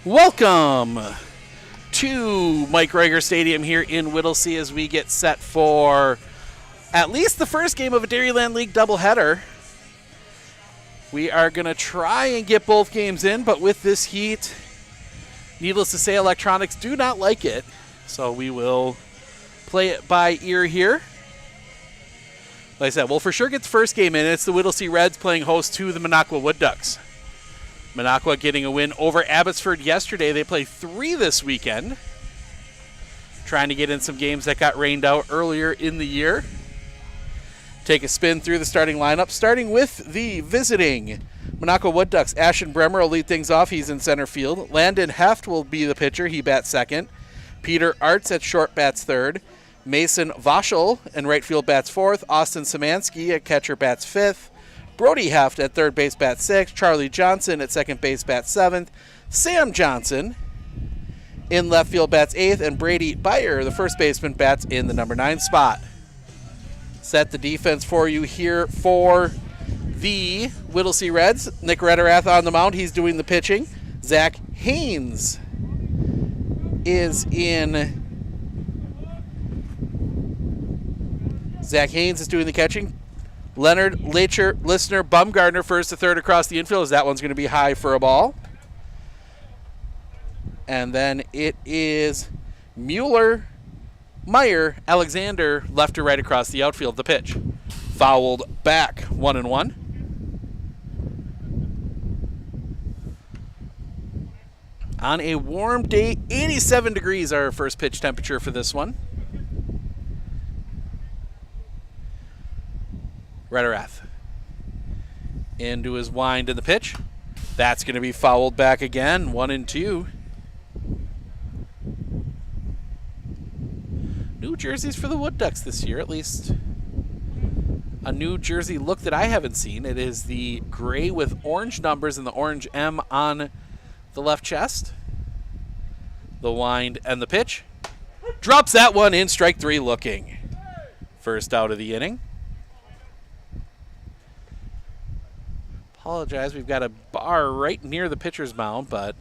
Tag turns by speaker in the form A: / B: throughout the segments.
A: Welcome to Mike Rager Stadium here in Whittlesey as we get set for at least the first game of a Dairyland League doubleheader. We are going to try and get both games in, but with this heat, needless to say, electronics do not like it. So we will play it by ear here. Like I said, we'll for sure get the first game in. It's the Whittlesey Reds playing host to the Minoqua Wood Ducks. Minoqua getting a win over Abbotsford yesterday. They play 3 this weekend. Trying to get in some games that got rained out earlier in the year. Take a spin through the starting lineup, starting with the visiting Minoqua Wood Ducks. Ashton Bremer will lead things off. He's in center field. Landon Heft will be the pitcher. He bats second. Peter Arts at short bats third. Mason Voschel in right field bats fourth. Austin Szymanski at catcher bats fifth. Brody Heft at third base bats sixth. Charlie Johnson at second base bats seventh. Sam Johnson in left field bats eighth. And Brady Beyer, the first baseman, bats in the number 9 spot. Set the defense for you here for the Whittlesey Reds. Nick Rederath on the mound. He's doing the pitching. Zach Haynes is doing the catching. Leonard, Lacher, Listener, Bumgardner first to third across the infield, as that one's going to be high for a ball. And then it is Mueller, Meyer, Alexander, left to right across the outfield. The pitch fouled back, 1-1. On a warm day, 87 degrees our first pitch temperature for this one. Rederath into his wind in the pitch. That's going to be fouled back again, 1-2. New jerseys for the Wood Ducks this year, at least a new jersey look that I haven't seen. It is the gray with orange numbers and the orange M on the left chest. The wind and the pitch. Drops that one in, strike 3 looking. First out of the inning. Apologize, we've got a bar right near the pitcher's mound, but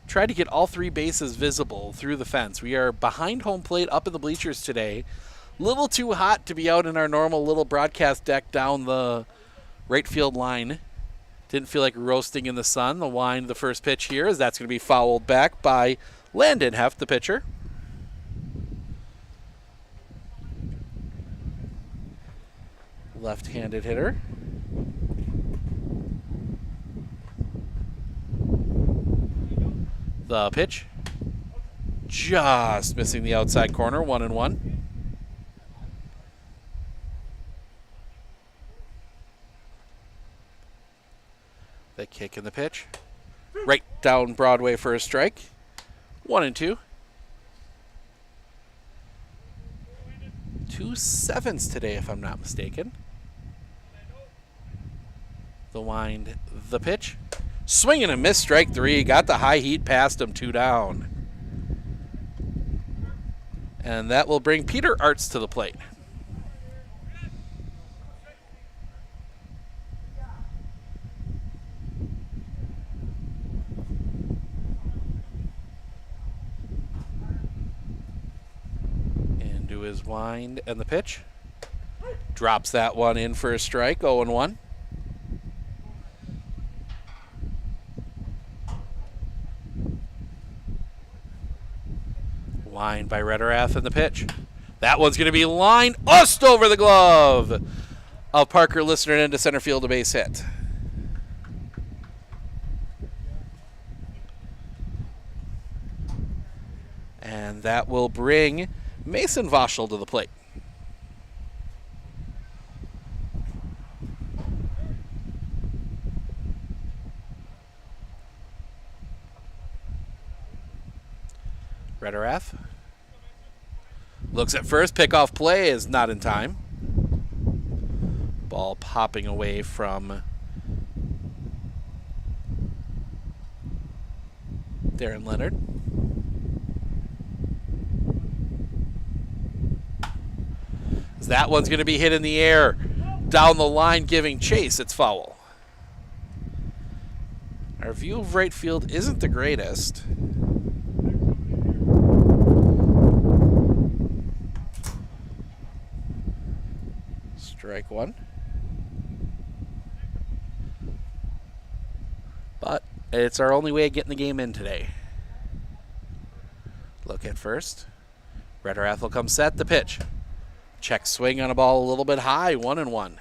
A: tried to get all 3 bases visible through the fence. We are behind home plate up in the bleachers today. Little too hot to be out in our normal little broadcast deck down the right field line. Didn't feel like roasting in the sun. The wind, the first pitch here, as that's going to be fouled back by Landon Heft, the pitcher. Left-handed hitter. The pitch. Just missing the outside corner, 1-1. The kick and the pitch. Right down Broadway for a strike. 1-2. 2 7s today, if I'm not mistaken. The wind, the pitch. Swing and a miss, strike 3. Got the high heat past him, 2 down. And that will bring Peter Arts to the plate. Into his wind and the pitch. Drops that one in for a strike, 0-1. Line by Rederath in the pitch. That one's going to be lined just over the glove of Parker Listener into center field, a base hit. And that will bring Mason Voschel to the plate. Rederath looks at first. Pickoff play is not in time. Ball popping away from Darren Leonard. That one's going to be hit in the air. Down the line giving chase. It's foul. Our view of right field isn't the greatest. Strike one. But it's our only way of getting the game in today. Look at first. Rederath will come set the pitch. Check swing on a ball a little bit high, 1-1.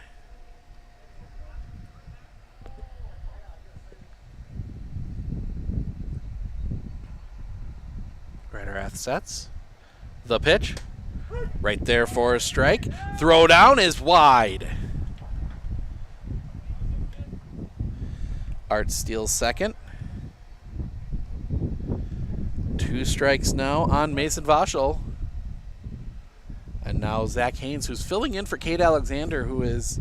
A: Rederath sets the pitch. Right there for a strike. Throw down is wide. Art steals second. 2 strikes now on Mason Vauchel. And now Zach Haynes, who's filling in for Cade Alexander, who is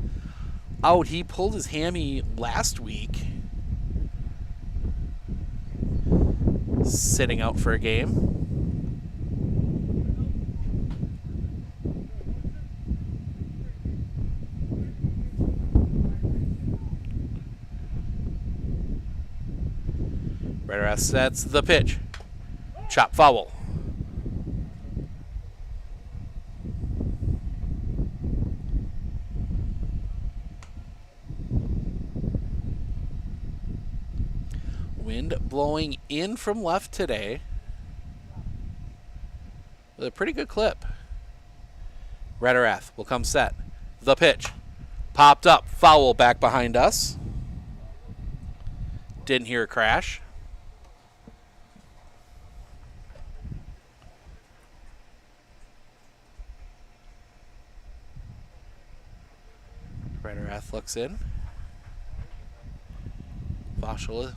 A: out. He pulled his hammy last week. Sitting out for a game. Rederath sets the pitch. Chop foul. Wind blowing in from left today with a pretty good clip. Rederath will come set. The pitch. Popped up. Foul back behind us. Didn't hear a crash. Rederath looks in. Vauchel.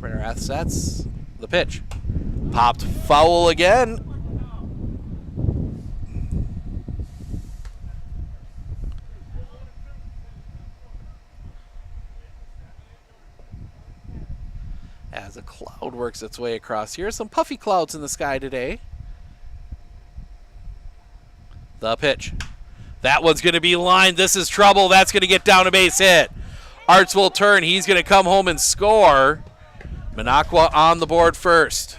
A: Rederath sets the pitch. Popped foul again. As a cloud works its way across here. Some puffy clouds in the sky today. The pitch. That one's going to be lined. This is trouble. That's going to get down a base hit. Arts will turn. He's going to come home and score. Minoqua on the board first.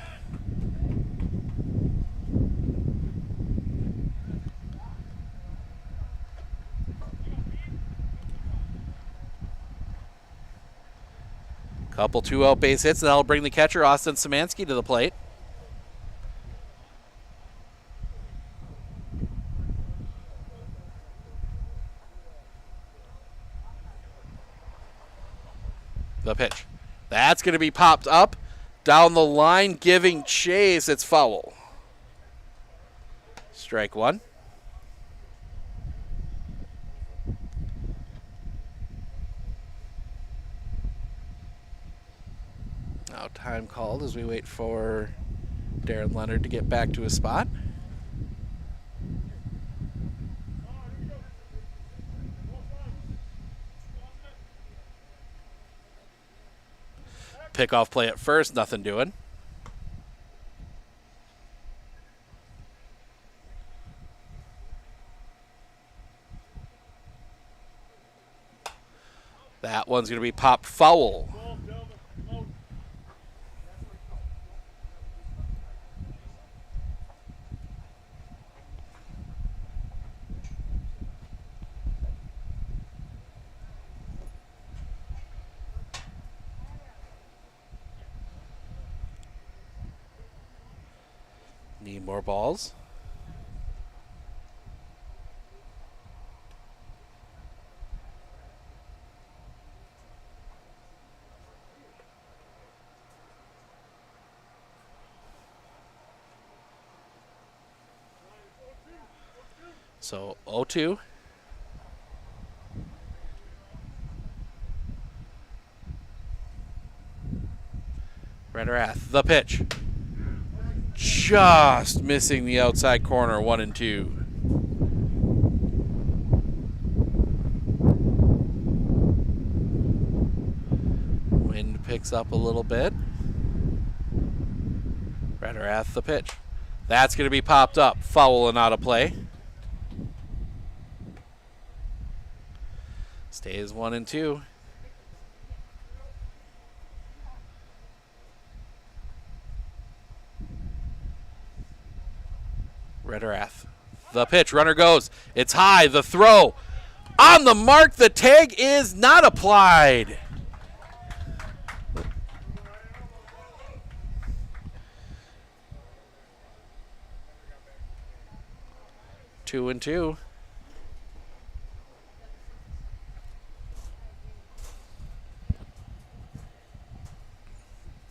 A: Couple 2-out base hits, and that'll bring the catcher, Austin Szymanski, to the plate. The pitch. That's going to be popped up. Down the line, giving chase. It's foul. Strike one. Now time called as we wait for Darren Leonard to get back to his spot. Pickoff play at first, nothing doing. That one's going to be popped foul. Need more balls. So 0-2. Rederath, the pitch. Just missing the outside corner, 1-2. Wind picks up a little bit. Rederath, the pitch. That's going to be popped up. Foul and out of play. Stays 1-2. Rederath. The pitch. Runner goes. It's high. The throw. On the mark. The tag is not applied. Two and two.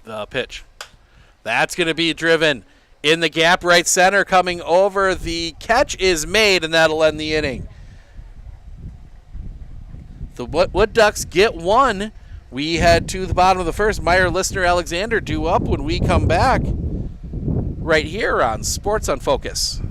A: The pitch. That's going to be driven in the gap right center, coming over. The catch is made, and that'll end the inning. The Wood Ducks get one. We head to the bottom of the first. Meyer, Listener, Alexander due up when we come back right here on Sports on Focus.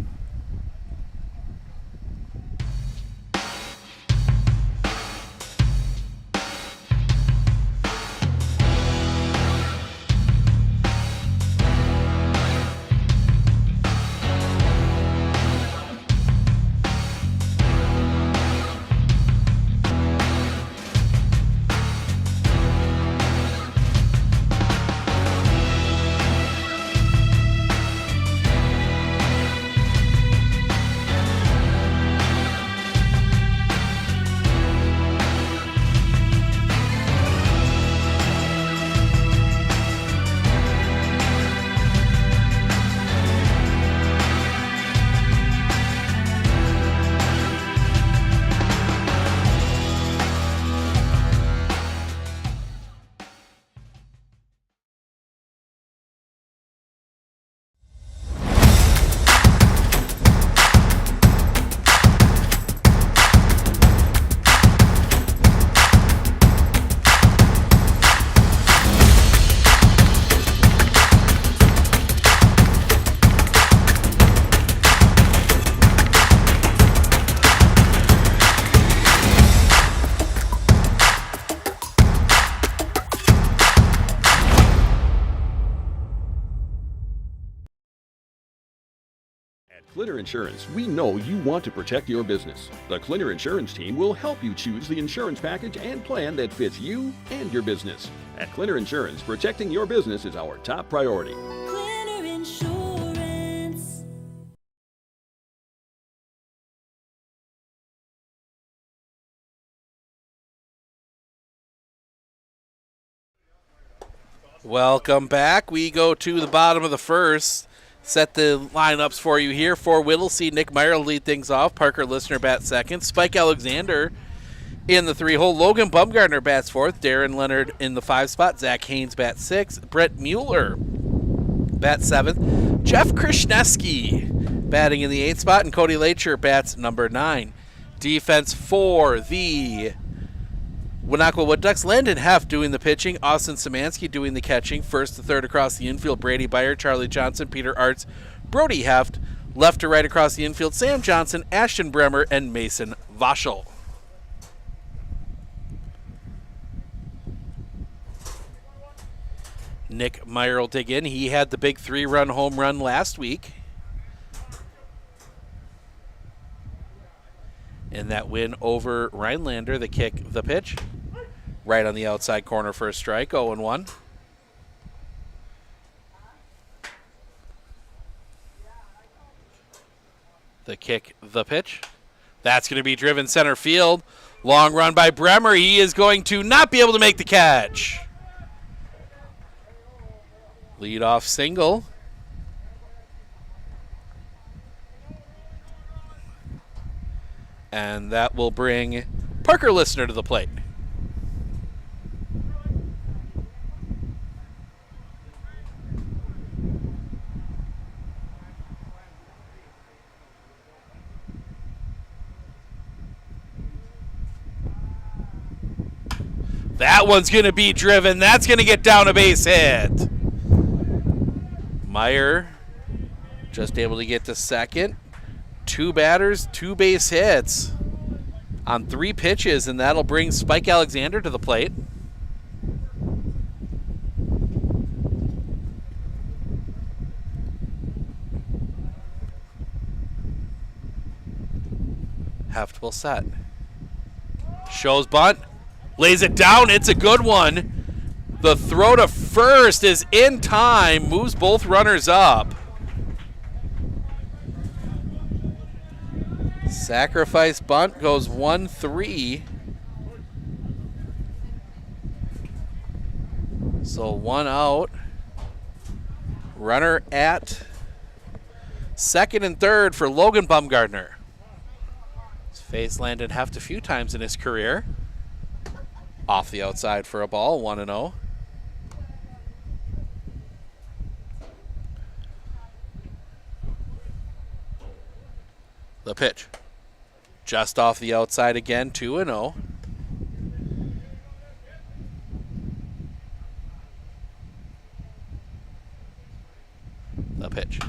B: Clinner Insurance, we know you want to protect your business. The Clinner Insurance team will help you choose the insurance package and plan that fits you and your business. At Clinner Insurance, protecting your business is our top priority.
C: Clinner Insurance.
A: Welcome back. We go to the bottom of the first. Set the lineups for you here. For Whittlesey, Nick Meyer will lead things off. Parker Listener bats second. Spike Alexander in the 3-hole. Logan Bumgardner bats fourth. Darren Leonard in the 5 spot. Zach Haynes bats sixth. Brett Mueller bats seventh. Jeff Krishneski batting in the 8th spot. And Cody Lacher bats number 9. Defense for the Minoqua Wood Ducks. Landon Heff doing the pitching. Austin Szymanski doing the catching. First to third across the infield. Brady Beyer, Charlie Johnson, Peter Arts, Brody Heft. Left to right across the infield. Sam Johnson, Ashton Bremer, and Mason Vaschel. Nick Meyer will dig in. He had the big 3-run home run last week in that win over Rhinelander. The kick, the pitch. Right on the outside corner for a strike, 0-1. The kick, the pitch. That's going to be driven center field. Long run by Bremer. He is going to not be able to make the catch. Leadoff single. And that will bring Parker Listener to the plate. That one's going to be driven. That's going to get down a base hit. Meyer just able to get to second. 2 batters, 2 base hits on 3 pitches, and that'll bring Spike Alexander to the plate. Heft will set. Shows bunt. Lays it down. It's a good one. The throw to first is in time. Moves both runners up. Sacrifice bunt goes 1-3. So 1 out. Runner at second and third for Logan Bumgardner. His face landed heft a few times in his career. Off the outside for a ball, 1-0. The pitch. Just off the outside again, 2-0. The pitch.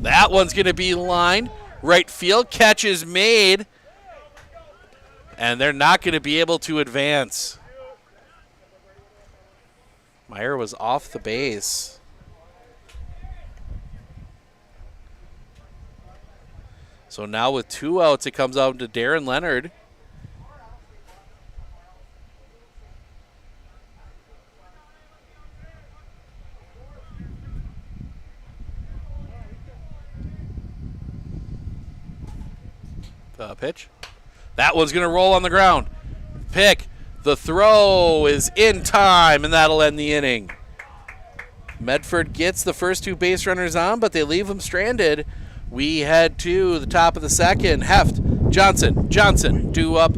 A: That one's going to be lined. Right field, catch is made. And they're not going to be able to advance. Meyer was off the base. So now with 2 outs, it comes out to Darren Leonard. The pitch. That one's going to roll on the ground. Pick. The throw is in time, and that'll end the inning. Medford gets the first 2 base runners on, but they leave them stranded. We head to the top of the second. Heft, Johnson due up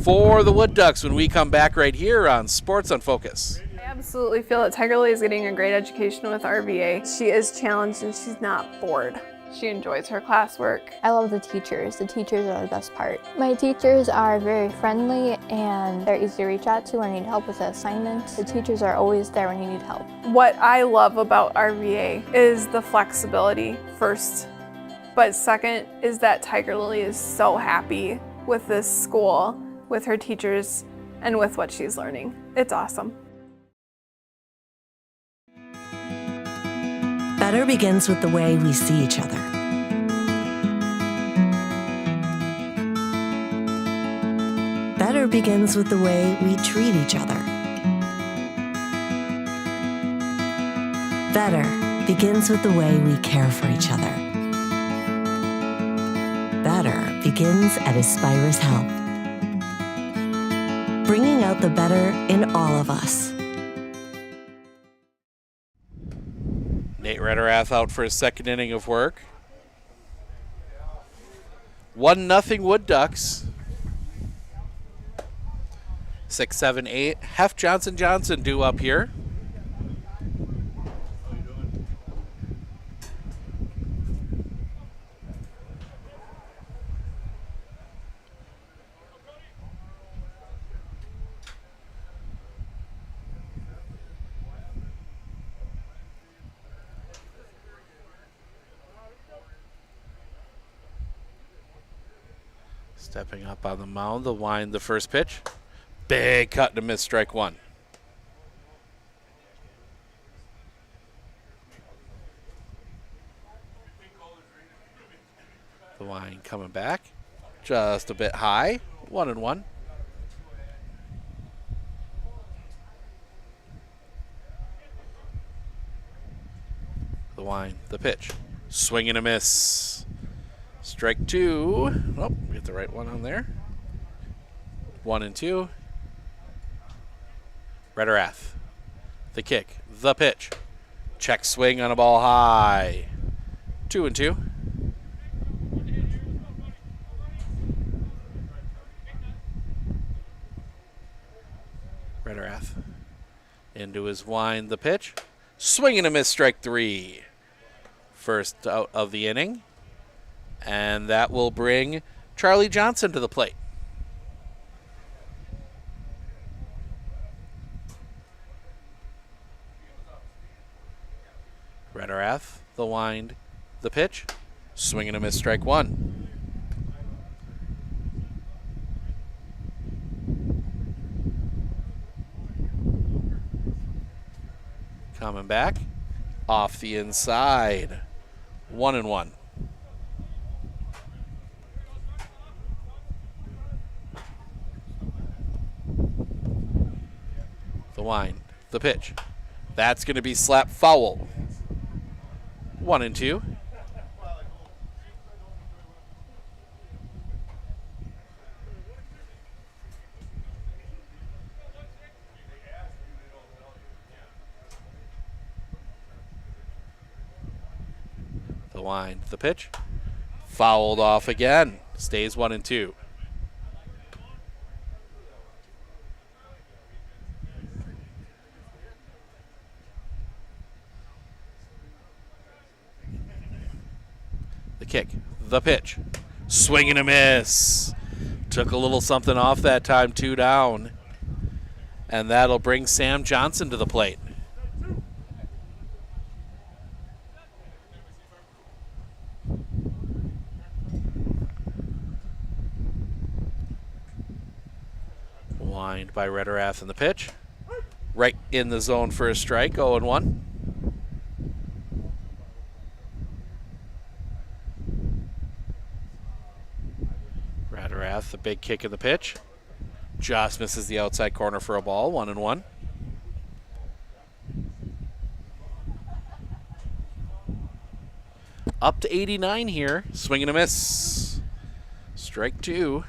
A: for the Wood Ducks when we come back right here on Sports on Focus.
D: I absolutely feel that Tiger Lily is getting a great education with RVA. She is challenged and she's not bored. She enjoys her classwork.
E: I love the teachers. The teachers are the best part. My teachers are very friendly and they're easy to reach out to when you need help with the assignments. The teachers are always there when you need help.
D: What I love about RVA is the flexibility first, but second is that Tiger Lily is so happy with this school, with her teachers, and with what she's learning. It's awesome.
F: Better begins with the way we see each other. Better begins with the way we treat each other. Better begins with the way we care for each other. Better begins at Aspirus Health. Bringing out the better in all of us.
A: Nate Rederath out for his second inning of work. 1-0 Wood Ducks. 6, 7, 8. Hef Johnson due up here. Stepping up on the mound, the wind, the first pitch. Big cut and a miss, strike 1. The wind coming back. Just a bit high. 1-1. The wind, the pitch. Swing and a miss. Strike 2. Oh, get the right one on there. 1-2. Rederath. The kick. The pitch. Check swing on a ball high. 2-2. Rederath. Into his wind. The pitch. Swing and a miss. Strike 3. First out of the inning. And that will bring Charlie Johnson to the plate. Rederath, the wind, the pitch. Swing and a miss, strike 1. Coming back. Off the inside. 1-1. The wind, the pitch. That's going to be slap foul. 1-2. wind, the pitch. Fouled off again. Stays 1-2. The kick, the pitch. Swing and a miss. Took a little something off that time, 2 down. And that'll bring Sam Johnson to the plate. Wind by Rederath in the pitch. Right in the zone for a strike, 0-1. Rederath, the big kick in the pitch. Just misses the outside corner for a ball, 1-1. Up to 89 here. Swing and a miss. Strike 2.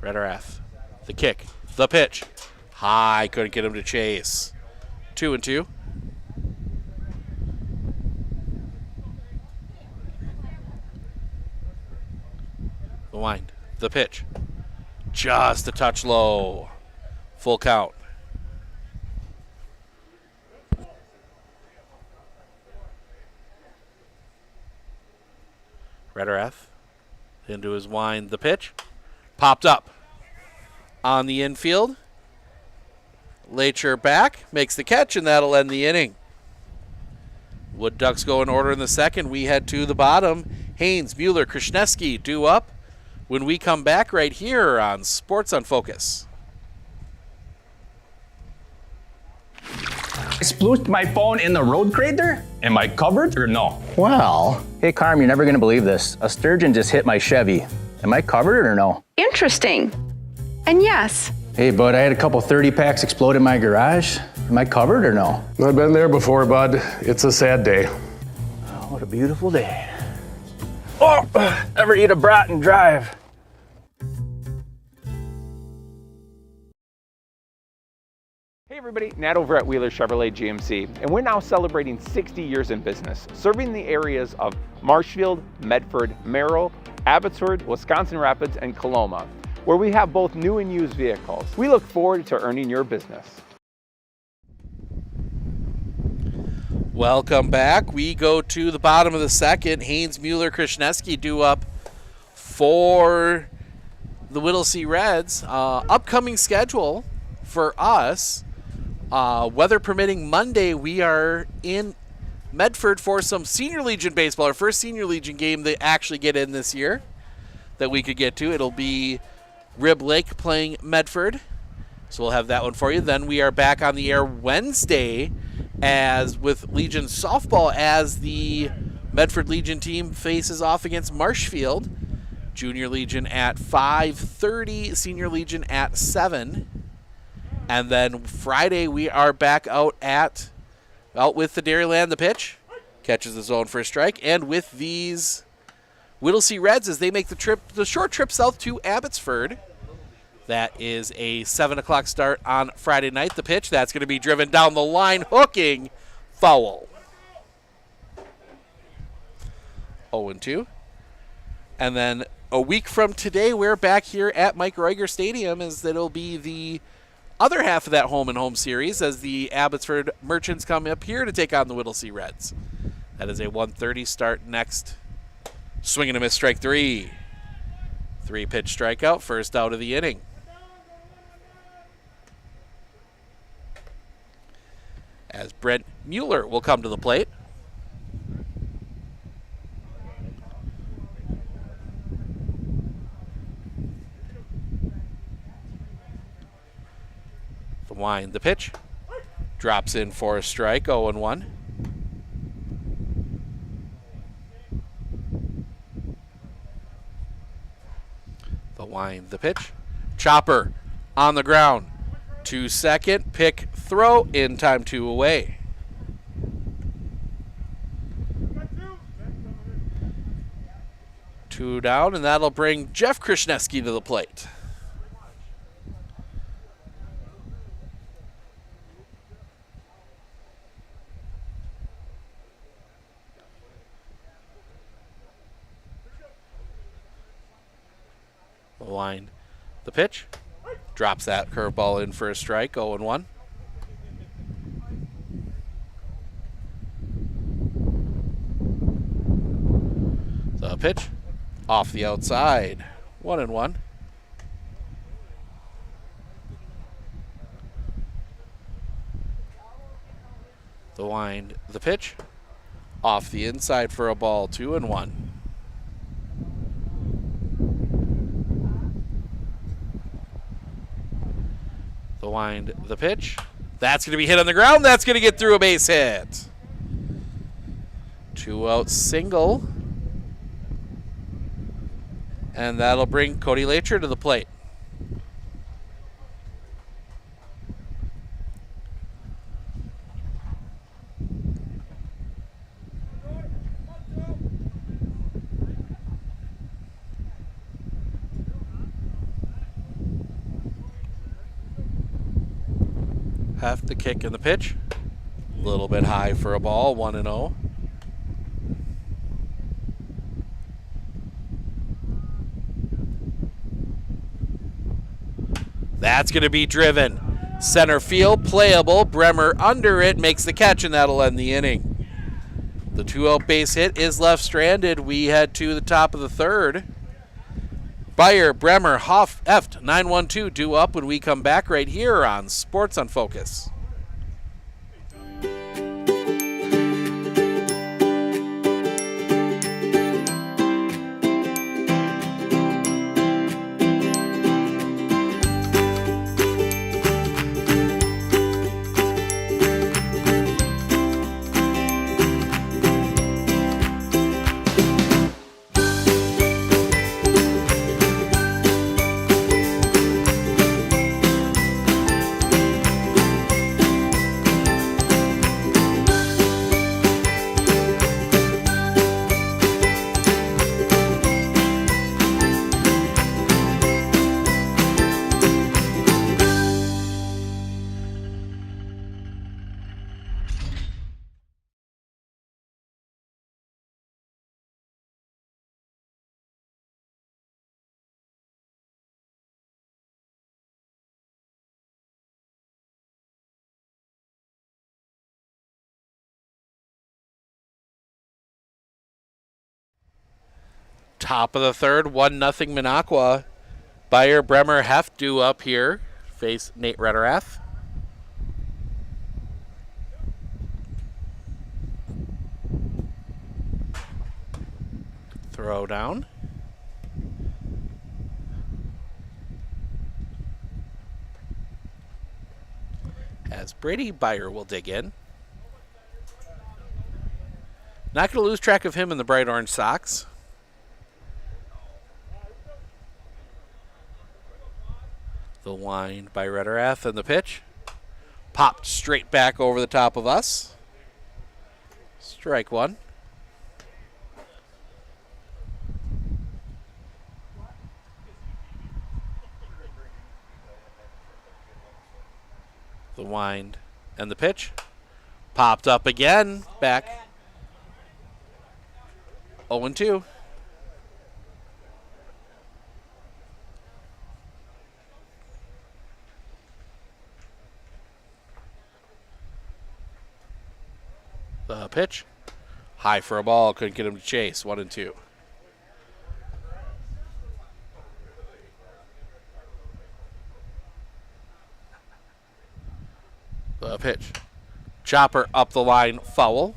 A: Rederath, the kick, the pitch. High, couldn't get him to chase. 2-2. The wind, the pitch. Just a touch low. Full count. Rederath into his wind, the pitch. Popped up on the infield. Lacher back, makes the catch, and that'll end the inning. Wood Ducks go in order in the second. We head to the bottom. Haynes, Mueller, Krishneski due up when we come back right here on Sports on Focus.
G: I splooshed my phone in the road crater? Am I covered or no?
H: Well, hey Carm, you're never gonna believe this. A sturgeon just hit my Chevy. Am I covered or no?
I: Interesting. And yes.
H: Hey bud, I had a couple 30 packs explode in my garage. Am I covered or no?
J: I've been there before, bud. It's a sad day.
H: Oh, what a beautiful day. Oh, ever eat a brat and drive?
K: Hey everybody, Nat over at Wheeler Chevrolet GMC, and we're now celebrating 60 years in business, serving the areas of Marshfield, Medford, Merrill, Abbotsford, Wisconsin Rapids, and Coloma, where we have both new and used vehicles. We look forward to earning your business.
A: Welcome back. We go to the bottom of the second. Haynes, Mueller, Krishneski due up for the Whittlesey Reds. Upcoming schedule for us, weather permitting, Monday we are in Medford for some Senior Legion baseball, our first Senior Legion game they actually get in this year that we could get to. It'll be Rib Lake playing Medford, so we'll have that one for you. Then we are back on the air Wednesday as with Legion softball as the Medford Legion team faces off against Marshfield. Junior Legion at 5:30, Senior Legion at 7. And then Friday we are back out with the Dairyland, the pitch. Catches the zone for a strike. And with these Whittlesey Reds as they make the short trip south to Abbotsford. That is a 7 o'clock start on Friday night. The pitch, that's going to be driven down the line, hooking, foul. 0-2. And then a week from today, we're back here at Mike Reuger Stadium as it'll be the other half of that home and home series as the Abbotsford Merchants come up here to take on the Whittlesey Reds. That is a 1:30 start next. Swing and a miss, strike 3. 3-pitch strikeout, first out of the inning. As Brent Mueller will come to the plate. The wind, the pitch. Drops in for a strike, 0-1. The wind, the pitch. Chopper on the ground. 2-second, pick, throw, in time 2 away. Two down, and that'll bring Jeff Krishneski to the plate. wind, the pitch. Drops that curveball in for a strike, 0-1. The pitch, off the outside, 1-1. The wind, the pitch, off the inside for a ball, 2-1. The wind, the pitch. That's going to be hit on the ground. That's going to get through a base hit. 2-out single. And that'll bring Cody Lacher to the plate. Half the kick and the pitch. A little bit high for a ball, 1-0. That's going to be driven. Center field, playable. Bremer under it, makes the catch, and that'll end the inning. The 2-out base hit is left stranded. We head to the top of the third. Beyer, Bremer, Hoff, Eft, 9-1-2 due up when we come back right here on Sports on Focus. Top of the third, 1-0 Minoqua. Beyer, Bremer, Heft due up here. Face Nate Rederath. Throw down. As Brady Beyer will dig in. Not going to lose track of him in the bright orange socks. The wind by Rederath and the pitch. Popped straight back over the top of us. Strike one. The wind and the pitch. Popped up again. Back. 0-2. The pitch. High for a ball. Couldn't get him to chase. 1-2. The pitch. Chopper up the line. Foul.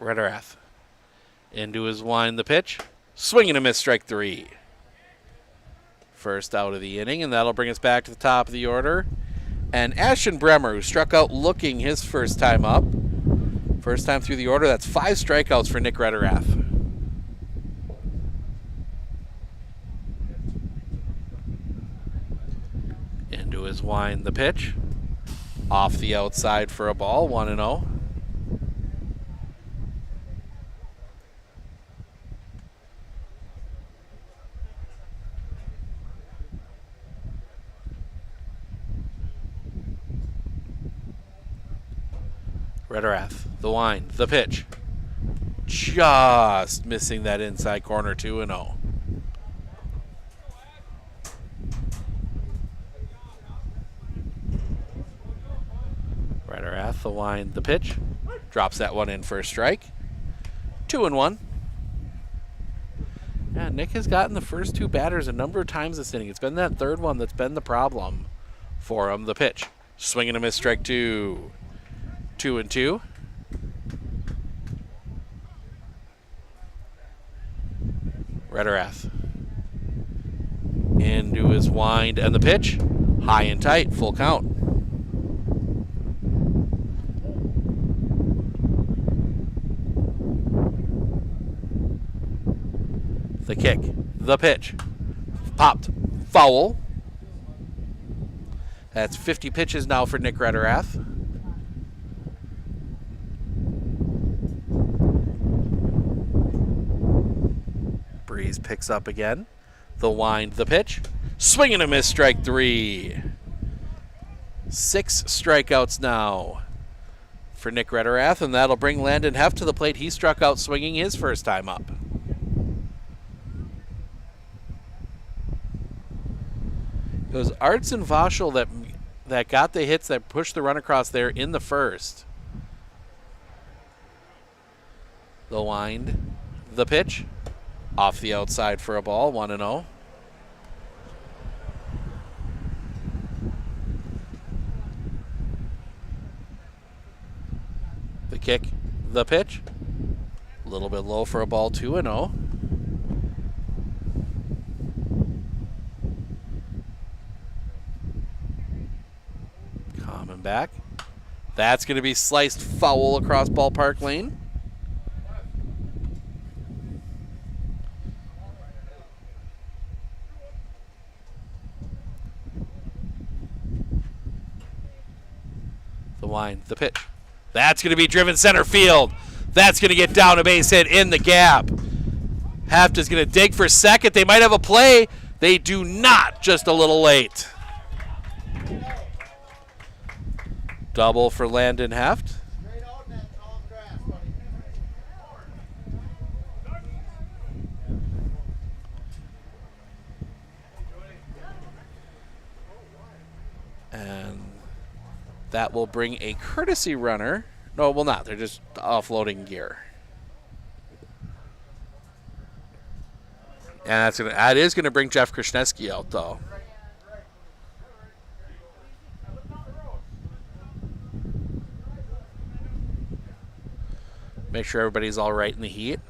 A: Rederath into his wind, the pitch. Swing and a miss, strike three. First out of the inning, and that'll bring us back to the top of the order. And Ashton Bremer, who struck out looking his first time up. First time through the order, that's 5 strikeouts for Nick Rederath. Into his wind, the pitch. Off the outside for a ball, 1-0. Rederath, the wind, the pitch. Just missing that inside corner, 2-0. Rederath, the wind, the pitch. Drops that one in for a strike. 2-1. Yeah, Nick has gotten the first two batters a number of times this inning. It's been that third one that's been the problem for him. The pitch. Swing and a miss, strike 2. 2-2. Rederath. Into his wind and the pitch. High and tight, full count. The kick, the pitch, popped, foul. That's 50 pitches now for Nick Rederath. Breeze picks up again. The wind, the pitch, swing and a miss, strike 3. 6 strikeouts now for Nick Rederath, and that'll bring Landon Heft to the plate. He struck out swinging his first time up. It was Arts and Vauchel that got the hits that pushed the run across there in the first. The wind, the pitch, off the outside for a ball, 1-0. The kick, the pitch, a little bit low for a ball, 2-0. Coming back. That's going to be sliced foul across ballpark lane. The wind, the pitch. That's going to be driven center field. That's going to get down a base hit in the gap. Heft is going to dig for second. They might have a play. They do not, just a little late. Double for Landon Heft. And that will bring a courtesy runner. No, it will not. They're just offloading gear. And that is going to bring Jeff Krasniewski out, though. Make sure everybody's all right in the heat.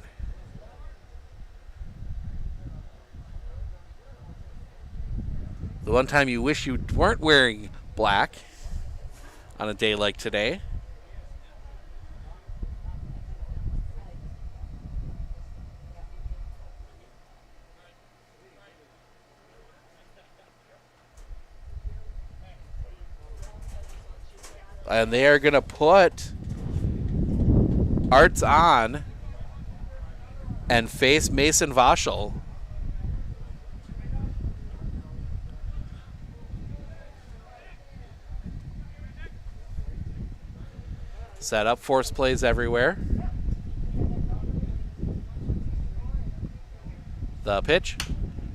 A: The one time you wish you weren't wearing black on a day like today. And they are going to put Arts on and face Mason Vauchel. Set up, force plays everywhere. The pitch.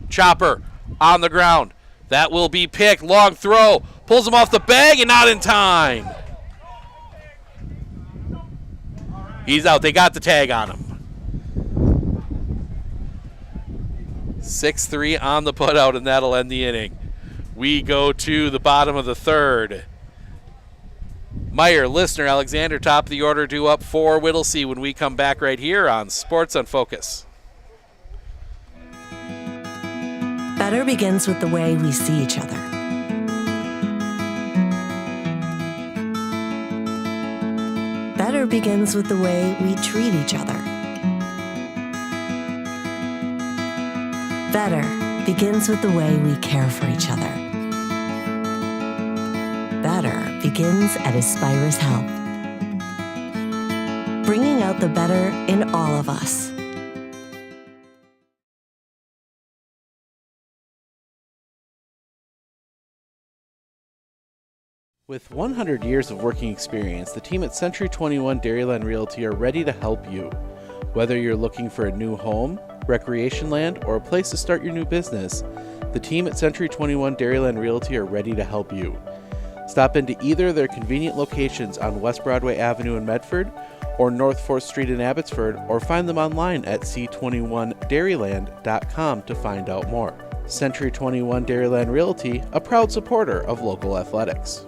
A: Chopper on the ground. That will be picked. Long throw. Pulls him off the bag and not in time. He's out. They got the tag on him. 6-3 on the putout, and that'll end the inning. We go to the bottom of the third. Meyer, Listener, Alexander, top of the order, due up for Whittlesey when we come back right here on Sports on Focus.
F: Better begins with the way we see each other. Better begins with the way we treat each other. Better begins with the way we care for each other. Better begins at Aspirus Health, bringing out the better in all of us.
A: With 100 years of working experience, the team at Century 21 Dairyland Realty are ready to help you. Whether you're looking for a new home, recreation land, or a place to start your new business, the team at Century 21 Dairyland Realty are ready to help you. Stop into either of their convenient locations on West Broadway Avenue in Medford or North 4th Street in Abbotsford, or find them online at c21dairyland.com to find out more. Century 21 Dairyland Realty, a proud supporter of local athletics.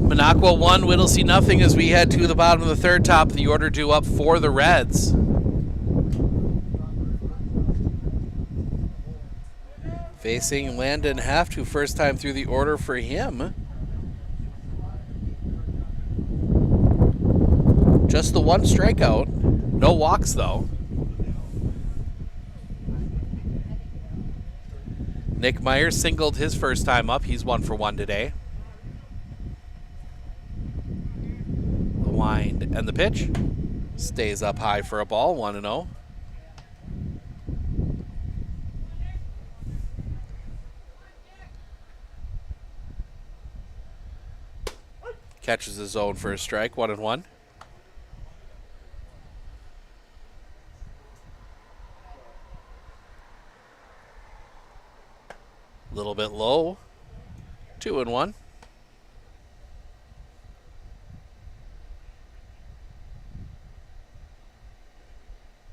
A: Minoqua 1, Whittlesey nothing as we head to the bottom of the third, top of the order due up for the Reds. Facing Landon Heft, first time through the order for him. Just the one strikeout. No walks, though. Nick Myers singled his first time up. He's 1 for 1 today. The wind and the pitch. Stays up high for a ball, 1-0. Catches his zone for a strike, 1-1. A little bit low, 2-1.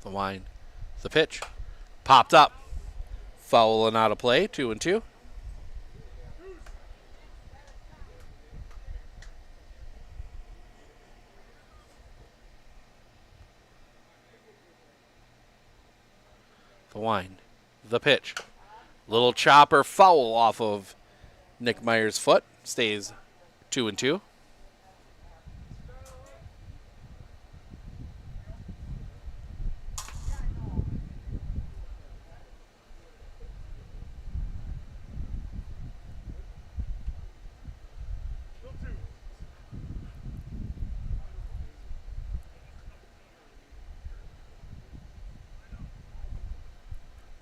A: The wind, the pitch, popped up. Foul and out of play, 2-2. The wind, the pitch. Little chopper, foul off of Nick Myers' foot. Stays 2-2.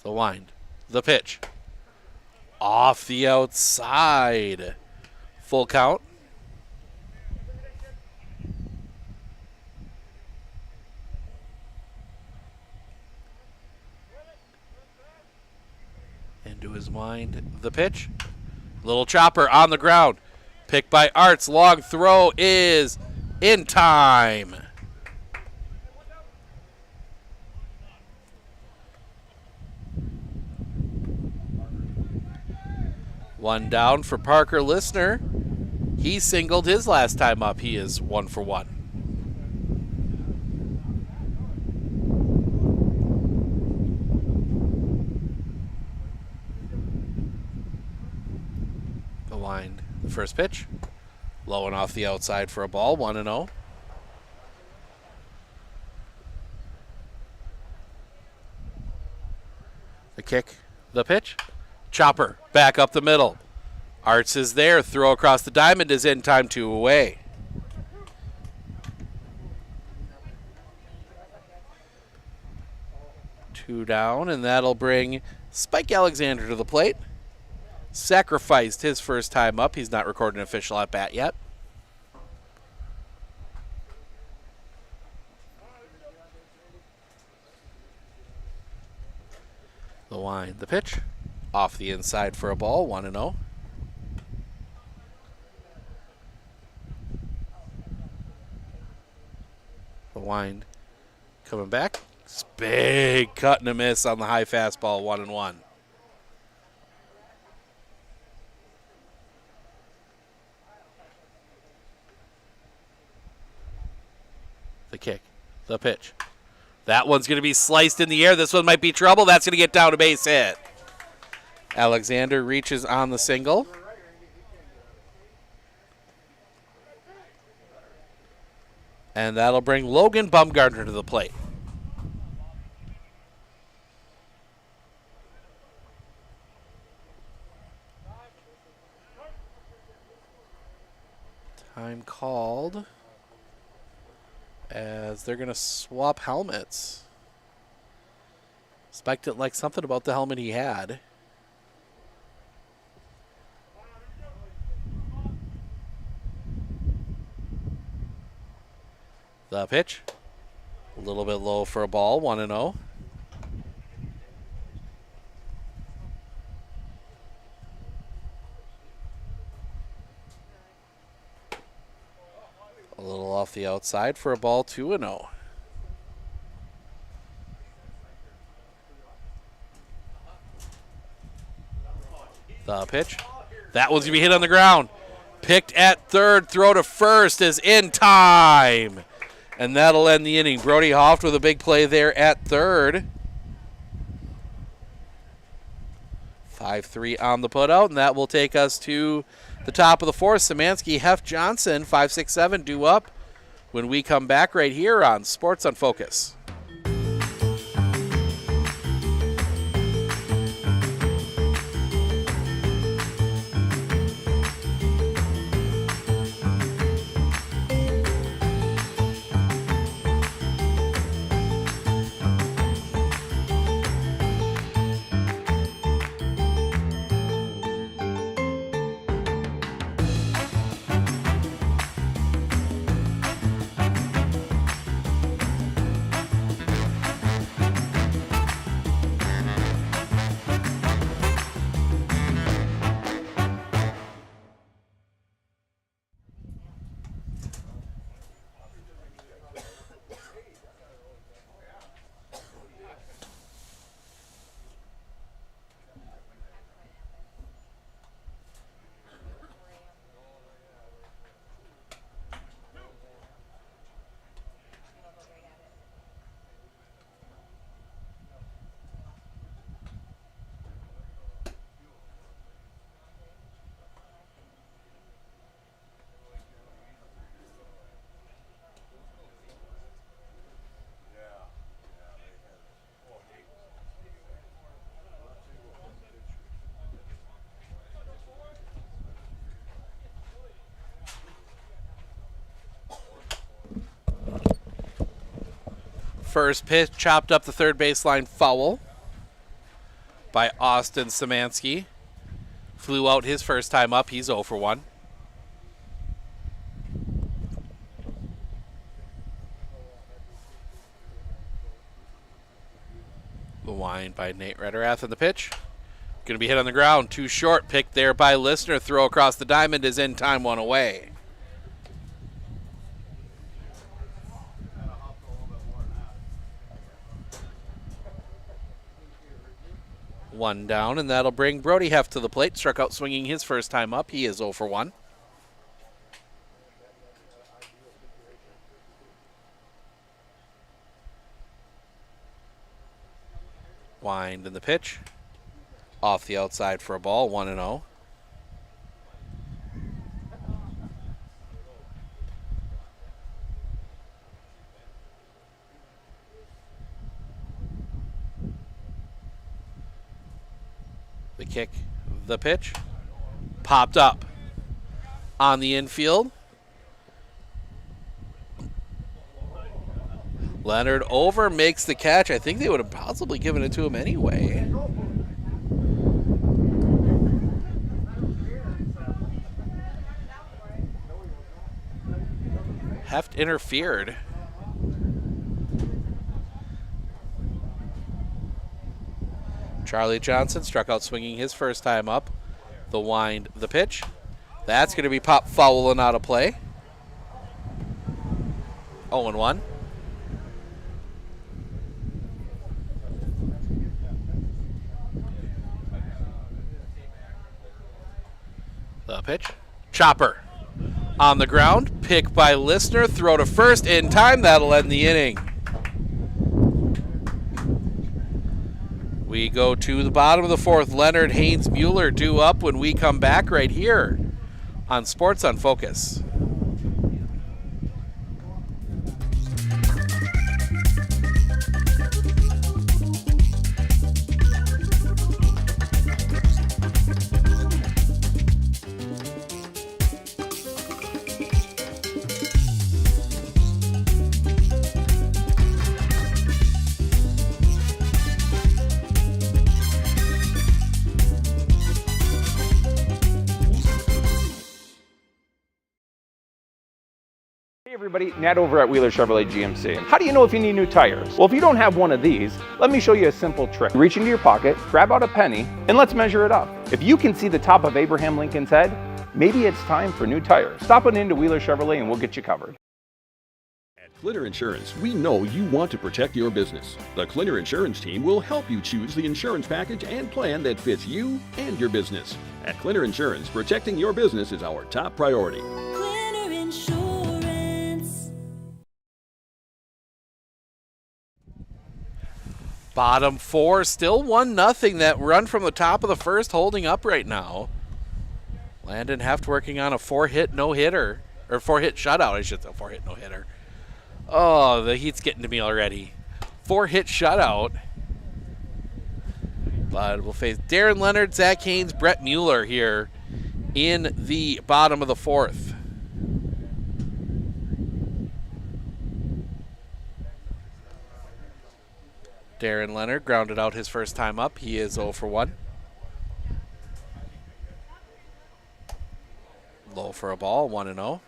A: The wind, the pitch, off the outside. Full count. Into his wind, the pitch. Little chopper on the ground. Picked by Arts. Long throw is in time. One down for Parker Listener. He singled his last time up. He is 1 for 1. The wind, the first pitch. Low and off the outside for a ball, 1-0. The kick, the pitch. Chopper, back up the middle. Arts is there. Throw across the diamond is in time, 2 away. Two down, and that'll bring Spike Alexander to the plate. Sacrificed his first time up. He's not recorded an official at bat yet. The wind, the pitch. Off the inside for a ball, 1-0. The wind coming back. It's big cut and a miss on the high fastball, 1-1. The kick, the pitch. That one's going to be sliced in the air. This one might be trouble. That's going to get down a base hit. Alexander reaches on the single. And that'll bring Logan Bumgardner to the plate. Time called as they're going to swap helmets. Spike didn't like something about the helmet he had. The pitch. A little bit low for a ball, 1-0. A little off the outside for a ball, 2-0. The pitch. That one's going to be hit on the ground. Picked at third, throw to first is in time. And that'll end the inning. Brody Hoft with a big play there at third. 5-3 on the putout, and that will take us to the top of the fourth. Szymanski, Hef, Johnson, 5-6-7 due up when we come back right here on Sports on Focus. First pitch chopped up the third baseline, foul by Austin Szymanski. Flew out his first time up. He's 0 for 1. The wind by Nate Rederath in the pitch. Going to be hit on the ground. Too short. Picked there by Listener. Throw across the diamond is in time, 1 away. One down, and that'll bring Brody Heft to the plate. Struck out swinging his first time up. He is 0 for 1. Wind in the pitch. Off the outside for a ball, 1-0. The kick, the pitch, popped up on the infield. Leonard over, makes the catch. I think they would have possibly given it to him anyway. Heft interfered. Charlie Johnson struck out swinging his first time up. The wind, the pitch. That's going to be popped foul and out of play. 0-1. The pitch. Chopper on the ground. Pick by Listener. Throw to first in time. That'll end the inning. We go to the bottom of the fourth. Leonard, Haynes, Mueller due up when we come back right here on Sports on Focus.
K: Hey everybody, Nat over at Wheeler Chevrolet GMC. How do you know if you need new tires? Well, if you don't have one of these, let me show you a simple trick. Reach into your pocket, grab out a penny, and let's measure it up. If you can see the top of Abraham Lincoln's head, maybe it's time for new tires. Stop on into Wheeler Chevrolet and we'll get you covered.
B: At Clinner Insurance, we know you want to protect your business. The Clinner Insurance team will help you choose the insurance package and plan that fits you and your business. At Clinner Insurance, protecting your business is our top priority.
C: Clinner Insurance.
A: Bottom four, still 1-0. That run from the top of the first holding up right now. Landon Heft working on a 4-hit no-hitter. Or 4-hit shutout, I should say. 4-hit no-hitter. Oh, the heat's getting to me already. 4-hit shutout. But we'll face Darren Leonard, Zach Haynes, Brett Mueller here in the bottom of the fourth. Darren Leonard grounded out his first time up. He is 0 for 1. Low for a ball, 1-0.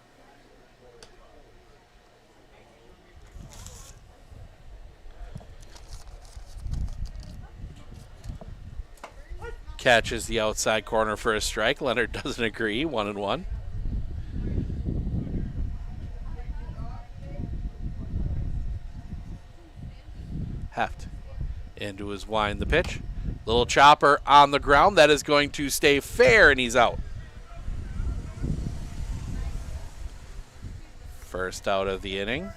A: Catches the outside corner for a strike. Leonard doesn't agree, 1-1. Heft into his wind, the pitch. Little chopper on the ground. That is going to stay fair, and he's out. First out of the inning.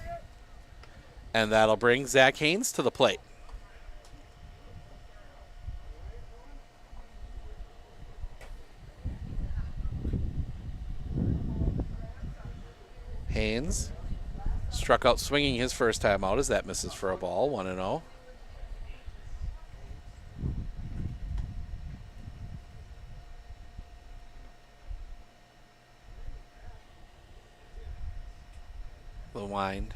A: And that'll bring Zach Haynes to the plate. Haynes struck out swinging his first time out as that misses for a ball, 1-0. The wind,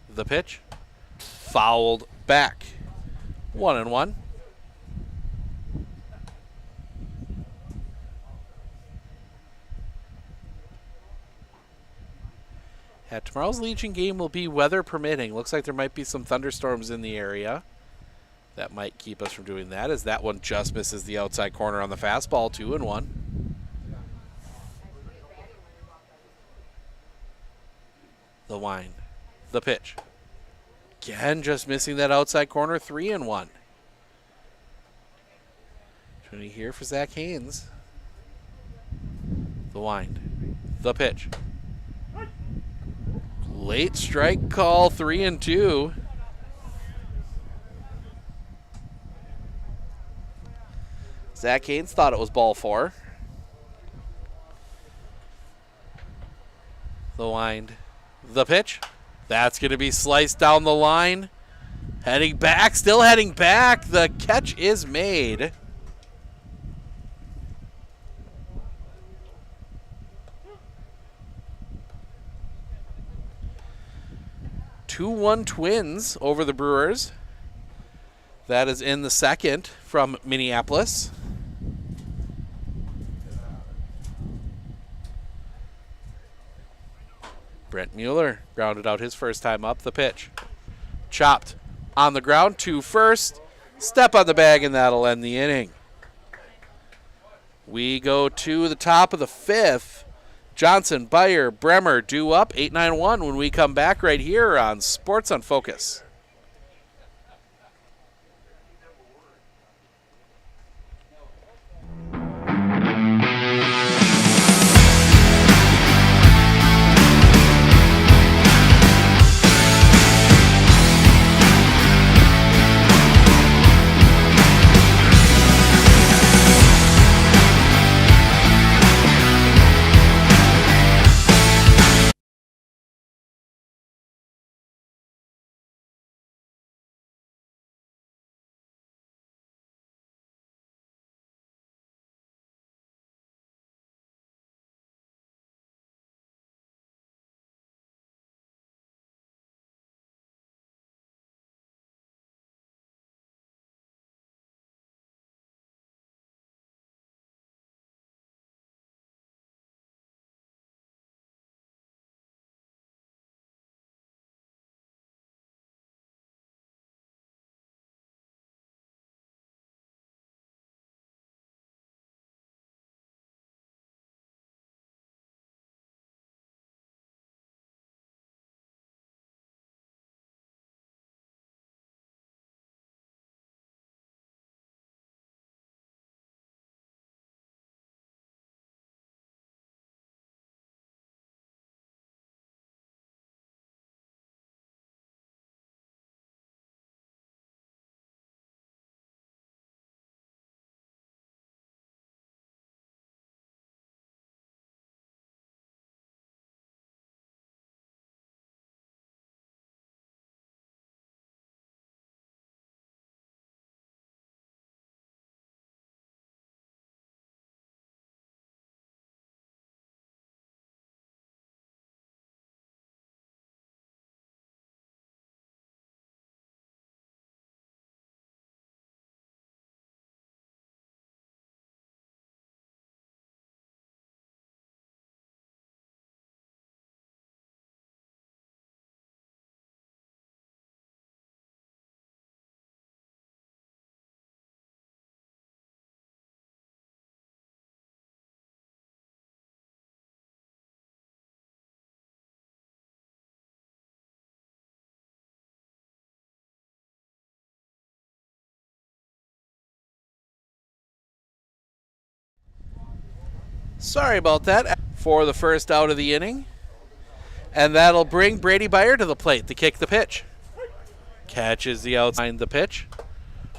A: the pitch, fouled back, 1-1. Tomorrow's Legion game will be weather permitting. Looks like there might be some thunderstorms in the area. That might keep us from doing that, as that one just misses the outside corner on the fastball, 2-1. The wind, the pitch. Again, just missing that outside corner, 3-1. Opportunity here for Zach Haynes. The wind, the pitch. Late strike call, 3-2. Zach Haynes thought it was ball 4. The wind, the pitch. That's going to be sliced down the line. Heading back, still heading back. The catch is made. 2-1 Twins over the Brewers. That is in the second from Minneapolis. Brent Mueller grounded out his first time up, the pitch. Chopped on the ground to first. Step on the bag, and that'll end the inning. We go to the top of the fifth. Johnson, Beyer, Bremer due up 8-9-1 when we come back right here on Sports on Focus. Sorry about that. For the first out of the inning. And that'll bring Brady Byer to the plate to kick the pitch. Catches the outside the pitch.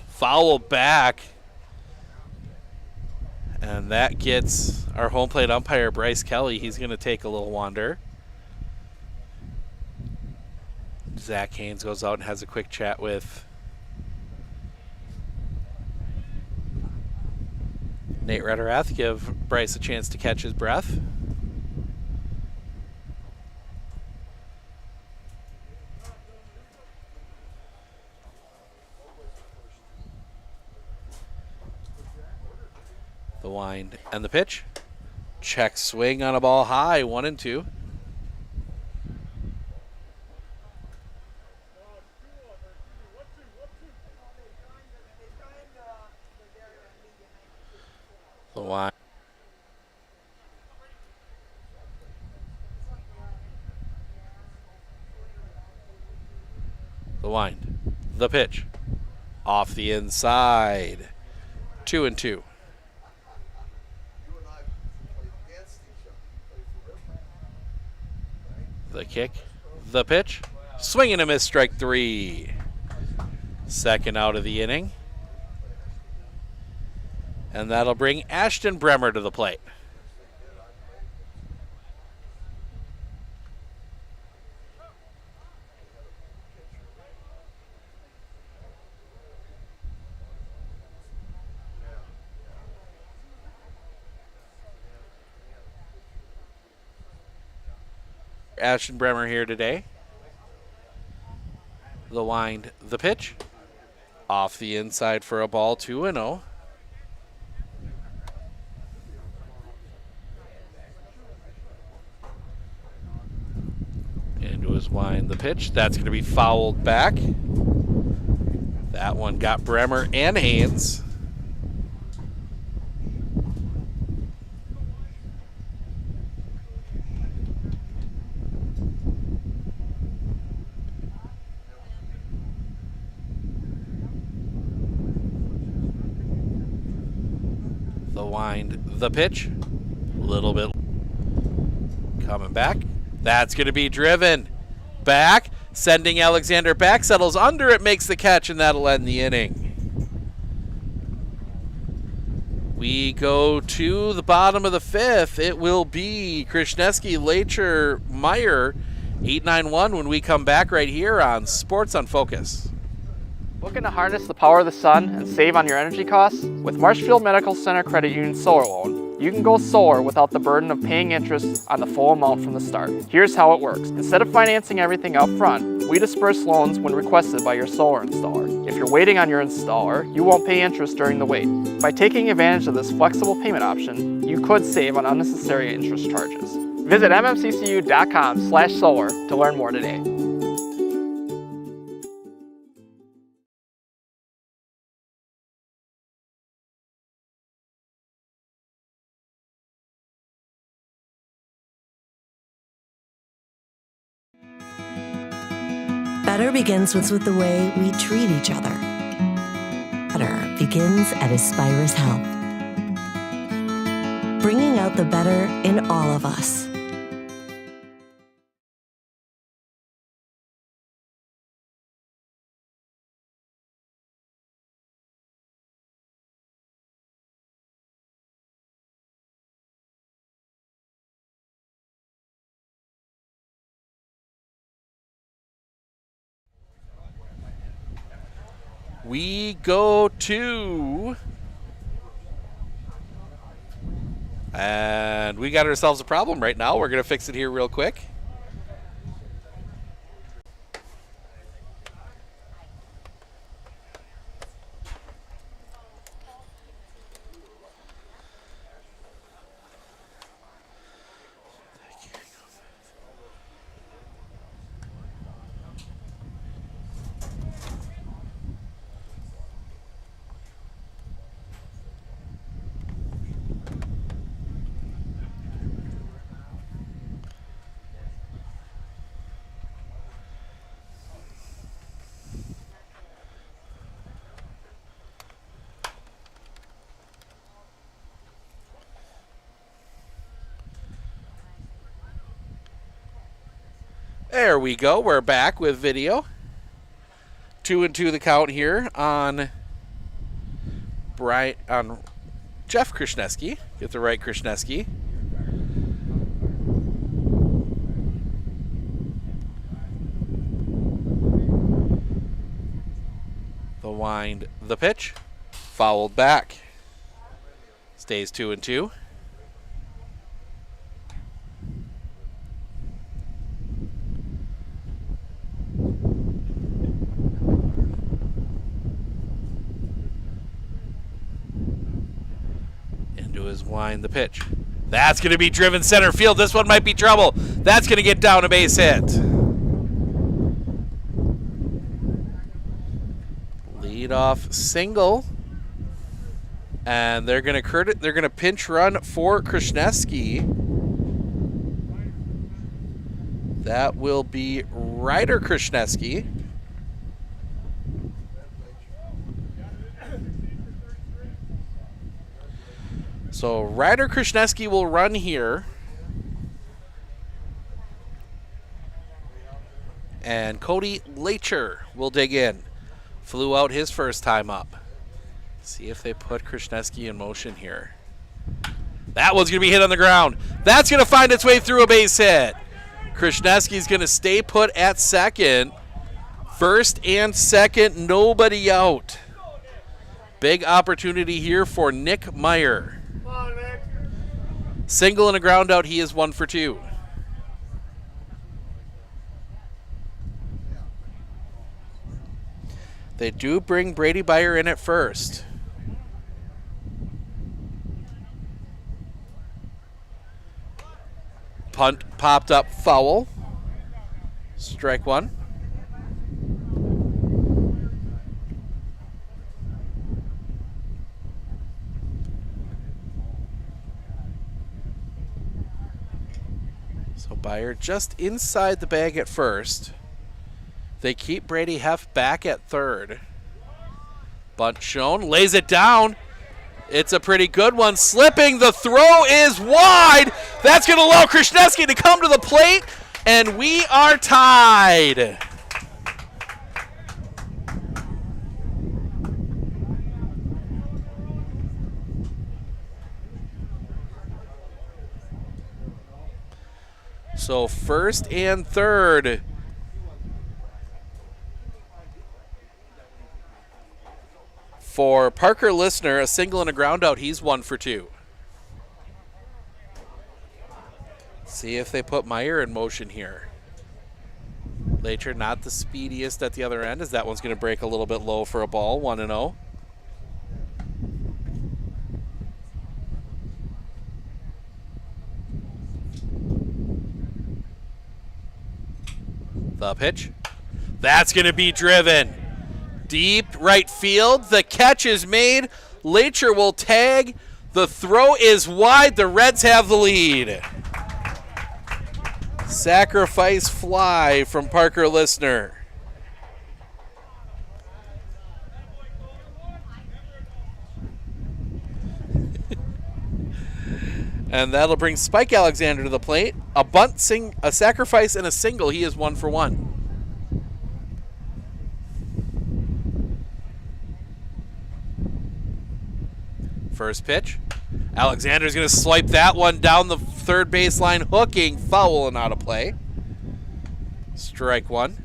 A: Foul back. And that gets our home plate umpire, Bryce Kelly. He's going to take a little wander. Zach Haynes goes out and has a quick chat with Nate Rederath. Give Bryce a chance to catch his breath. The wind and the pitch. Check swing on a ball high, 1-2. The wind. The wind. The pitch. Off the inside. 2-2. The kick, the pitch, swing and a miss, strike 3. Second out of the inning. And that'll bring Ashton Bremer to the plate. Ashton Bremer here today. The wind, the pitch. Off the inside for a ball, 2-0. Into his wind, the pitch. That's going to be fouled back. That one got Bremer and Haynes. The wind, the pitch, a little bit coming back. That's going to be driven back, sending Alexander back, settles under it, makes the catch, and that'll end the inning. We go to the bottom of the fifth. It will be Krishneski, Lacher, Meyer, 8-9-1 when we come back right here on Sports on Focus.
L: Looking to harness the power of the sun and save on your energy costs? With Marshfield Medical Center Credit Union Solar Loan, you can go solar without the burden of paying interest on the full amount from the start. Here's how it works. Instead of financing everything up front, we disperse loans when requested by your solar installer. If you're waiting on your installer, you won't pay interest during the wait. By taking advantage of this flexible payment option, you could save on unnecessary interest charges. Visit mmccu.com/solar to learn more today.
F: Better begins with the way we treat each other. Better begins at Aspirus Health. Bringing out the better in all of us.
A: We go to, and we got ourselves a problem right now. We're going to fix it here real quick. There we go. We're back with video. 2-2 the count here on Jeff Krishneski. Get the right Krishneski. The wind, the pitch, fouled back. Stays 2-2. Into his wind, the pitch. That's going to be driven center field. This one might be trouble. That's going to get down a base hit. Lead off single. And they're going to pinch run for Krishneski. That will be Ryder Krishneski. So Ryder Krishneski will run here. And Cody Lecher will dig in. Flew out his first time up. See if they put Krishneski in motion here. That one's going to be hit on the ground. That's going to find its way through a base hit. Krishneski's going to stay put at second. First and second, nobody out. Big opportunity here for Nick Meyer. Single and a ground out, he is 1 for 2. They do bring Brady Beyer in at first. Punt popped up, foul. Strike one. So Beyer just inside the bag at first. They keep Brady Heff back at third. Bunt shown, lays it down. It's a pretty good one. Slipping, the throw is wide. That's going to allow Krishneski to come to the plate, and we are tied. So first and third. For Parker Listener, a single and a ground out, he's 1 for 2. See if they put Meyer in motion here. Lecher not the speediest at the other end, as that one's going to break a little bit low for a ball, 1-0. The pitch. That's going to be driven. Deep right field. The catch is made. Lecher will tag. The throw is wide. The Reds have the lead. Sacrifice fly from Parker Listener. And that'll bring Spike Alexander to the plate. A bunt, a sacrifice, and a single. He is 1 for 1. First pitch. Alexander's going to swipe that one down the third baseline, hooking, foul, and out of play. Strike one.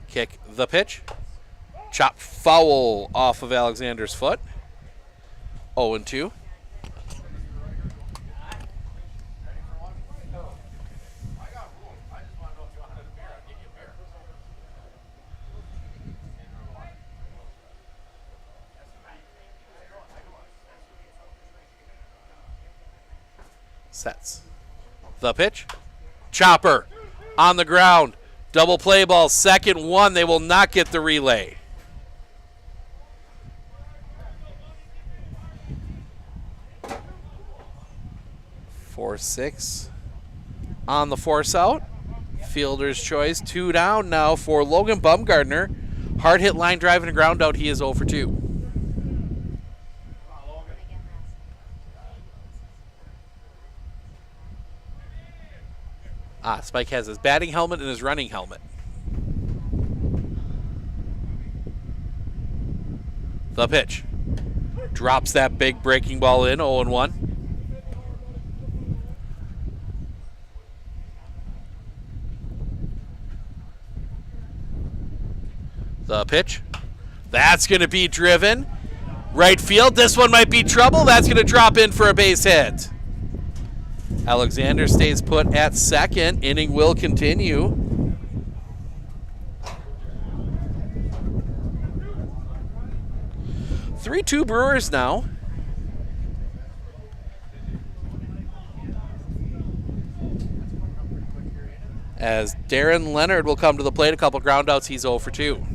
A: Kick the pitch. Chopped foul off of Alexander's foot. 0-2. Sets. The pitch. Chopper on the ground. Double play ball. Second one. They will not get the relay. Four, 6 on the force out. Fielder's choice. 2 down now for Logan Bumgardner. Hard hit line drive and a ground out. He is 0 for 2. Spike has his batting helmet and his running helmet. The pitch. Drops that big breaking ball in, 0-1. The pitch. That's going to be driven. Right field. This one might be trouble. That's going to drop in for a base hit. Alexander stays put at second. Inning will continue. Three-two Brewers now. As Darren Leonard will come to the plate. A couple ground outs. He's 0 for 2.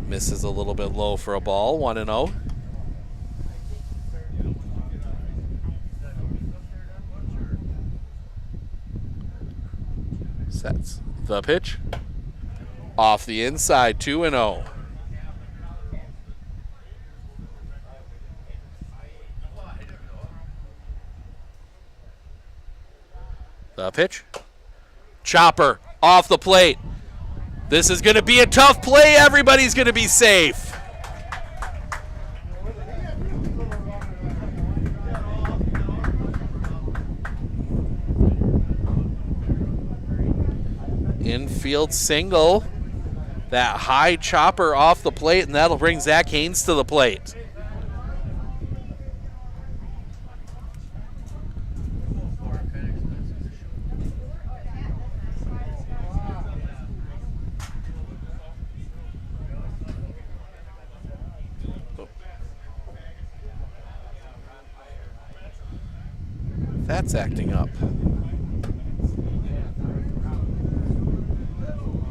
A: Misses a little bit low for a ball. 1-0. Sets the pitch. Off the inside. 2-0. The pitch. Chopper off the plate. This is going to be a tough play. Everybody's going to be safe. Infield single. That high chopper off the plate, and that'll bring Zach Haynes to the plate. That's acting up.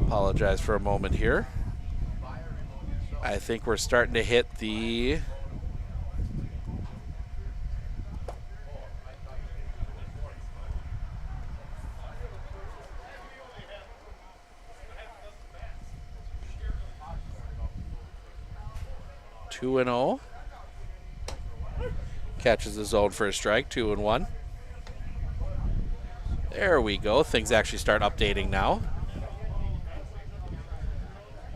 A: Apologize for a moment here. I think we're starting to hit the two and 0. Catches the zone for a strike. 2-1. There we go. Things actually start updating now.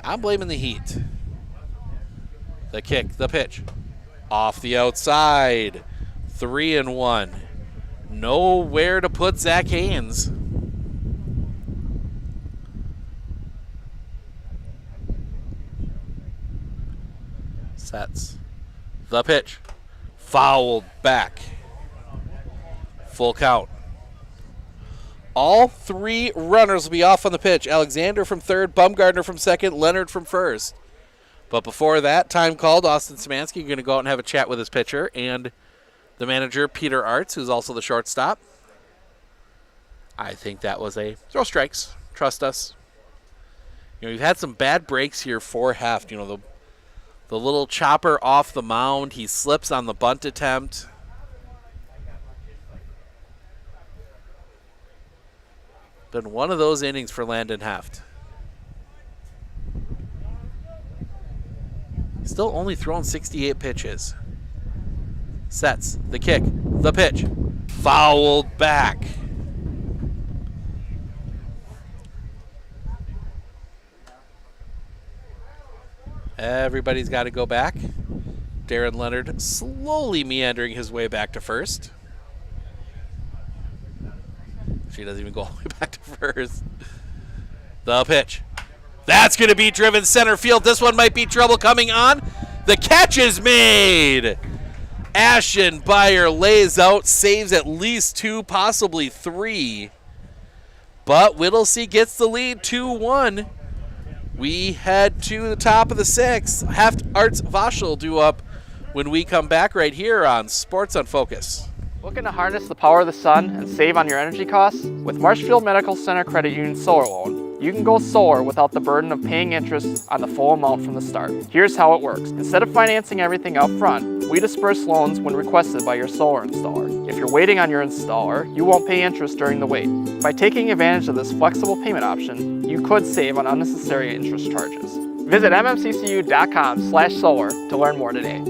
A: I'm blaming the heat. The kick, the pitch. Off the outside. 3-1. Nowhere to put Zach Haynes. Sets. The pitch. Fouled back. Full count. All 3 runners will be off on the pitch. Alexander from third, Bumgardner from second, Leonard from first. But before that, time called. Austin Szymanski going to go out and have a chat with his pitcher and the manager, Peter Arts, who's also the shortstop. I think that was a throw strikes. Trust us. You know, we've had some bad breaks here for Heft. You know, the little chopper off the mound. He slips on the bunt attempt. Been one of those innings for Landon Heft. Still only thrown 68 pitches. Sets the kick, the pitch, fouled back. Everybody's got to go back. Darren Leonard slowly meandering his way back to first. She doesn't even go all the way back to first. The pitch. That's going to be driven center field. This one might be trouble coming on. The catch is made. Ashton Beyer lays out, saves at least 2, possibly 3. But Whittlesey gets the lead, 2-1. We head to the top of the 6th. Heft Arts Vashel due up when we come back right here on Sports on Focus.
L: Looking to harness the power of the sun and save on your energy costs? With Marshfield Medical Center Credit Union Solar Loan, you can go solar without the burden of paying interest on the full amount from the start. Here's how it works. Instead of financing everything up front, we disperse loans when requested by your solar installer. If you're waiting on your installer, you won't pay interest during the wait. By taking advantage of this flexible payment option, you could save on unnecessary interest charges. Visit mmccu.com/solar to learn more today.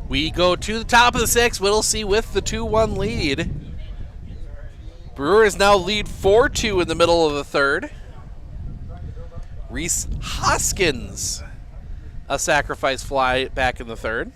A: We go to the top of the sixth. Whittlesey with the 2-1 lead. Brewers now lead 4-2 in the middle of the third. Reese Hoskins, a sacrifice fly back in the third.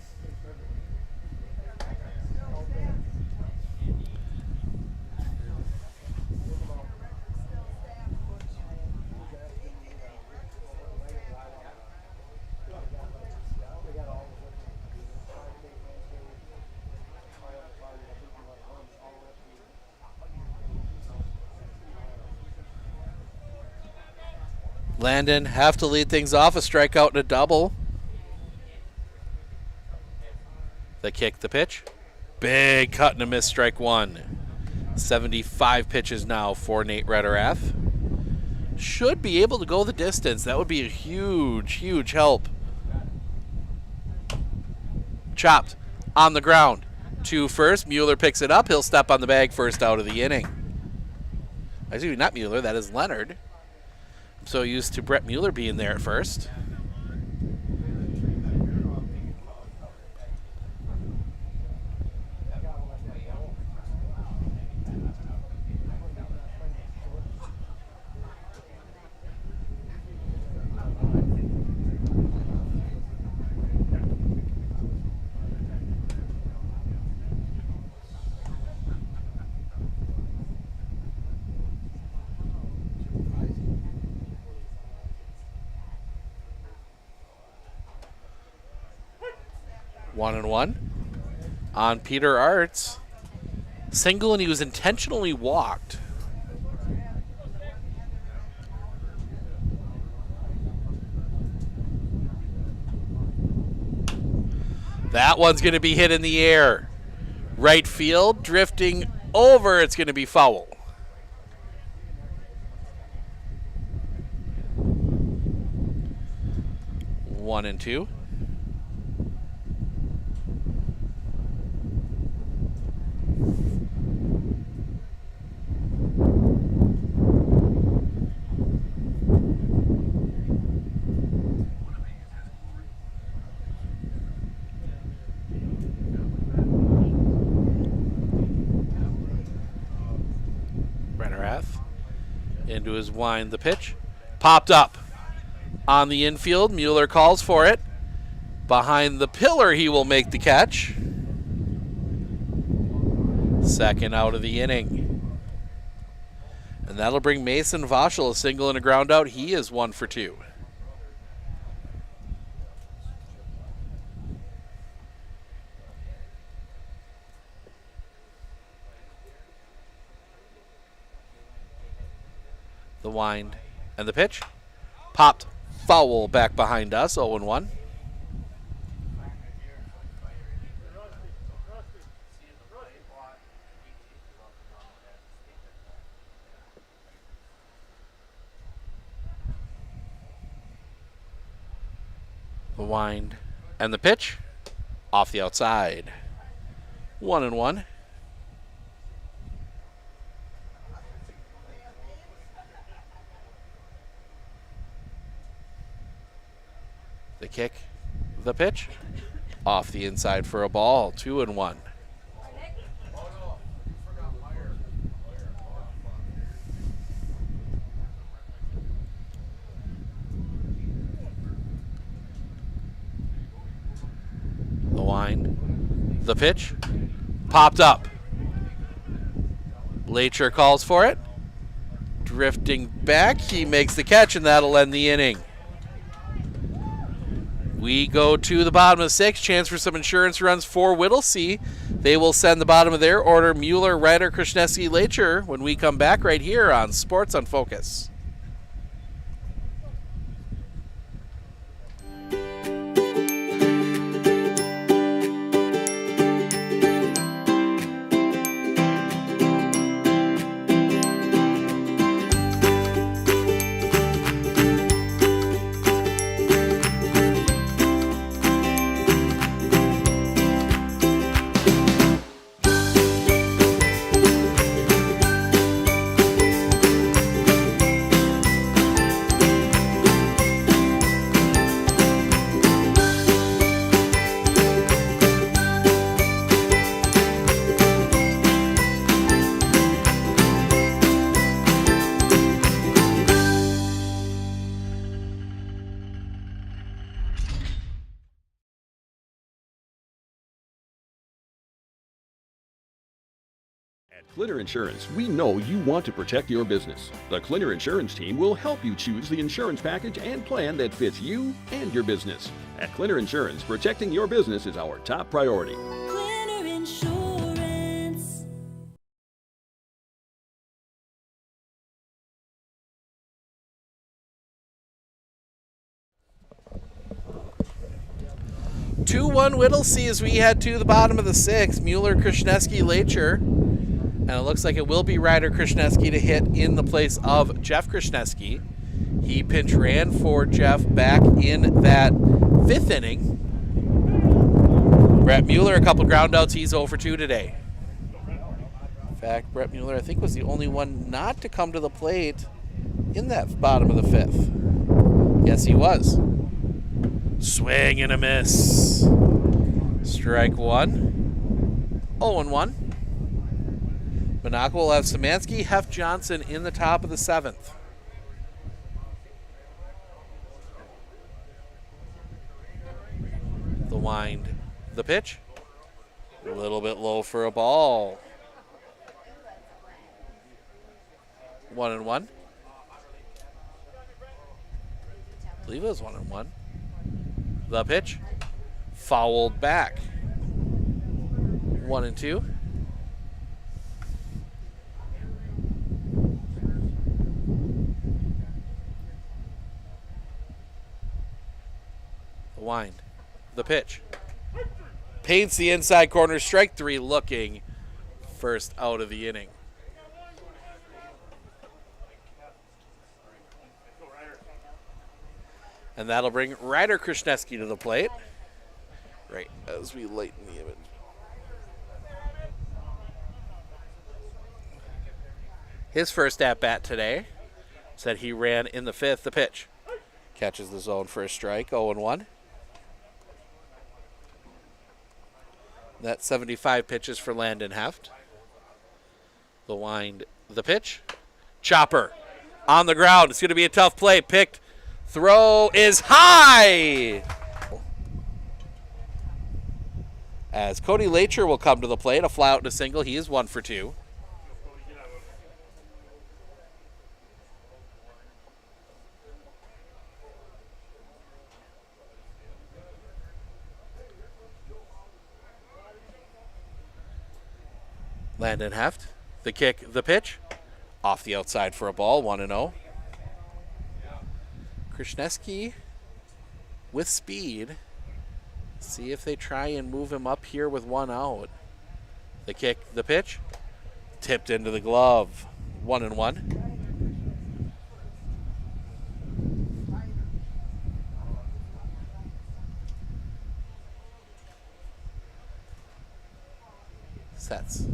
A: Landon have to lead things off, a strikeout and a double. The kick, the pitch. Big cut and a miss, strike one. 75 pitches now for Nate Rederath. Should be able to go the distance. That would be a huge, huge help. Chopped on the ground to first. Mueller picks it up. He'll step on the bag, first out of the inning. Actually, not Mueller, that is Leonard. I'm so used to Brett Mueller being there at first. One and one on Peter Arts. Single, and he was intentionally walked. That one's going to be hit in the air. Right field, drifting over. It's going to be foul. One and two. Into his wind, the pitch popped up on the infield. Mueller calls for it. Behind the pillar, he will make the catch. Second out of the inning. And that'll bring Mason Voschel a single and a ground out. He is 1 for 2. The wind and the pitch. Popped foul back behind us, 0-1. The wind and the pitch. Off the outside. 1-1. The kick, the pitch, off the inside for a ball, 2-1. The pitch. Popped up. Lacher calls for it. Drifting back, he makes the catch, and that'll end the inning. We go to the bottom of the 6th. Chance for some insurance runs for Whittlesey. They will send the bottom of their order, Mueller, Ryder, Krishneski, Lacher, when we come back right here on Sports on Focus.
B: At Clinner Insurance, we know you want to protect your business. The Clinner Insurance team will help you choose the insurance package and plan that fits you and your business. At Clinner Insurance, protecting your business is our top priority.
C: Clinner Insurance.
A: (2-1) Whittlesey as we head to the bottom of the 6th. Mueller, Krishneski, Lacher. And it looks like it will be Ryder Krishneski to hit in the place of Jeff Krishneski. He pinch ran for Jeff back in that 5th inning. Brett Mueller, a couple ground outs. He's 0 for 2 today. In fact, Brett Mueller, I think, was the only one not to come to the plate in that bottom of the 5th. Yes, he was. Swing and a miss. Strike 1. 0-1. Minoqua will have Szymanski, Hef, Johnson in the top of the 7th. The wind, the pitch. A little bit low for a ball. 1-1. I believe it was 1-1. The pitch. Fouled back. 1-2. The wind. The pitch. Paints the inside corner. Strike 3 looking. First out of the inning. And that'll bring Ryder Krishneski to the plate. Right as we lighten the image. His first at-bat today. Said he ran in the 5th. The pitch. Catches the zone for a strike. 0-1. That's 75 pitches for Landon Heft. The wind, the pitch. Chopper on the ground. It's going to be a tough play. Picked. Throw is high. As Cody Lacher will come to the plate. A fly out and a single. He is 1 for 2. Landon Heft, the kick, the pitch, off the outside for a ball, 1-0. Krishneski with speed. See if they try and move him up here with 1 out. The kick, the pitch, tipped into the glove, 1-1. Sets.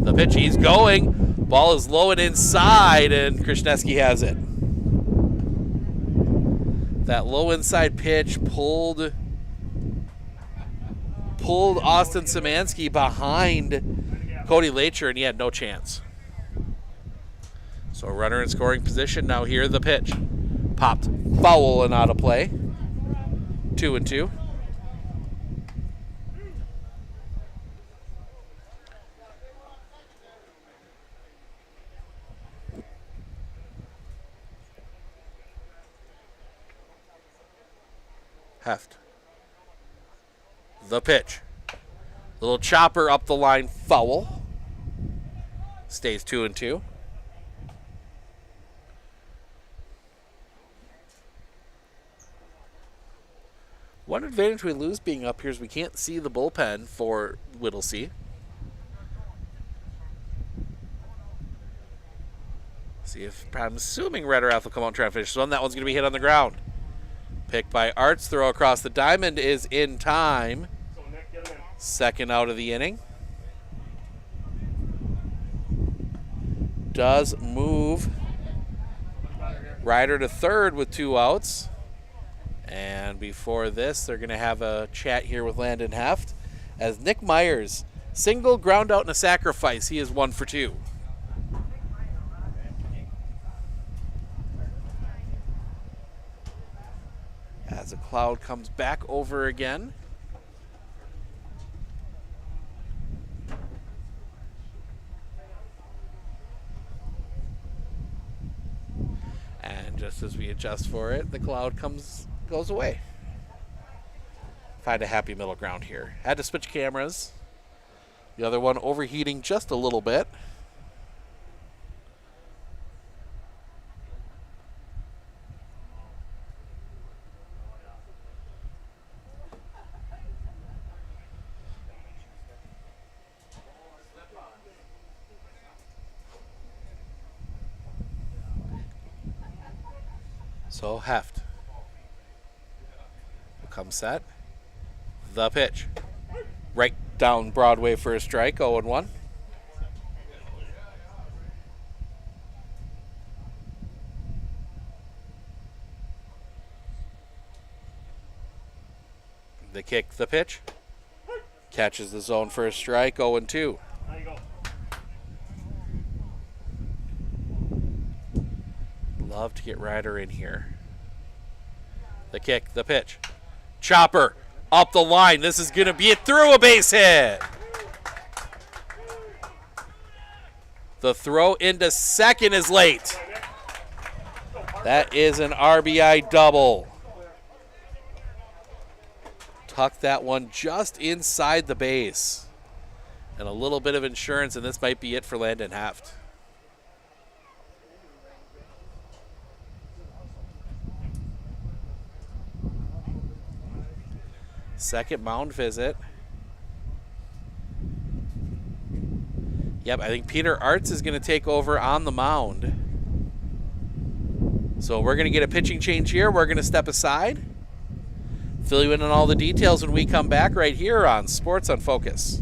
A: The pitch, he's going. Ball is low and inside, and Krishneski has it. That low inside pitch pulled Austin Szymanski behind Cody Lacher, and he had no chance. So a runner in scoring position. Now here the pitch. Popped foul and out of play. 2-2. Heft. The pitch. Little chopper up the line, foul. Stays 2-2. One advantage we lose being up here is we can't see the bullpen for Whittlesey. See if, I'm assuming Red or F will come out and try to finish this one. That one's going to be hit on the ground. Picked by Arts, throw across the diamond is in time. Second out of the inning. Does move Ryder to third with 2 outs. And before this, they're going to have a chat here with Landon Heft as Nick Myers, single, ground out, and a sacrifice. He is 1 for 2. As a cloud comes back over again. And just as we adjust for it, the cloud goes away. Find a happy middle ground here. Had to switch cameras. The other one overheating just a little bit. So Heft will come set. The pitch. Right down Broadway for a strike, 0-1. The kick, the pitch. Catches the zone for a strike, 0-2. Love to get Ryder in here. The kick, the pitch. Chopper up the line. This is going to be it through a base hit. The throw into second is late. That is an RBI double. Tuck that one just inside the base. And a little bit of insurance, and this might be it for Landon Heft. Second mound visit. Yep, I think Peter Arts is going to take over on the mound. So we're going to get a pitching change here. We're going to step aside. Fill you in on all the details when we come back right here on Sports on Focus.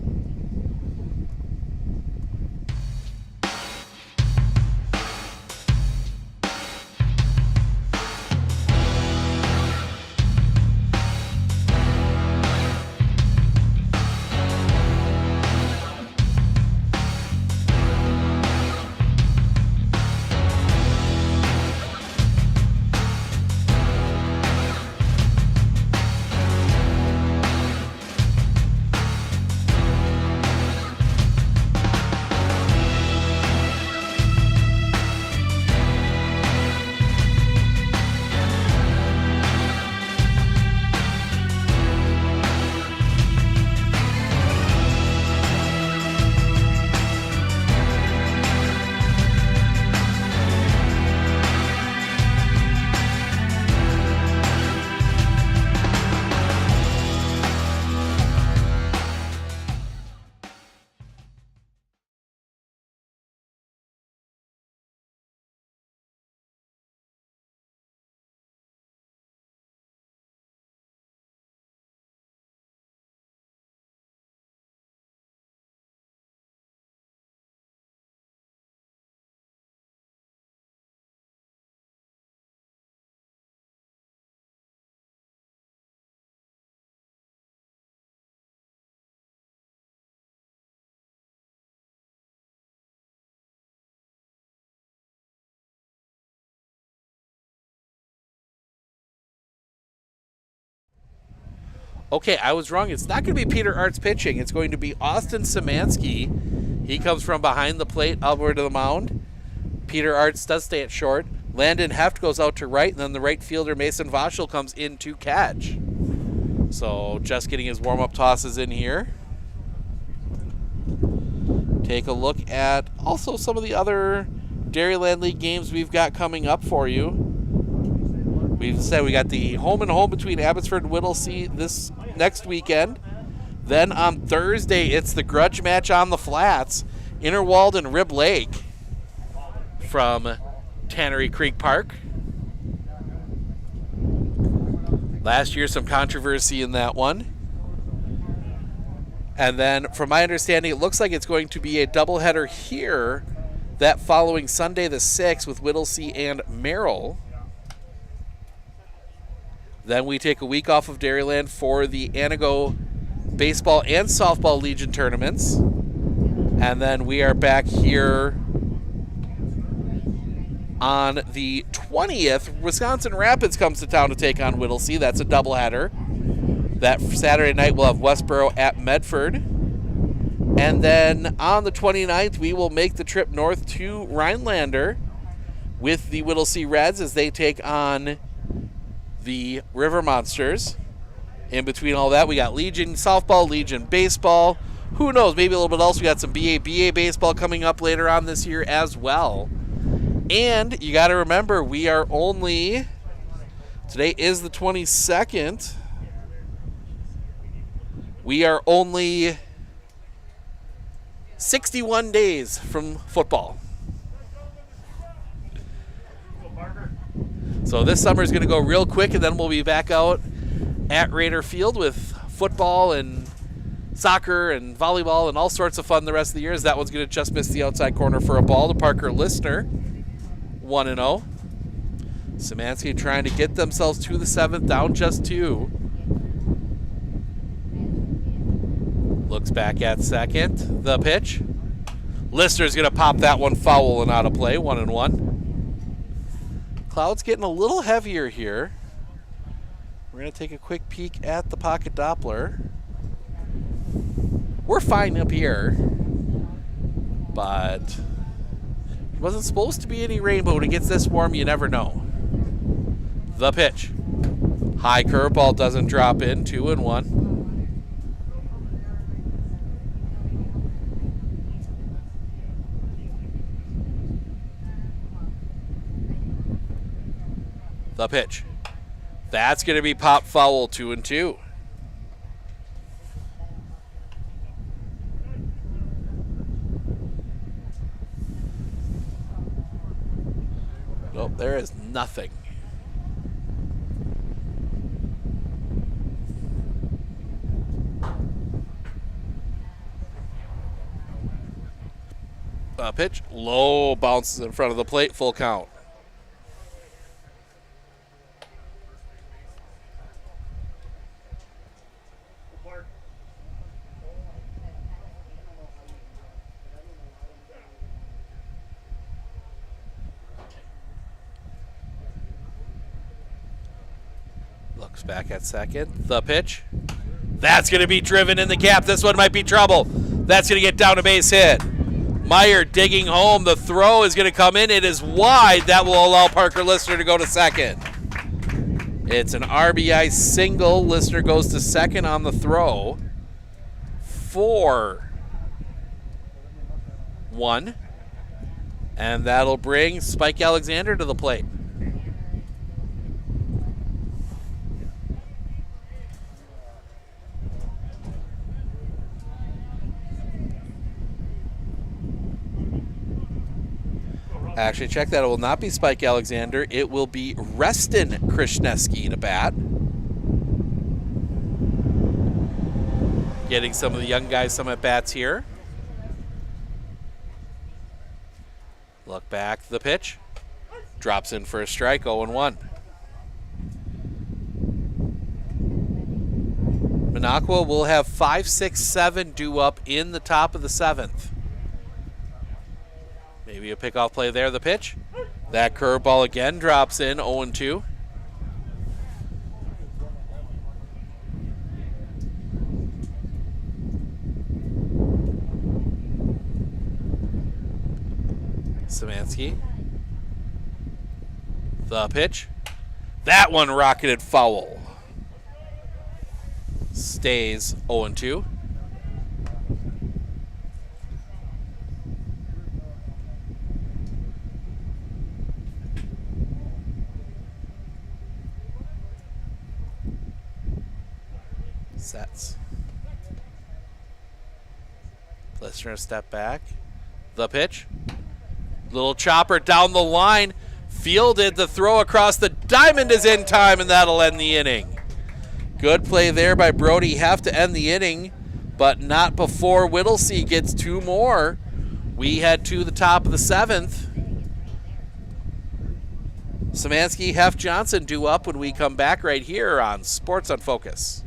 A: Okay, I was wrong. It's not going to be Peter Arts pitching. It's going to be Austin Szymanski. He comes from behind the plate upward to the mound. Peter Arts does stay at short. Landon Heft goes out to right, and then the right fielder Mason Voschel comes in to catch. So just getting his warm-up tosses in here. Take a look at also some of the other Dairyland League games we've got coming up for you. We've said we got the home and home between Abbotsford and Whittlesey this next weekend. Then on Thursday, it's the grudge match on the flats, Interwald and Rib Lake from Tannery Creek Park. Last year, some controversy in that one. And then, from my understanding, it looks like it's going to be a doubleheader here that following Sunday the 6th with Whittlesey and Merrill. Then we take a week off of Dairyland for the Anago Baseball and Softball Legion tournaments. And then we are back here on the 20th. Wisconsin Rapids comes to town to take on Whittlesey. That's a doubleheader. That Saturday night we'll have Westboro at Medford. And then on the 29th, we will make the trip north to Rhinelander with the Whittlesey Reds as they take on the River Monsters. In between all that, we got Legion Softball, Legion Baseball. Who knows, maybe a little bit else. We got some BA Baseball coming up later on this year as well. And you got to remember, we are only, today is the 22nd. We are only 61 days from football. So this summer is going to go real quick, and then we'll be back out at Raider Field with football and soccer and volleyball and all sorts of fun the rest of the year. As that one's going to just miss the outside corner for a ball to Parker Listener, 1-0. Szymanski trying to get themselves to the 7th, down just 2. Looks back at second. The pitch. Lister's going to pop that one foul and out of play. 1-1. Cloud's getting a little heavier here. We're going to take a quick peek at the pocket Doppler. We're fine up here, but it wasn't supposed to be any rainbow. When it gets this warm, you never know. The pitch. High curveball doesn't drop in. 2-1. The pitch. That's going to be pop foul. 2-2. Nope, there is nothing. Pitch. Low, bounces in front of the plate. Full count. Looks back at second. The pitch. That's going to be driven in the gap. This one might be trouble. That's going to get down a base hit. Meyer digging home. The throw is going to come in. It is wide. That will allow Parker Listener to go to second. It's an RBI single. Listener goes to second on the throw. 4-1. And that'll bring Spike Alexander to the plate. Actually, check that. It will not be Spike Alexander. It will be Reston Krishneski to bat. Getting some of the young guys some at-bats here. Look back. The pitch. Drops in for a strike. 0-1. Minoqua will have 5, 6, 7 due up in the top of the 7th. Maybe a pickoff play there. The pitch. That curveball again drops in. 0-2. Szymanski. The pitch. That one rocketed foul. stays 0-2. Sets. Listener step back. The pitch. Little chopper down the line. Fielded. The throw across the diamond is in time, and that'll end the inning. Good play there by Brody. Have to end the inning, but not before Whittlesey gets 2 more. We head to the top of the 7th. Szymanski, Hef, Johnson due up when we come back right here on Sports on Focus.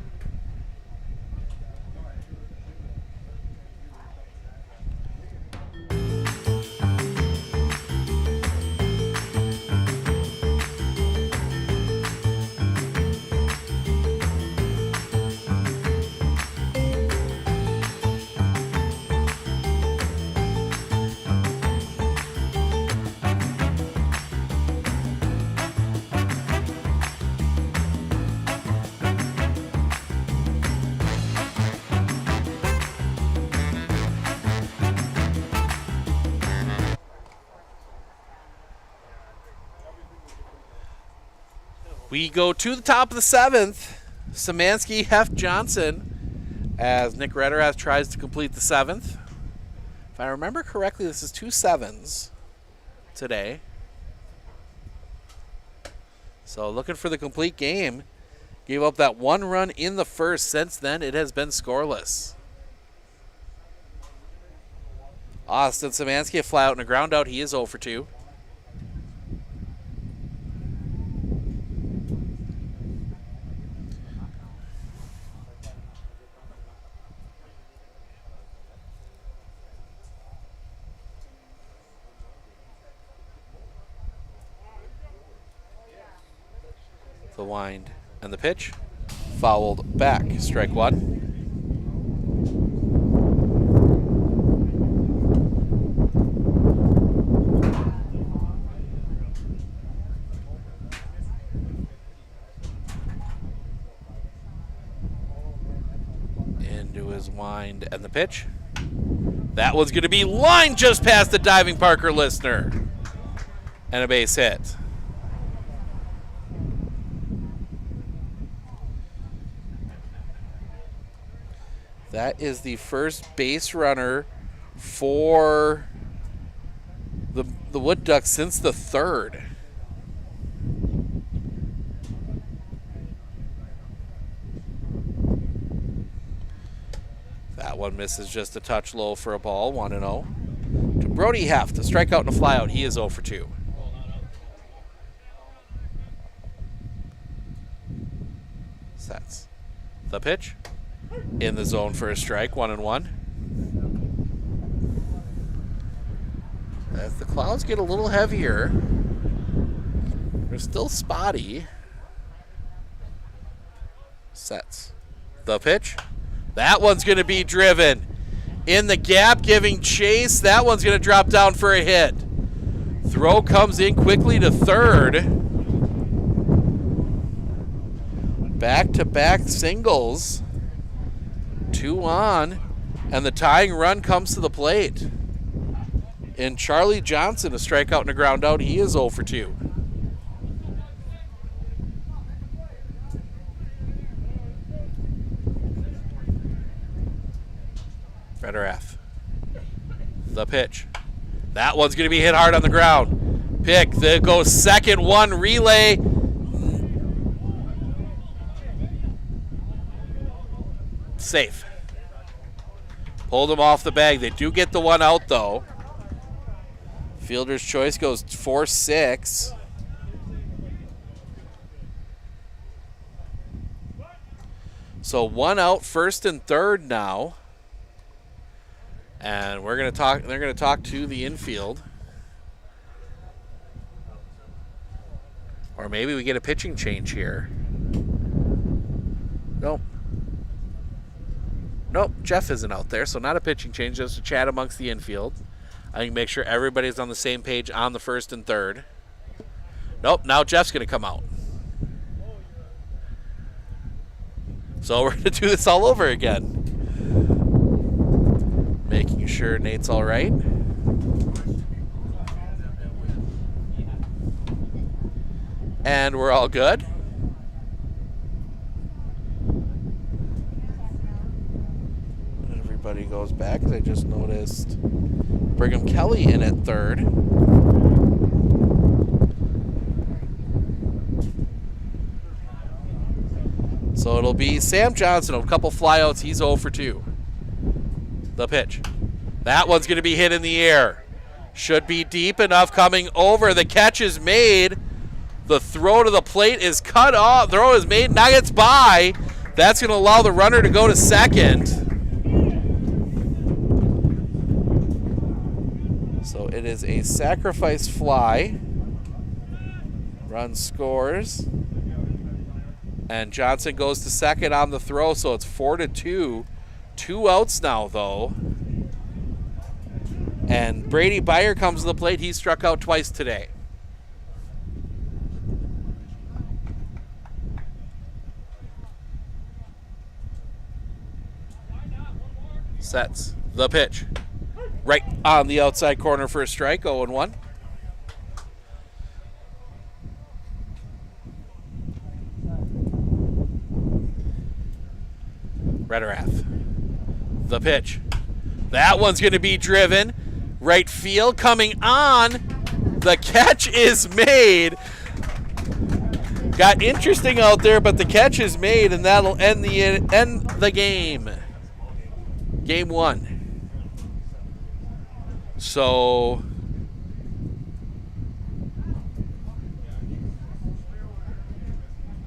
A: We go to the top of the 7th. Szymanski, Hef, Johnson, as Nick Rederath tries to complete the 7th. If I remember correctly, this is 2 7s today. So looking for the complete game. Gave up that 1 run in the first. Since then, it has been scoreless. Austin Szymanski, a fly out and a ground out. He is 0 for 2. The wind and the pitch. Fouled back. Strike 1. Into his wind and the pitch. That one's going to be lined just past the diving Parker Listener. And a base hit. That is the first base runner for the Wood Ducks since the 3rd. That one misses just a touch low for a ball, 1-0. To Brody Heft, a strikeout and a flyout. He is 0 for 2. Sets. The pitch. In the zone for a strike, 1-1. As the clouds get a little heavier, they're still spotty. Sets. The pitch. That one's going to be driven. In the gap, giving chase. That one's going to drop down for a hit. Throw comes in quickly to 3rd. Back-to-back singles. 2 on, and the tying run comes to the plate. And Charlie Johnson, a strikeout and a ground out. He is 0 for 2. Rederath. The pitch. That one's going to be hit hard on the ground. Pick. There goes second one. Relay. Safe. Pulled him off the bag. They do get the 1 out, though. Fielder's choice goes 4-6. So 1 out, 1st and 3rd now. And we're going to talk. They're going to talk to the infield. Or maybe we get a pitching change here. Nope. Nope, Jeff isn't out there, so not a pitching change, just a chat amongst the infield. I can make sure everybody's on the same page on the 1st and 3rd. Nope, now Jeff's going to come out. So we're going to do this all over again. Making sure Nate's all right. And we're all good. Everybody goes back, because I just noticed Brigham Kelly in at third. So it'll be Sam Johnson, a couple flyouts. He's 0 for 2. The pitch. That one's going to be hit in the air. Should be deep enough coming over. The catch is made. The throw to the plate is cut off. Throw is made. Now gets by. That's going to allow the runner to go to second. So it is a sacrifice fly. Run scores. And Johnson goes to second on the throw, so it's 4-2. 2 outs now, though. And Brady Byer comes to the plate. He struck out twice today. Sets the pitch. Right on the outside corner for a strike, 0-1. Rederath. The pitch. That one's going to be driven. Right field coming on. The catch is made. Got interesting out there, but the catch is made, and that'll end the game. Game 1. So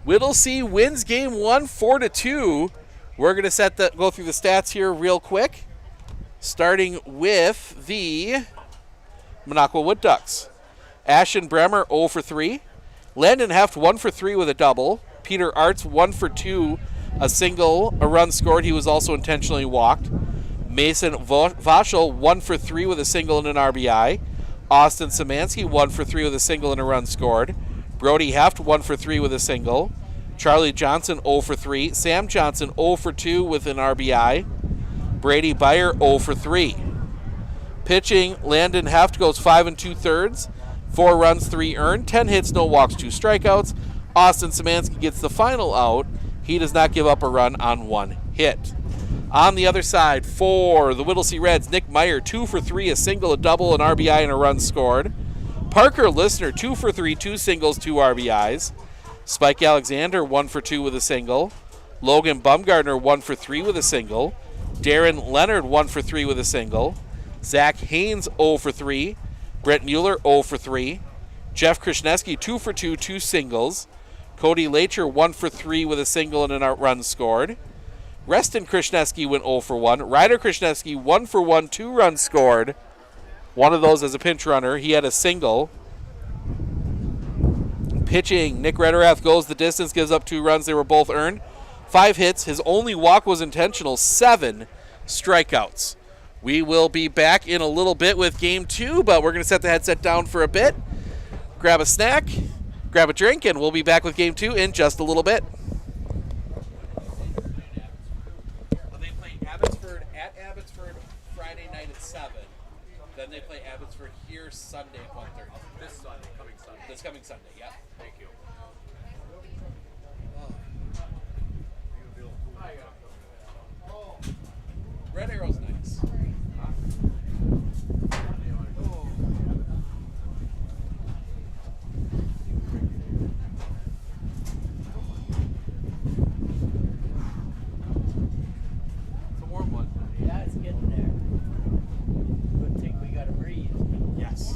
A: Whittlesey wins game 1 4-2. We're going to go through the stats here real quick, starting with the Minoqua Wood Ducks. Ashton Bremer 0 for 3. Landon Heft 1 for 3 with a double. Peter Arts 1 for 2, a single, a run scored. He was also intentionally walked. Mason Vachel 1 for 3 with a single and an RBI. Austin Szymanski 1 for 3 with a single and a run scored. Brody Heft 1 for 3 with a single. Charlie Johnson 0 for 3. Sam Johnson 0 for 2 with an RBI. Brady Byer 0 for 3. Pitching, Landon Heft goes 5 2/3. 4 runs, 3 earned. 10 hits, no walks, 2 strikeouts. Austin Szymanski gets the final out. He does not give up a run on 1 hit. On the other side, for the Whittlesey Reds, Nick Meyer 2 for 3, a single, a double, an RBI, and a run scored. Parker Listener 2 for 3, 2 singles, 2 RBIs. Spike Alexander 1 for 2 with a single. Logan Bumgardner 1 for 3 with a single. Darren Leonard 1 for 3 with a single. Zach Haynes 0 for 3. Brett Mueller 0 for 3. Jeff Krishneski 2 for 2, 2 singles. Cody Lacher 1 for 3 with a single and a run scored. Reston Krishneski went 0 for 1. Ryder Krishneski 1 for 1, 2 runs scored. One of those as a pinch runner. He had a single. Pitching, Nick Rederath goes the distance, gives up 2 runs. They were both earned. 5 hits. His only walk was intentional. 7 strikeouts. We will be back in a little bit with game 2, but we're going to set the headset down for a bit. Grab a snack, grab a drink, and we'll be back with game 2 in just a little bit. They play Abbotsford at Abbotsford Friday night at 7. Then they play Abbotsford here Sunday at 1:30. This Sunday, coming Sunday. This coming Sunday, yeah. Thank you. Red Arrow's nice. It's a warm one.
M: Yeah, it's getting there. Good thing we gotta breathe.
A: Yes.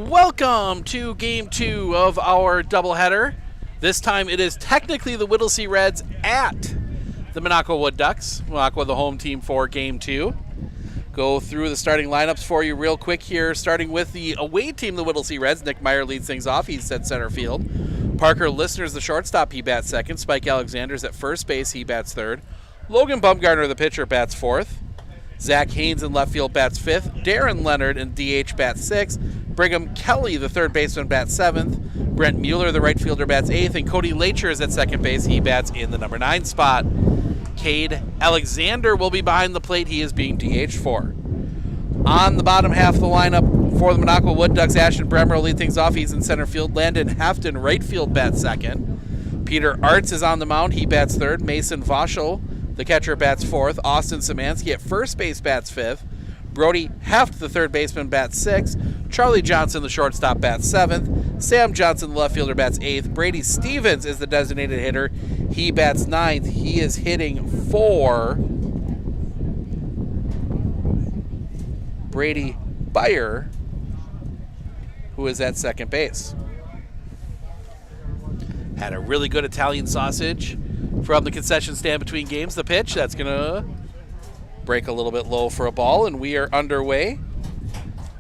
A: Welcome to Game 2 of our doubleheader. This time it is technically the Whittlesey Reds at the Minoqua Wood Ducks. Minoqua the home team for Game 2. Go through the starting lineups for you real quick here, starting with the away team, the Whittlesey Reds. Nick Meyer leads things off. He's at center field. Parker Listener's the shortstop. He bats second. Spike Alexander's at first base. He bats third. Logan Bumgarner, the pitcher, bats fourth. Zach Haynes in left field bats fifth. Darren Leonard in DH bats sixth. Brigham Kelly, the third baseman, bats seventh. Brent Mueller, the right fielder, bats eighth. And Cody Lacher is at second base. He bats in the number 9 spot. Cade Alexander will be behind the plate. He is being DH for. On the bottom half of the lineup for the Minoqua Wood Ducks, Ashton Bremer will lead things off. He's in center field. Landon Hafton, right field, bats second. Peter Arts is on the mound. He bats third. Mason Vauchel, the catcher, bats fourth. Austin Szymanski at first base bats fifth. Brody Heft, the third baseman, bats sixth. Charlie Johnson, the shortstop, bats seventh. Sam Johnson, the left fielder, bats eighth. Brady Stevens is the designated hitter. He bats ninth. He is hitting for Brady Beyer, who is at second base. Had a really good Italian sausage from the concession stand between games. The pitch, that's going to break a little bit low for a ball, and we are underway.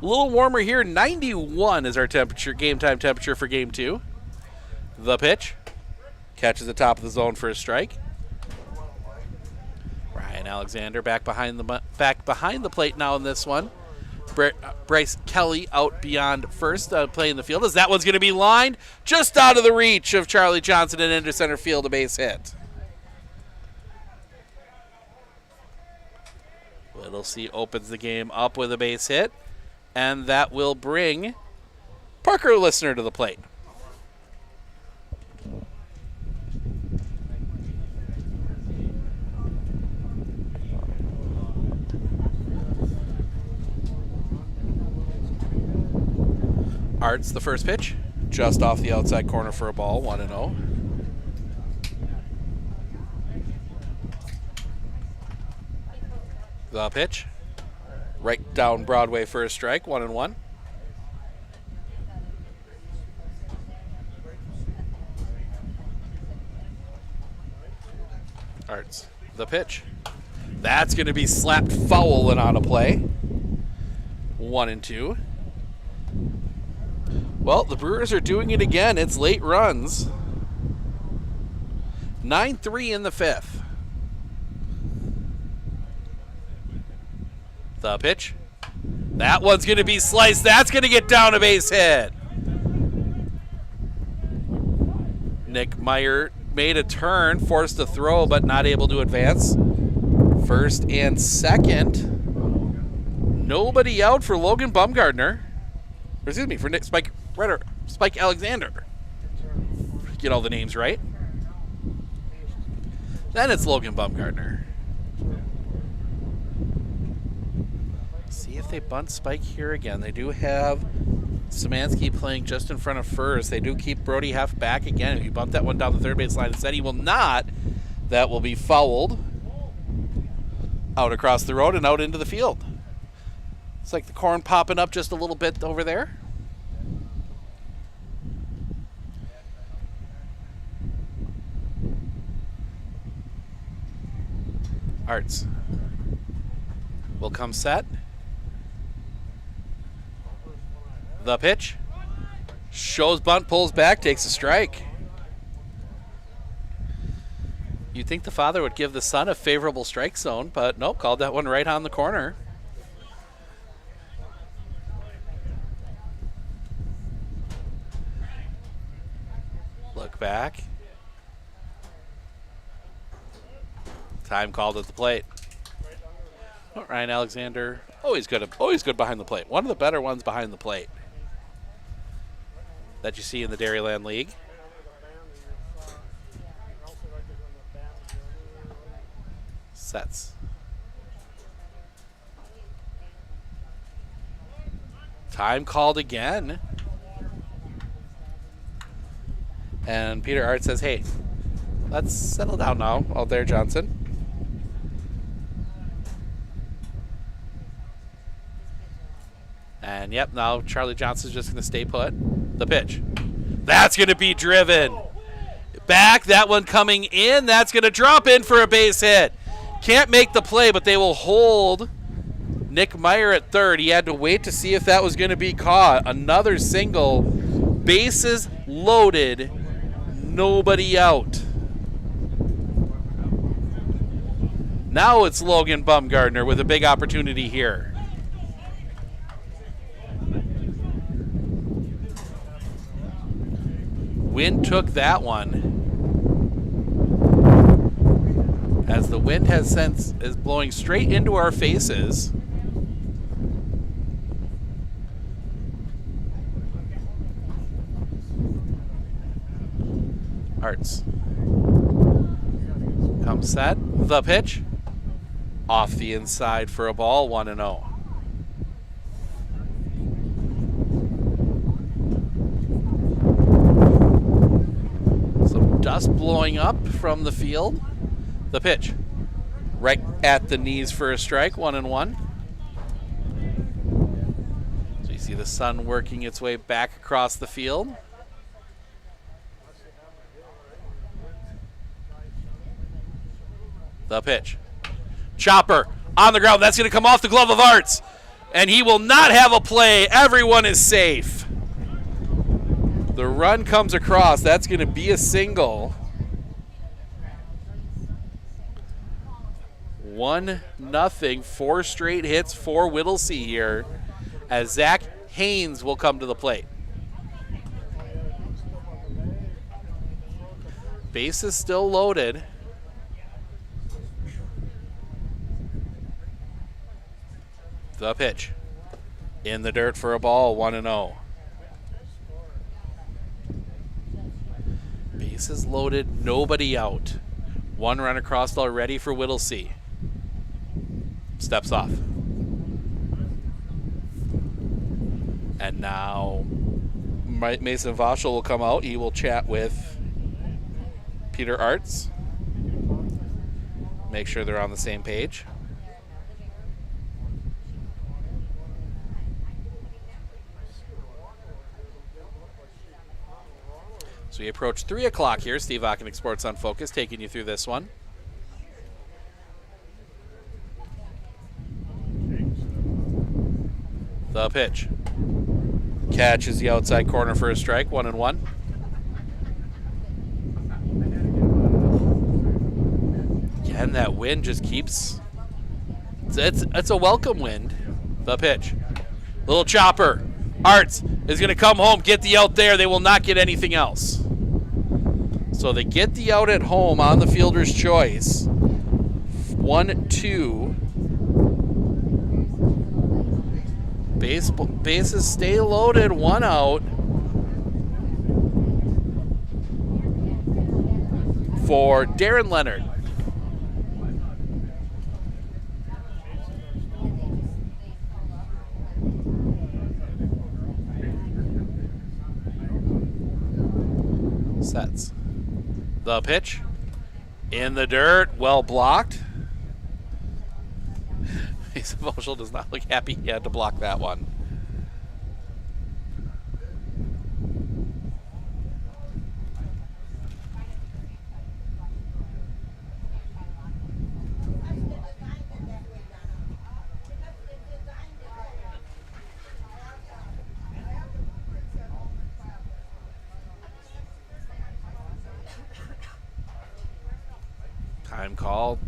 A: A little warmer here. 91 is our temperature, game time temperature for Game 2. The pitch catches the top of the zone for a strike. Ryan Alexander back behind the plate now in this one. Bryce Kelly out beyond first, playing the field, as that one's going to be lined just out of the reach of Charlie Johnson and into center field, a base hit. Whittlesey opens the game up with a base hit, and that will bring Parker Listener to the plate. Arts, the first pitch, just off the outside corner for a ball, 1-0. The pitch, right down Broadway for a strike, 1-1. Arts, the pitch. That's going to be slapped foul and on a play. 1-2. Well, the Brewers are doing it again. It's late runs. 9-3 in the fifth. The pitch. That one's going to be sliced. That's going to get down, a base hit. Nick Meyer made a turn, forced a throw, but not able to advance. First and second. Nobody out for Logan Bumgarner. Excuse me, for Spike Alexander. Get all the names right. Then it's Logan Bumgarner. See if they bunt Spike here again. They do have Szymanski playing just in front of first. They do keep Brody Heft back again. If you bunt that one down the third base line instead, he will not. That will be fouled. Out across the road and out into the field. It's like the corn popping up just a little bit over there. Arts will come set. The pitch. Shows bunt, pulls back, takes a strike. You'd think the father would give the son a favorable strike zone, but nope, called that one right on the corner. Look back. Time called at the plate. Oh, Ryan Alexander, always good behind the plate. One of the better ones behind the plate that you see in the Dairyland League. Sets. Time called again. And Peter Art says, hey, let's settle down now out there, Johnson. And yep, now Charlie Johnson's just going to stay put. The pitch. That's going to be driven. Back, that one coming in. That's going to drop in for a base hit. Can't make the play, but they will hold Nick Meyer at third. He had to wait to see if that was going to be caught. Another single. Bases loaded. Nobody out. Now it's Logan Bumgardner with a big opportunity here. Wind took that one. As the wind is blowing straight into our faces. Arts. Come set. The pitch. Off the inside for a ball, 1-0. Some dust blowing up from the field. The pitch. Right at the knees for a strike, 1-1. So you see the sun working its way back across the field. The pitch. Chopper on the ground. That's going to come off the glove of Arts. And he will not have a play. Everyone is safe. The run comes across. That's going to be a single. 1-0. 4 straight hits for Whittlesey here as Zach Haynes will come to the plate. Base is still loaded. The pitch. In the dirt for a ball, 1-0. Bases loaded, nobody out. 1 run across already for Whittlesey. Steps off. And now Mason Voschel will come out. He will chat with Peter Arts. Make sure they're on the same page. So we approach 3 o'clock here. Steve Ockenick, Sports on Focus, taking you through this one. The pitch. Catches the outside corner for a strike, 1-1. Again, that wind just keeps... It's a welcome wind. The pitch. Little chopper. Arts is going to come home, get the out there. They will not get anything else. So they get the out at home on the fielder's choice. 1-2. Bases stay loaded, 1 out. For Darren Leonard. Sets. The pitch. In the dirt, well blocked. Mason Voschel does not look happy he had to block that one. Time called.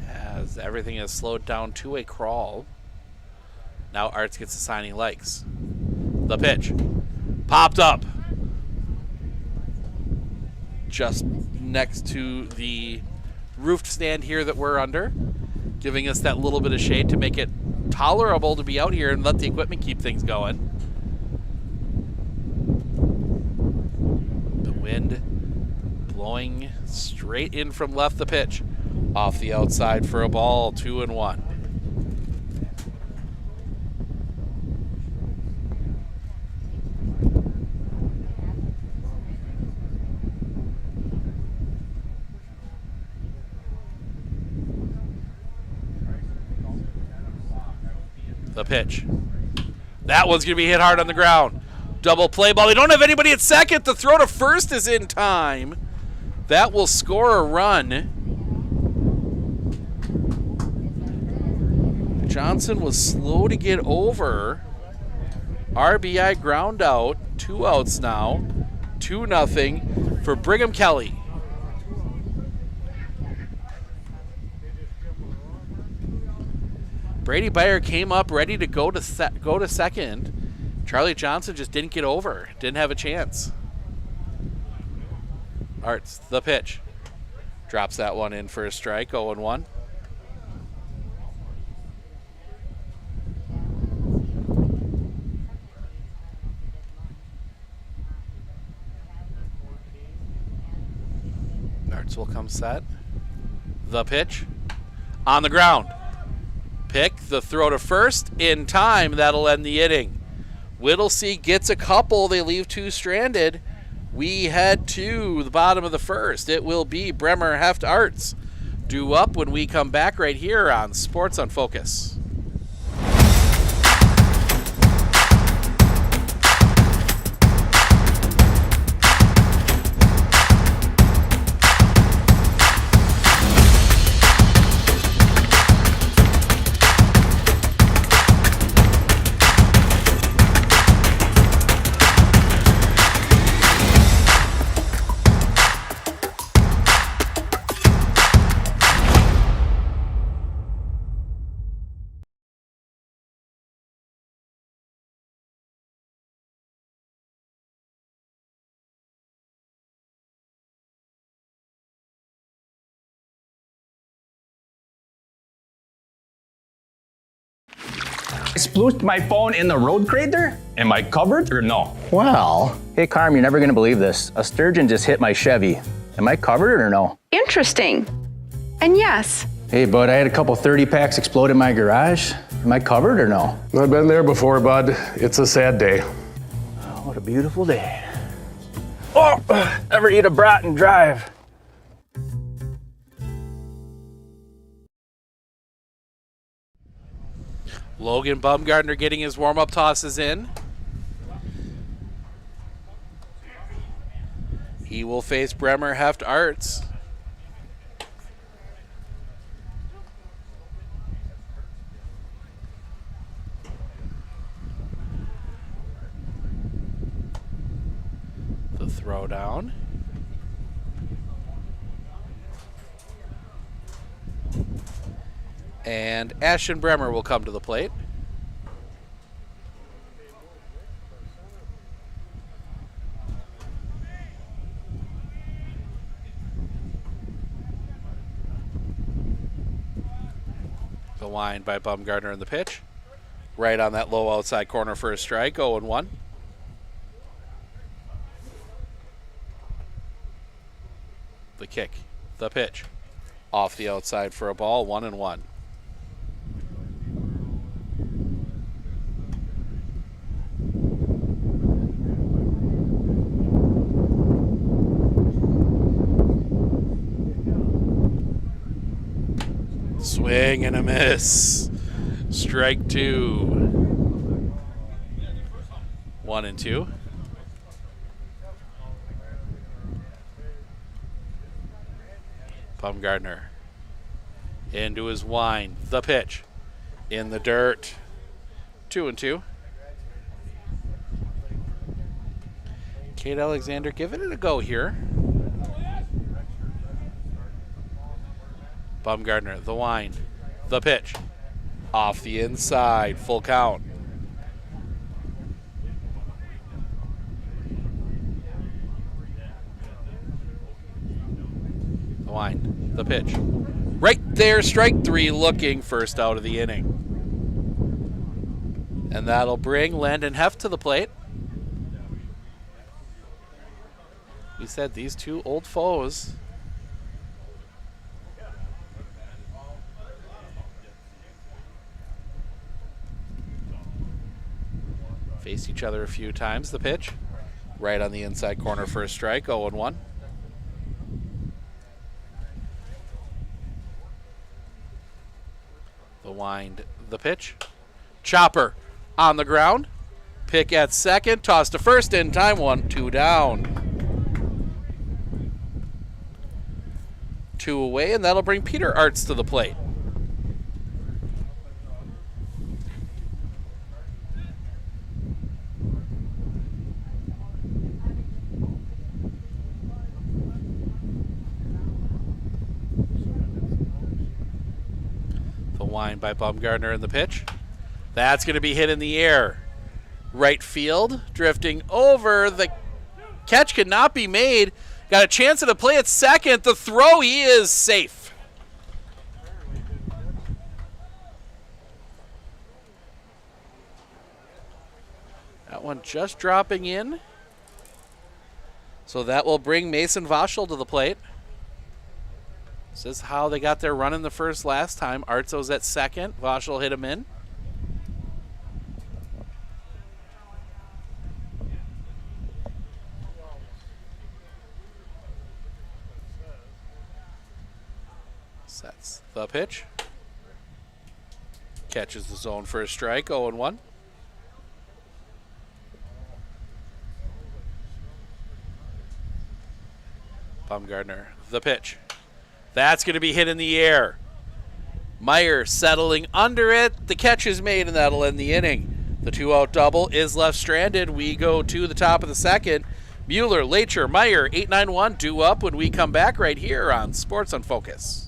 A: As everything has slowed down to a crawl. Now Arts gets a sign he likes. The pitch. Popped up. Just next to the roofed stand here that we're under. Giving us that little bit of shade to make it tolerable to be out here and let the equipment keep things going. Wind blowing straight in from left. The pitch off the outside for a ball, 2-1. The pitch. That one's going to be hit hard on the ground. Double play ball. They don't have anybody at second. The throw to first is in time. That will score a run. Johnson was slow to get over. RBI ground out. 2 outs now. 2-0 for Brigham Kelly. Brady Beyer came up ready to go to second. Charlie Johnson just didn't get over. Didn't have a chance. Arts, the pitch. Drops that one in for a strike, 0-1. Arts will come set. The pitch. On the ground. Pick, the throw to first, in time. That'll end the inning. Whittlesey gets a couple. They leave 2 stranded. We head to the bottom of the first. It will be Bremer Heft Arts due up when we come back right here on Sports on Focus.
G: I splooshed my phone in the road crater? Am I covered or no?
H: Well, hey Carm, you're never gonna believe this. A sturgeon just hit my Chevy. Am I covered or no?
I: Interesting. And yes.
H: Hey bud, I had a couple 30 packs explode in my garage. Am I covered or no?
J: I've been there before, bud. It's a sad day.
H: What a beautiful day. Oh, ever eat a brat and drive?
A: Logan Baumgartner getting his warm-up tosses in. He will face Bremer Heft Arts. The throw down. And Ashton Bremer will come to the plate. The wind by Baumgartner in the pitch. Right on that low outside corner for a strike, 0-1. The kick, the pitch. Off the outside for a ball, 1-1. Swing and a miss. Strike 2. 1-2. Baumgartner into his wind. The pitch in the dirt. 2-2. Kate Alexander giving it a go here. Baumgartner, the wind, the pitch, off the inside, full count. The wind, the pitch. Right there, strike 3, looking first out of the inning. And that'll bring Landon Heft to the plate. We said these two old foes. Faced each other a few times. The pitch, right on the inside corner for a strike, 0-1. The wind, the pitch, Chopper on the ground. Pick at second. Toss to first in time. 1-2 down. 2 away, and that'll bring Peter Arts to the plate. The wind by Baumgartner in the pitch. That's going to be hit in the air. Right field, drifting over. The catch cannot be made. Got a chance at a play at second. The throw, he is safe. That one just dropping in. So that will bring Mason Voschel to the plate. This is how they got their run in the first last time. Artzo's at second. Voschel hit him in. Sets the pitch. Catches the zone for a strike. 0-1. Baumgartner, the pitch. That's going to be hit in the air. Meyer settling under it. The catch is made, and that'll end the inning. The 2-out double is left stranded. We go to the top of the second. Mueller, Lacher, Meyer, 8-9-1, due up when we come back right here on Sports on Focus.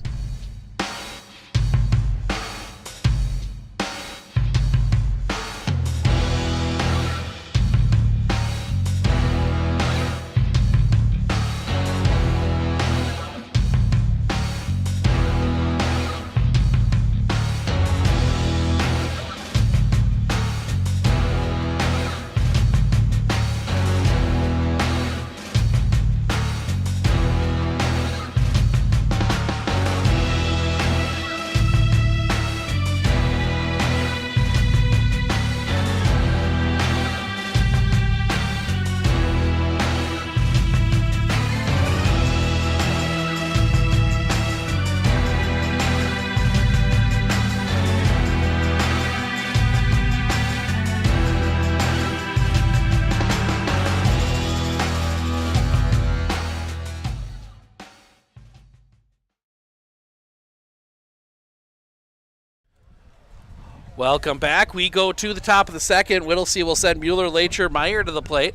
A: Welcome back. We go to the top of the second. Whittlesey will send Mueller, Lacher, Meyer to the plate.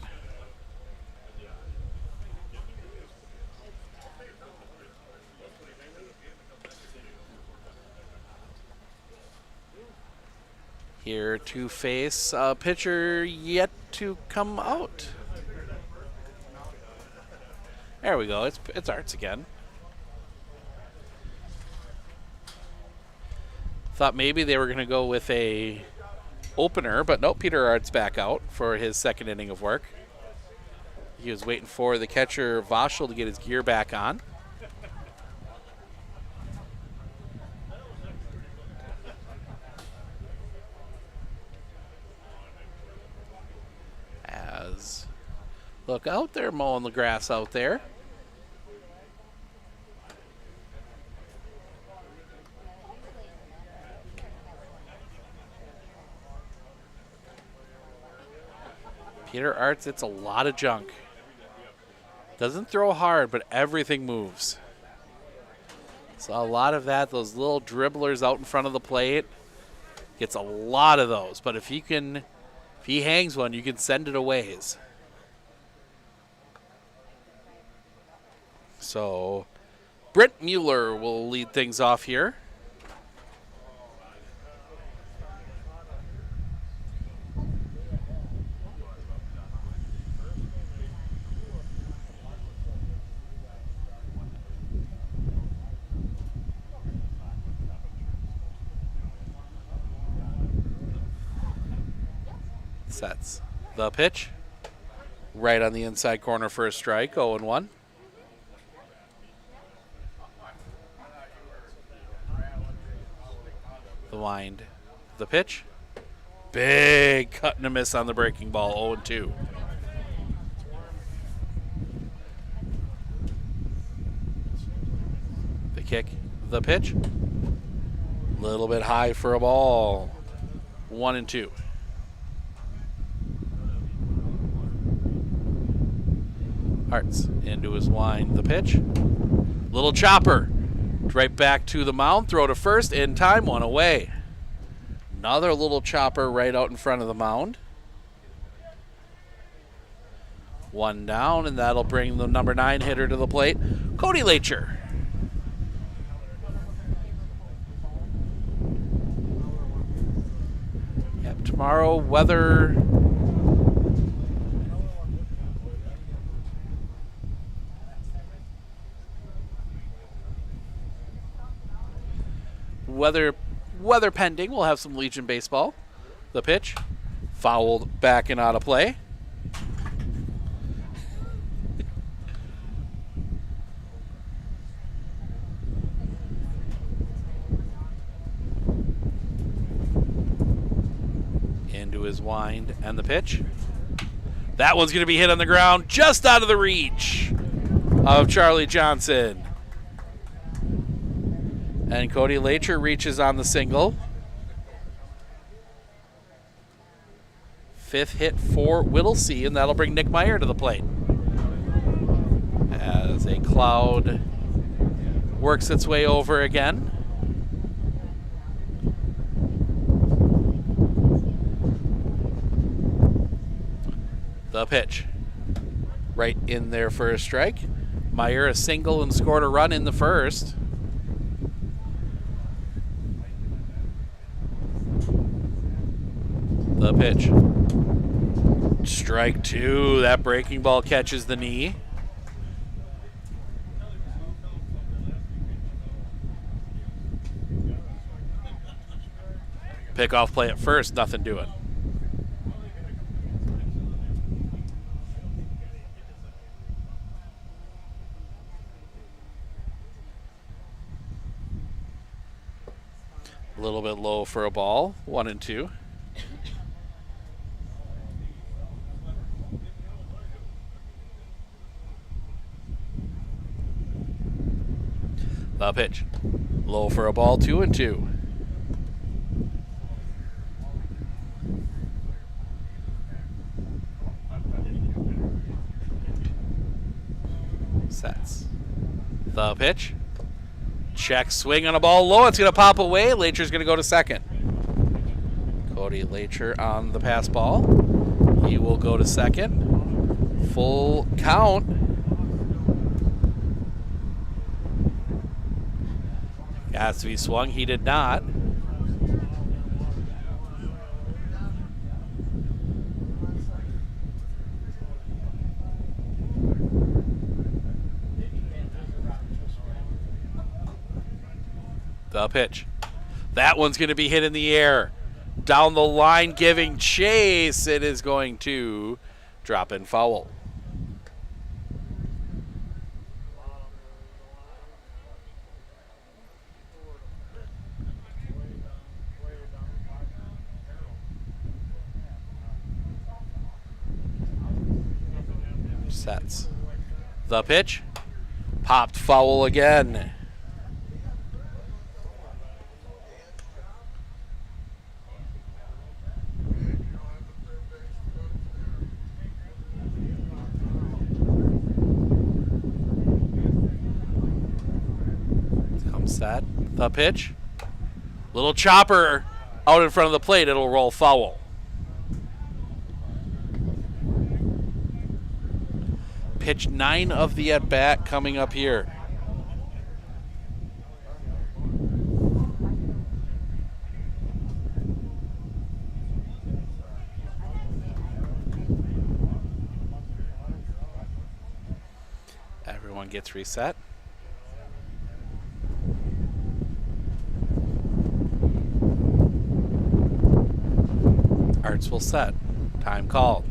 A: Here to face a pitcher yet to come out. There we go. It's Arts again. Thought maybe they were going to go with a opener, but nope, Peter Arts back out for his second inning of work. He was waiting for the catcher Voschel to get his gear back on. As look out there mowing the grass out there. Peter Arts, it's a lot of junk. Doesn't throw hard, but everything moves. So a lot of that, those little dribblers out in front of the plate, gets a lot of those. But if he hangs one, you can send it a ways. So Brent Mueller will lead things off here. Sets the pitch. Right on the inside corner for a strike. 0-1. The wind. The pitch. Big cut and a miss on the breaking ball. 0-2. The kick. The pitch. Little bit high for a ball. 1-2. Hearts into his wind, the pitch. Little chopper. Right back to the mound, throw to first, in time, 1 away. Another little chopper right out in front of the mound. 1 down, and that'll bring the number 9 hitter to the plate, Cody Lacher. Yep, tomorrow, weather pending. We'll have some Legion baseball. The pitch, fouled back and out of play. Into his wind and the pitch. That one's going to be hit on the ground, just out of the reach of Charlie Johnson. And Cody Lacher reaches on the single. 5th hit for Whittlesey, and that'll bring Nick Meyer to the plate. As a cloud works its way over again. The pitch. Right in there for a strike. Meyer a single and scored a run in the first. The pitch. Strike 2. That breaking ball catches the knee. Pickoff play at first, nothing doing. A little bit low for a ball. 1-2. The pitch. Low for a ball, 2-2. Sets. The pitch. Check swing on a ball low. It's going to pop away. Lacher's going to go to second. Cody Lacher on the pass ball. He will go to second. Full count. Has to be swung. He did not. The pitch. That one's going to be hit in the air. Down the line, giving chase. It is going to drop in foul. Sets. The pitch. Popped foul again. Set. The pitch. Little chopper out in front of the plate. It'll roll foul. Pitch 9 of the at-bat coming up here. Everyone gets reset. Arts will set. Time called.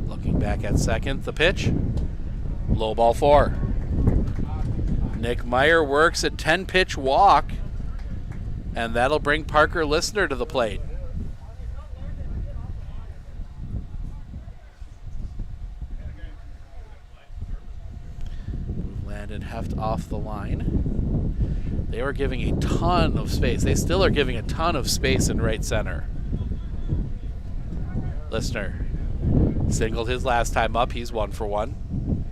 A: Looking back at second, the pitch. Low ball 4. Nick Meyer works a 10-pitch walk, and that'll bring Parker Listener to the plate. left off the line. They were giving a ton of space. They still are giving a ton of space in right center. Listener singled his last time up. He's 1 for 1.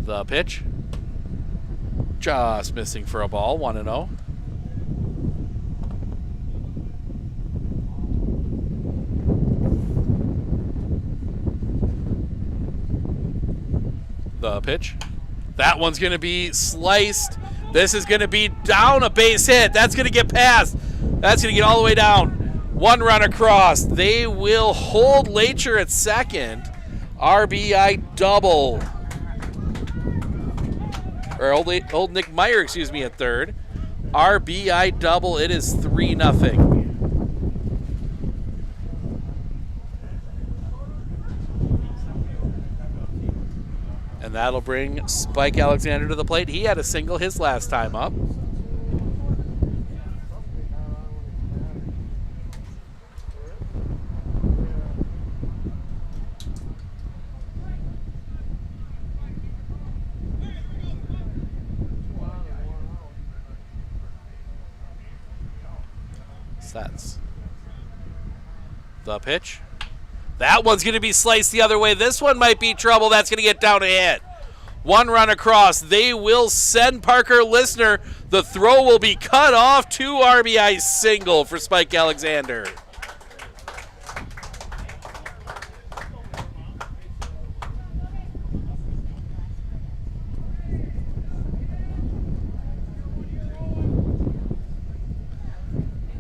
A: The pitch. Just missing for a ball. 1-0. The pitch. That one's going to be sliced. This is going to be down, a base hit. That's going to get past. That's going to get all the way down. 1 run across. They will hold Lacher at second. RBI double. Or old Nick Meyer, excuse me, at third. RBI double. It is 3-0. And that'll bring Spike Alexander to the plate. He had a single his last time up. Sets. The pitch. That one's going to be sliced the other way. This one might be trouble. That's going to get down a hit. 1 run across. They will send Parker Listener. The throw will be cut off. 2 RBI single for Spike Alexander.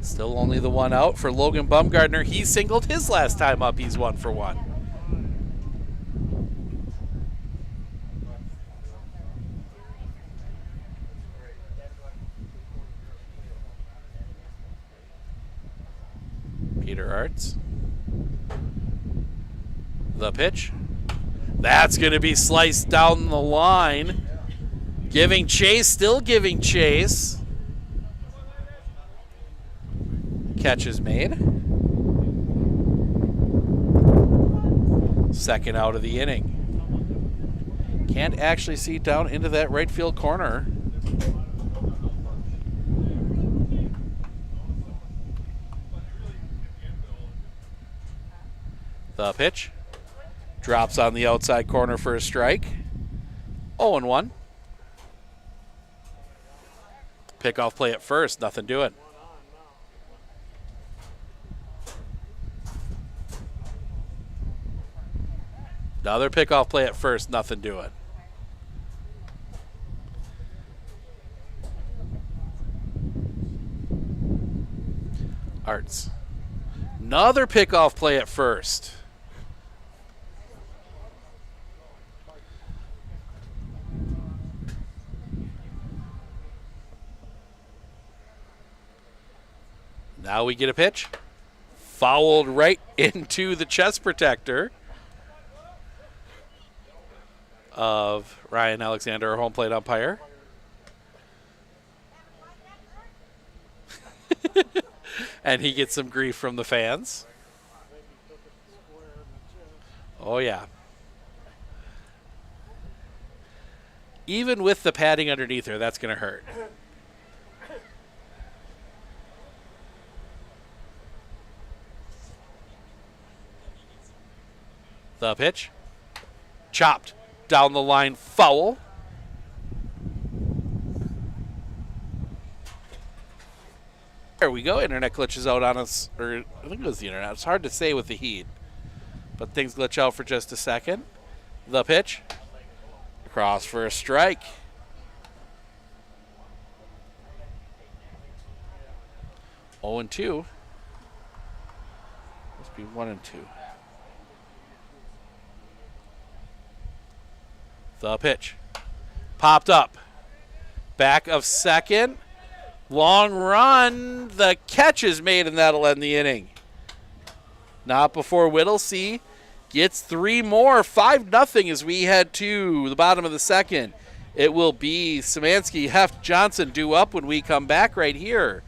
A: Still only the 1 out for Logan Bumgardner. He singled his last time up. He's 1 for 1. Peter Arts. The pitch. That's going to be sliced down the line. Giving chase, still giving chase. Catch is made. Second out of the inning. Can't actually see down into that right field corner. The pitch. Drops on the outside corner for a strike. 0-1. Pickoff play at first, nothing doing. Another pickoff play at first, nothing doing. Arts. Another pickoff play at first. Now we get a pitch. Fouled right into the chest protector of Ryan Alexander, our home plate umpire. And he gets some grief from the fans. Oh, yeah. Even with the padding underneath her, that's going to hurt. The pitch. Chopped down the line, foul. There we go. Internet glitches out on us, or I think it was the internet. It's hard to say with the heat, but things glitch out for just a second. The pitch. Across for a strike. Oh and 2. Must be 1 and 2. The pitch. Popped up. Back of second. Long run. The catch is made, and that'll end the inning. Not before Whittlesey gets 3 more. 5-0 as we head to the bottom of the second. It will be Szymanski, Heft, Johnson due up when we come back right here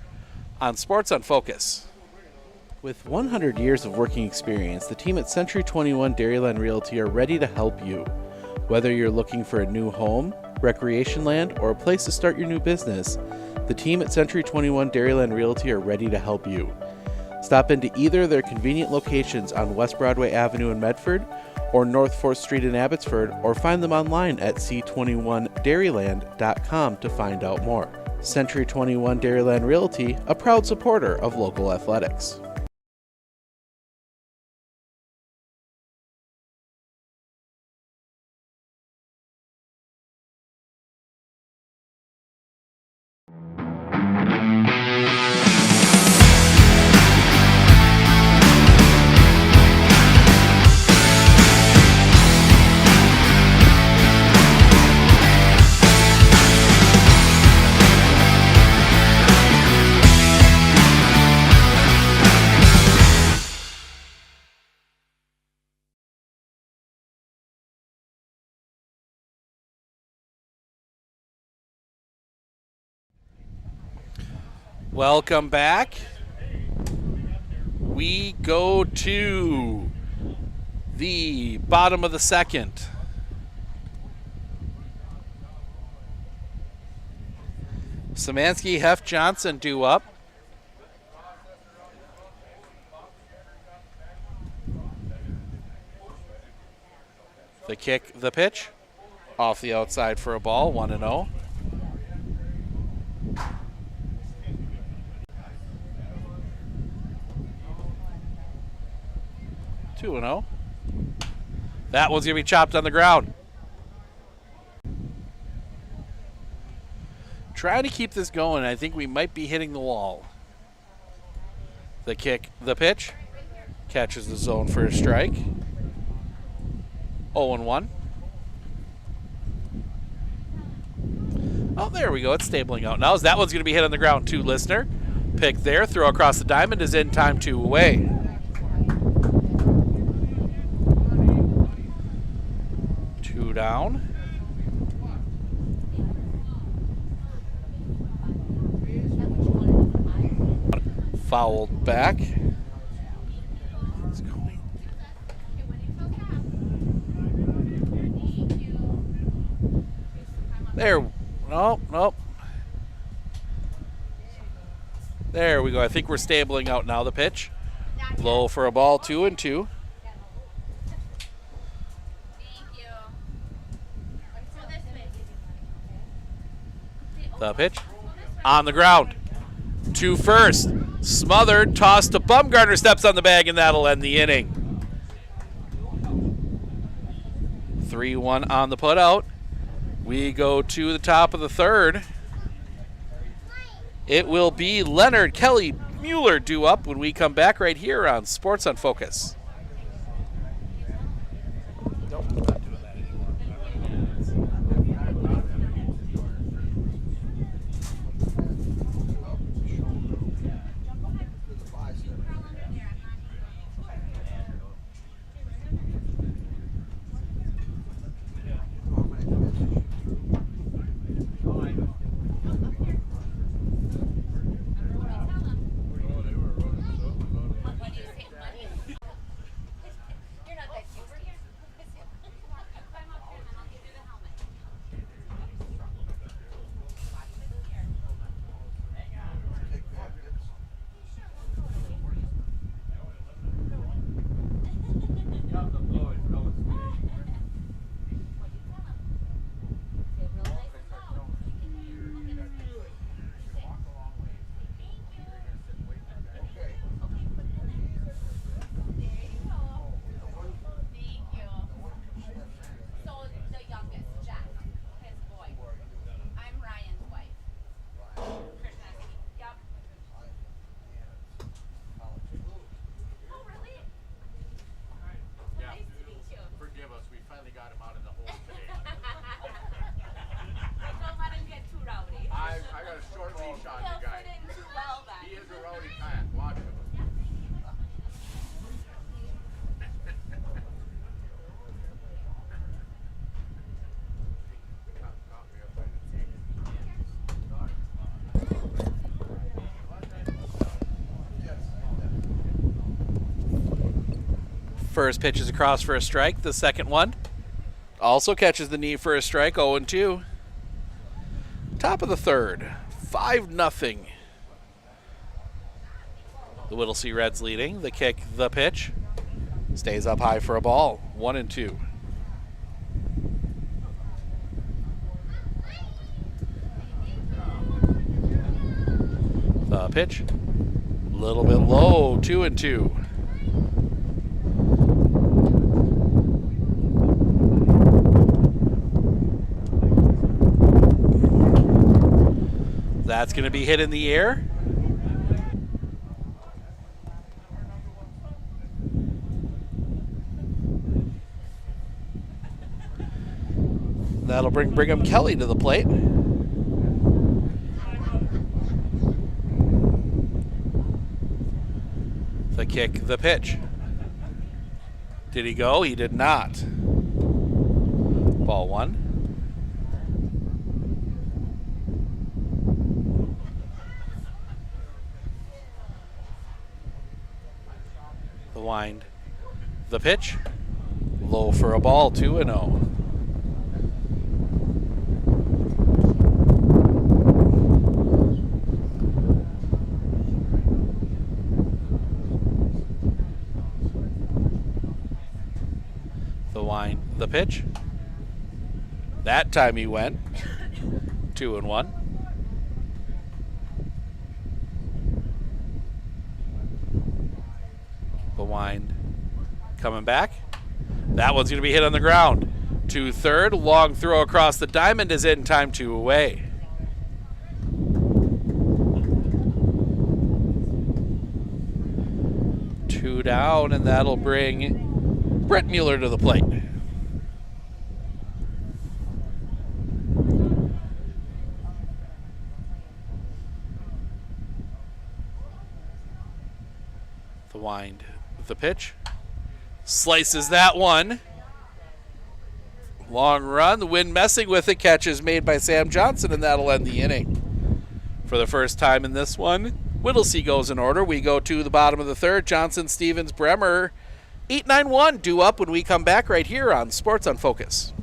A: on Sports on Focus. With 100 years of working experience, the team at Century 21 Dairyland Realty are ready to help you. Whether you're looking for a new home, recreation land, or a place to start your new business, the team at Century 21 Dairyland Realty are ready to help you. Stop into either of their convenient locations on West Broadway Avenue in Medford or North 4th Street in Abbotsford, or find them online at c21dairyland.com to find out more. Century 21 Dairyland Realty, a proud supporter of local athletics. Welcome back. We go to the bottom of the second. Szymanski, Hef, Johnson due up. The kick, the pitch. Off the outside for a ball, 1-0. Two and 0. That one's going to be chopped on the ground. Trying to keep this going. I think we might be hitting the wall. The kick, the pitch. Catches the zone for a strike. 0-1. Oh, there we go. It's stabling out now. That one's going to be hit on the ground too, listener. Pick there. Throw across the diamond is in, time 2 away. Down. Fouled back. It's going. There. Nope. There we go. I think we're stabling out now. The pitch. Low for a ball, 2-2. The pitch on the ground. 2 first. Smothered, tossed to Bumgarner, steps on the bag, and that'll end the inning. 3-1 on the putout. We go to the top of the third. It will be Leonard, Kelly, Mueller due up when we come back right here on Sports on Focus. First pitch is across for a strike. The second one also catches the knee for a strike, 0-2. Top of the third, 5-0. The Whittlesey Reds leading. The kick, the pitch. Stays up high for a ball. 1-2. The pitch. A little bit low. 2-2. That's going to be hit in the air. That'll bring Brigham Kelly to the plate. The kick, the pitch. Did he go? He did not. Ball 1. The wind. The pitch. Low for a ball, 2-0. The wind, the pitch. That time he went. 2-1. The wind coming back. That one's going to be hit on the ground. To third, long throw across the diamond is in time, 2 away. Two down, and that'll bring Brett Mueller to the plate. The wind, the pitch. Slices that one. Long run, the wind messing with it. Catch is made by Sam Johnson, and that'll end the inning. For the first time in this one, Whittlesey goes in order. We go to the bottom of the third. Johnson, Stevens, Bremer. 8-9-1 due up when we come back right here on Sports on Focus.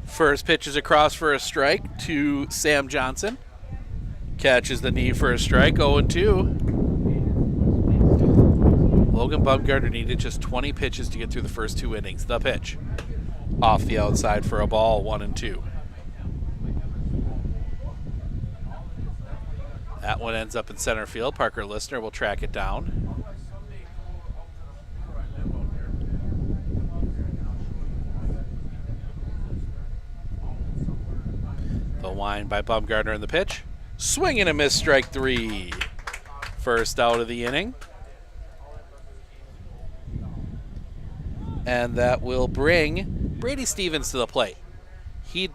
A: First pitch is across for a strike to Sam Johnson. Catches the knee for a strike, 0-2. Logan Bumgarner needed just 20 pitches to get through the first 2 innings. The pitch. Off the outside for a ball, 1-2. That one ends up in center field. Parker Listner will track it down. The wind by Bumgarner in the pitch. Swing and a miss, strike 3. First out of the inning. And that will bring Brady Stevens to the plate. He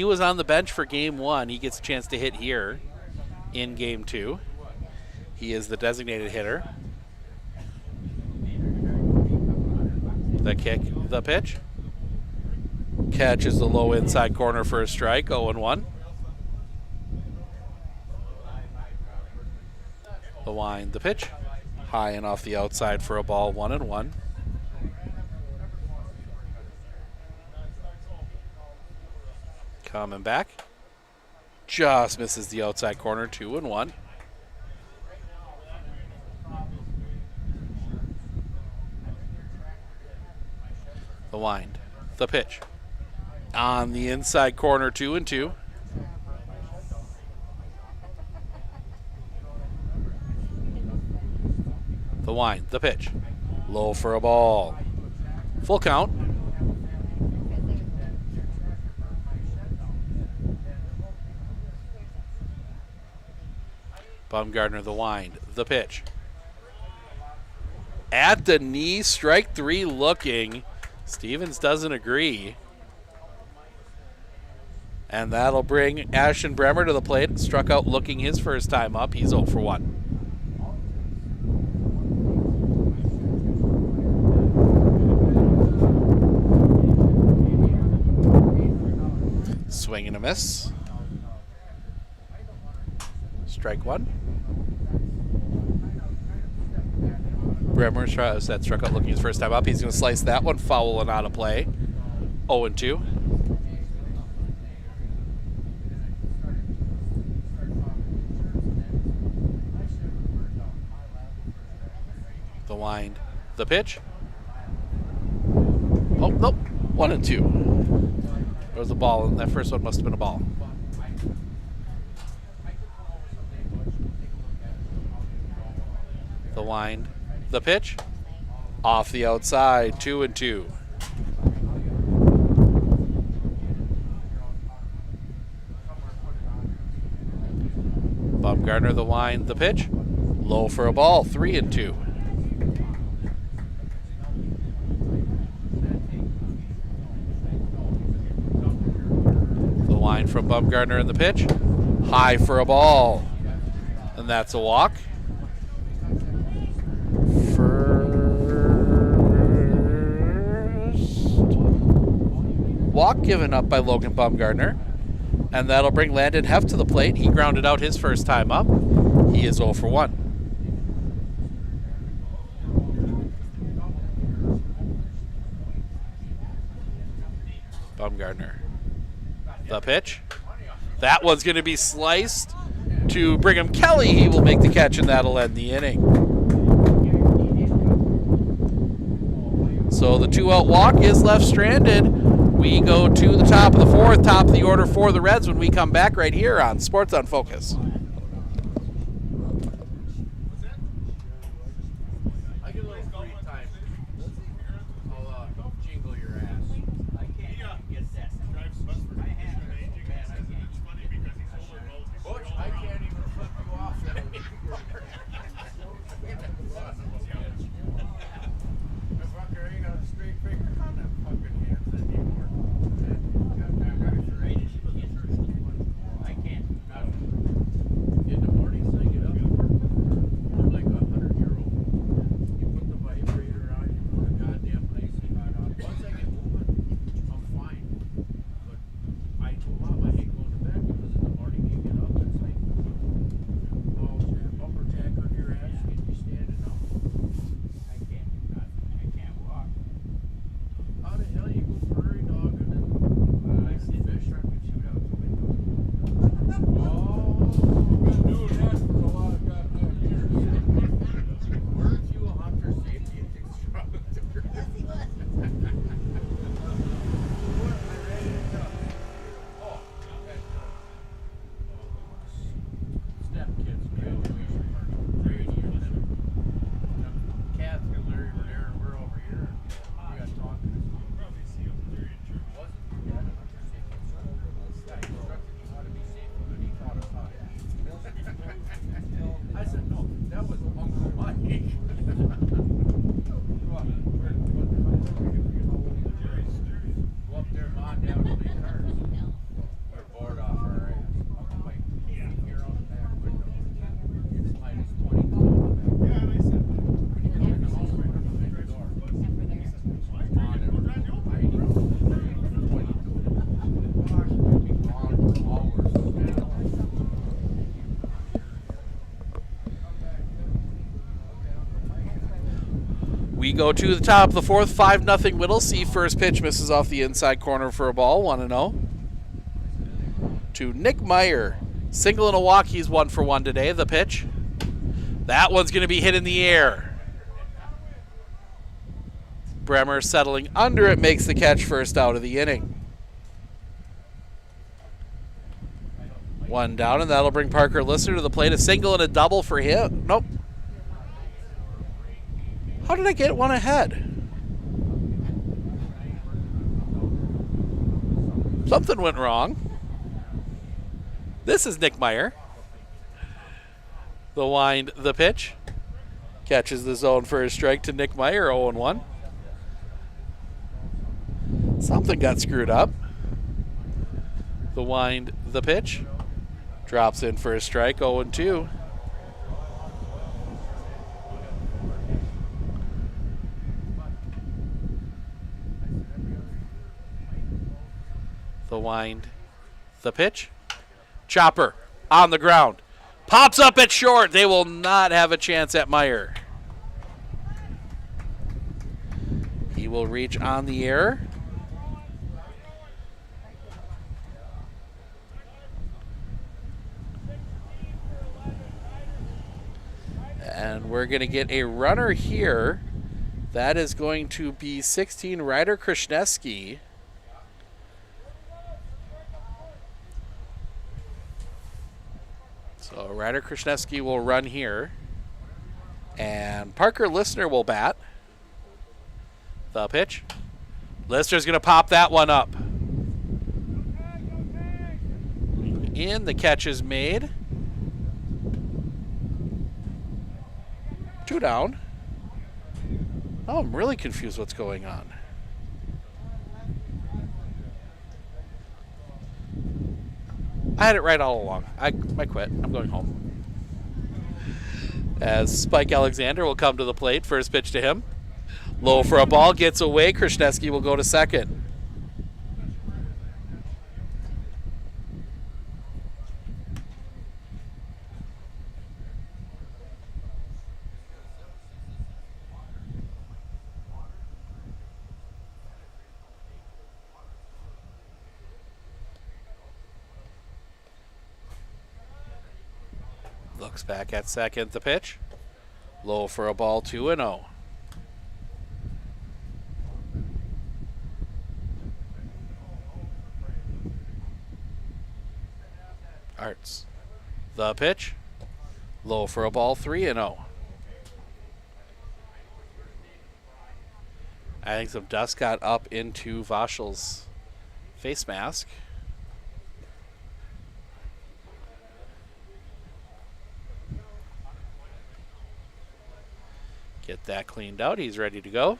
A: was on the bench for game 1. He gets a chance to hit here in game 2. He is the designated hitter. The kick, the pitch. Catches the low inside corner for a strike, 0-1. The wind, the pitch. High and off the outside for a ball, 1-1. Coming back. Just misses the outside corner, 2-1. The wind, the pitch. On the inside corner, 2-2. The wind, the pitch. Low for a ball. Full count. Baumgartner, the wind, the pitch. At the knee, strike 3 looking. Stevens doesn't agree. And that'll bring Ashton Bremer to the plate. Struck out looking his first time up. He's 0-1. Swing and a miss. Strike 1. Bremer that struck out looking his first time up. He's going to slice that one foul and out of play. 0-2. The wind, the pitch. Oh, nope. 1-2. There was a ball, and that first one must have been a ball. The wind, the pitch. Off the outside, 2-2. Baumgartner, the wind, the pitch. Low for a ball, 3-2. The wind from Baumgartner and the pitch. High for a ball. And that's a walk. Walk given up by Logan Baumgartner, and that'll bring Landon Heff to the plate. He grounded out his first time up. He is 0-1. Baumgartner, the pitch. That one's going to be sliced to Brigham Kelly. He will make the catch, and that'll end the inning. So the 2-out walk is left stranded. We go to the top of the 4th, top of the order for the Reds when we come back right here on Sports on Focus. go to the top of the fourth, 5-0 Whittlesey. First pitch misses off the inside corner for a ball, 1-0. To Nick Meyer. Single in a walk, he's 1 for 1 today. The pitch. That one's going to be hit in the air. Bremer settling under it, makes the catch, first out of the inning. 1 down, and that'll bring Parker Lister to the plate. A single and a double for him. Nope. How did I get one ahead? Something went wrong. This is Nick Meyer. The wind, the pitch. Catches the zone for a strike to Nick Meyer, 0-1. Something got screwed up. The wind, the pitch. Drops in for a strike, 0-2. The wind, the pitch. Chopper on the ground. Pops up at short. They will not have a chance at Meyer. He will reach on the air. And we're going to get a runner here. That is going to be 16, Ryder Krishneski. So Ryder Krishneski will run here. And Parker Lister will bat. The pitch. Lister's going to pop that one up. In, the catch is made. 2 down. Oh, I'm really confused what's going on. I had it right all along. I quit. I'm going home. As Spike Alexander will come to the plate. First pitch to him. Low for a ball. Gets away. Krishneski will go to second. Looks back at second, the pitch. Low for a ball, 2-0. Arts. The pitch. Low for a ball, 3-0. I think some dust got up into Vaschel's face mask. Get that cleaned out. He's ready to go.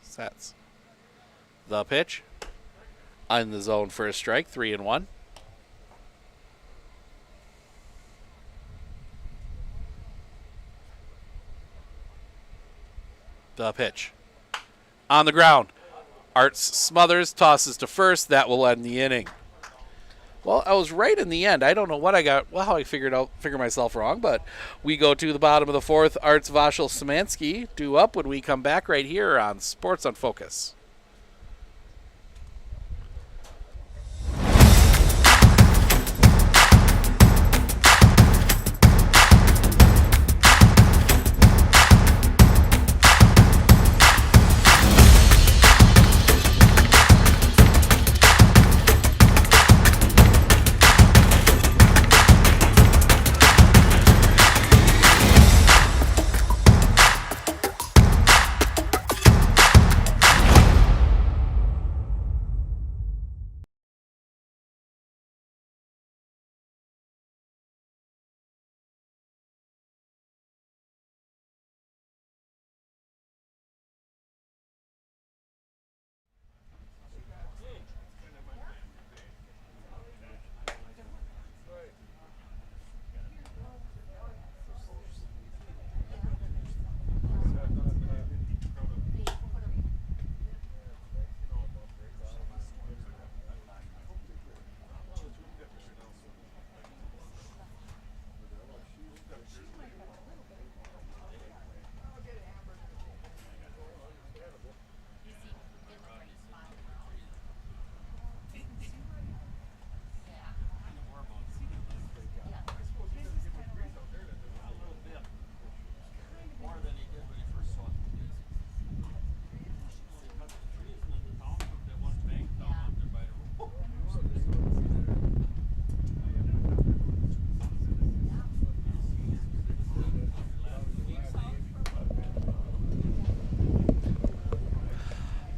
A: Sets. The pitch. In the zone for a strike. 3-1. The pitch. On the ground. Arts smothers, tosses to first. That will end the inning. Well, I was right in the end. I don't know what I got, well, how I figured myself wrong, but we go to the bottom of the fourth. Arts, Vaschel, Szymanski due up when we come back right here on Sports on Focus.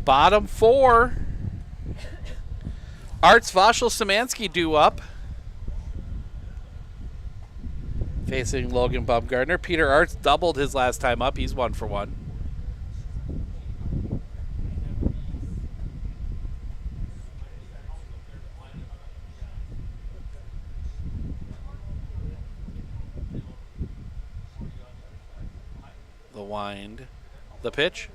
A: Bottom 4. Arts Vashel Szymanski due up. Facing Logan Bumgardner. Peter Arts doubled his last time up. He's 1 for 1. The wind. The pitch.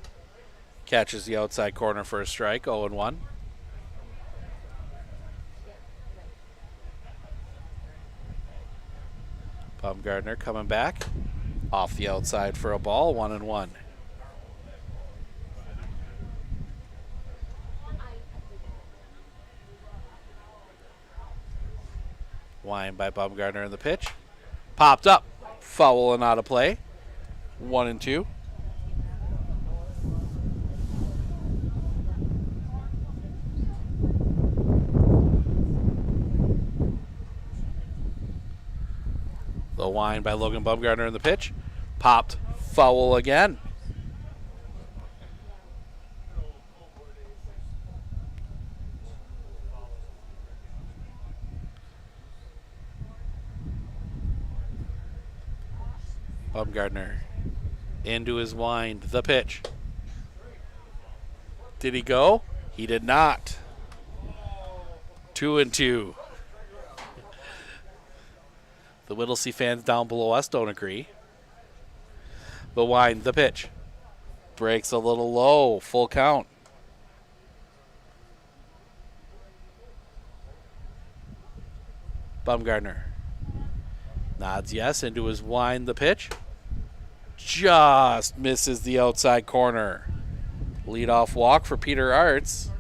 A: Catches the outside corner for a strike. 0-1. Bumgardner coming back. Off the outside for a ball. 1-1. Wind by Bumgardner in the pitch. Popped up. Foul and out of play. 1-2. The wind by Logan Bumgardner in the pitch. Popped. Foul again. Bumgardner into his wind. The pitch. Did he go? He did not. 2-2. The Whittlesey fans down below us don't agree. The wind, the pitch. Breaks a little low. Full count. Bumgardner nods yes into his wind, the pitch. Just misses the outside corner. Leadoff walk for Peter Arts.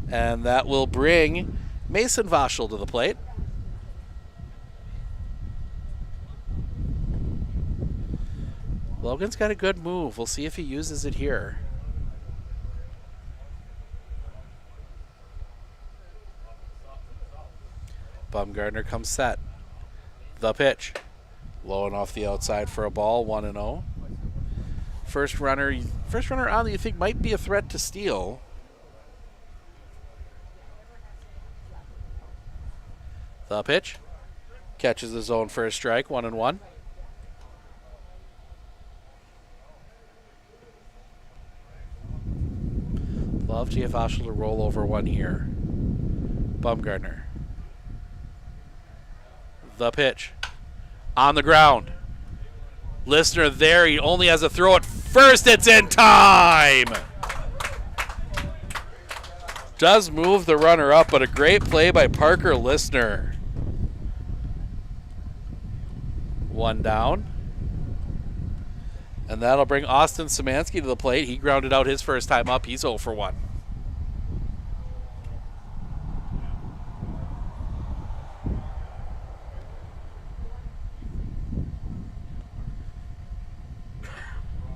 A: And that will bring Mason Vashel to the plate. Logan's got a good move. We'll see if he uses it here. Bumgardner comes set. The pitch. Low and off the outside for a ball. 1-0. First runner on that you think might be a threat to steal. The pitch. Catches the zone for a strike. 1-1. Love GF Vashel to roll over one here. Bumgardner. The pitch. On the ground. Listener there. He only has to throw it first. It's in time. Does move the runner up, but a great play by Parker Listener. One down. And that'll bring Austin Szymanski to the plate. He grounded out his first time up. He's 0 for 1.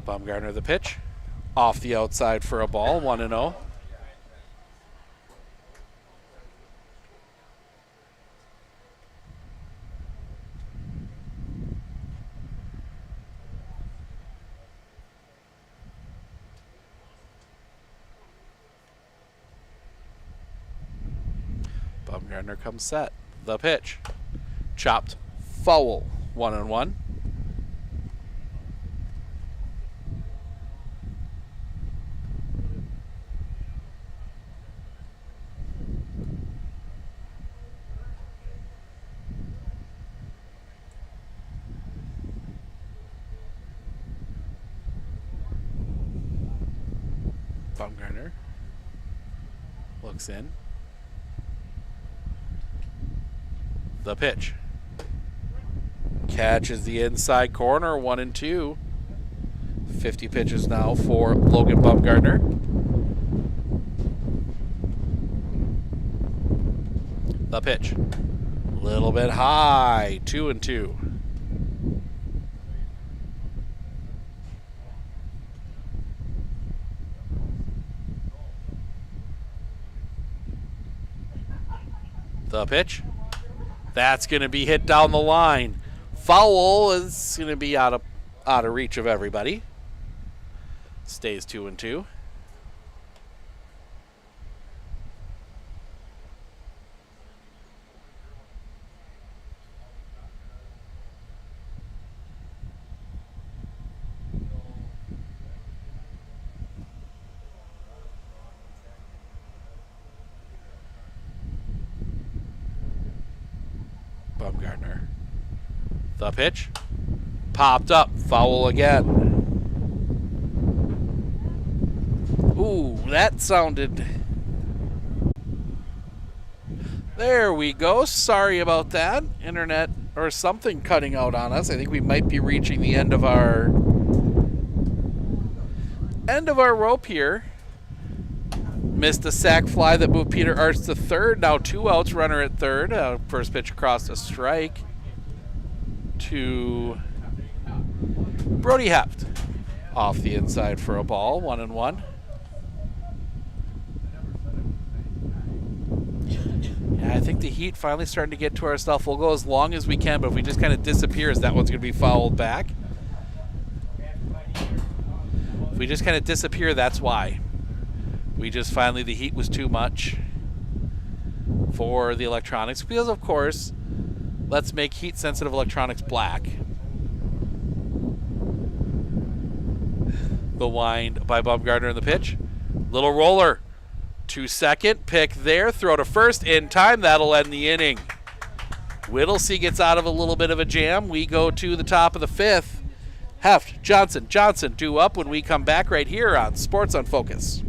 A: Bumgardner the pitch. Off the outside for a ball. 1-0. Bumgardner comes set. The pitch. Chopped. Foul. 1-1. Bumgardner looks in. The pitch. Catches the inside corner. 1-2. 50 pitches now for Logan Bumgardner. The pitch. Little bit high. 2-2. The pitch. That's going to be hit down the line. Foul is going to be out of reach of everybody. Stays 2-2. Bumgardner. The pitch. Popped up. Foul again. Ooh, that sounded... There we go. Sorry about that. Internet or something cutting out on us. I think we might be reaching the end of our rope here. Missed a sac fly that moved Peter Arts to third. Now 2 outs, runner at third. First pitch across a strike to Brody Heft. Off the inside for a ball, 1-1. Yeah, I think the heat finally starting to get to our stuff. We'll go as long as we can, but if we just kind of disappears, that one's going to be fouled back. If we just kind of disappear, that's why. We just finally, the heat was too much for the electronics. Because, of course, let's make heat-sensitive electronics black. The wind by Bumgardner in the pitch. Little roller to second. Pick there. Throw to first in time. That'll end the inning. Whittlesey gets out of a little bit of a jam. We go to the top of the 5th. Heft, Johnson, due up when we come back right here on Sports on Focus.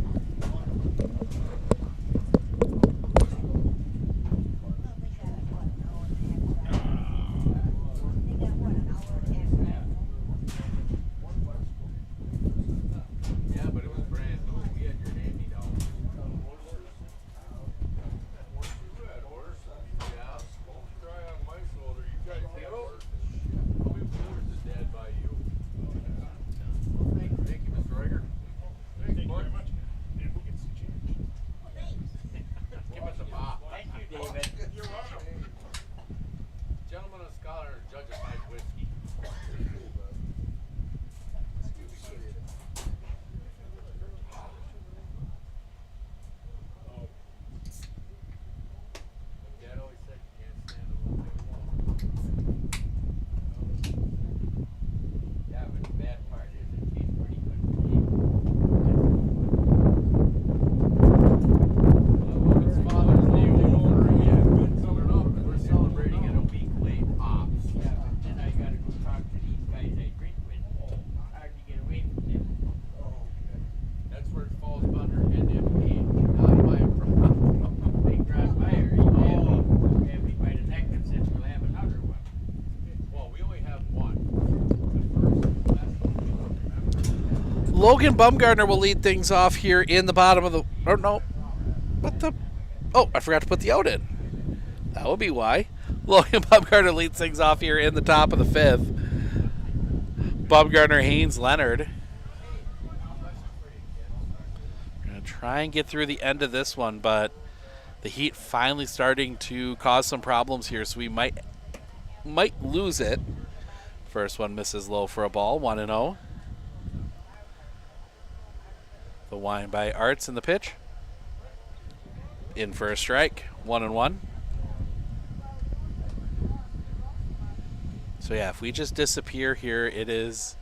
A: Logan Bumgardner will lead things off here in the bottom of the... Oh, no. What the... Oh, I forgot to put the out in. That would be why. Logan Bumgardner leads things off here in the top of the 5th. Bumgardner, Haynes, Leonard. We're going to try and get through the end of this one, but the heat finally starting to cause some problems here, so we might lose it. First one misses low for a ball, 1-0. The wind by Arts in the pitch. In for a strike, 1-1. So yeah, if we just disappear here, it is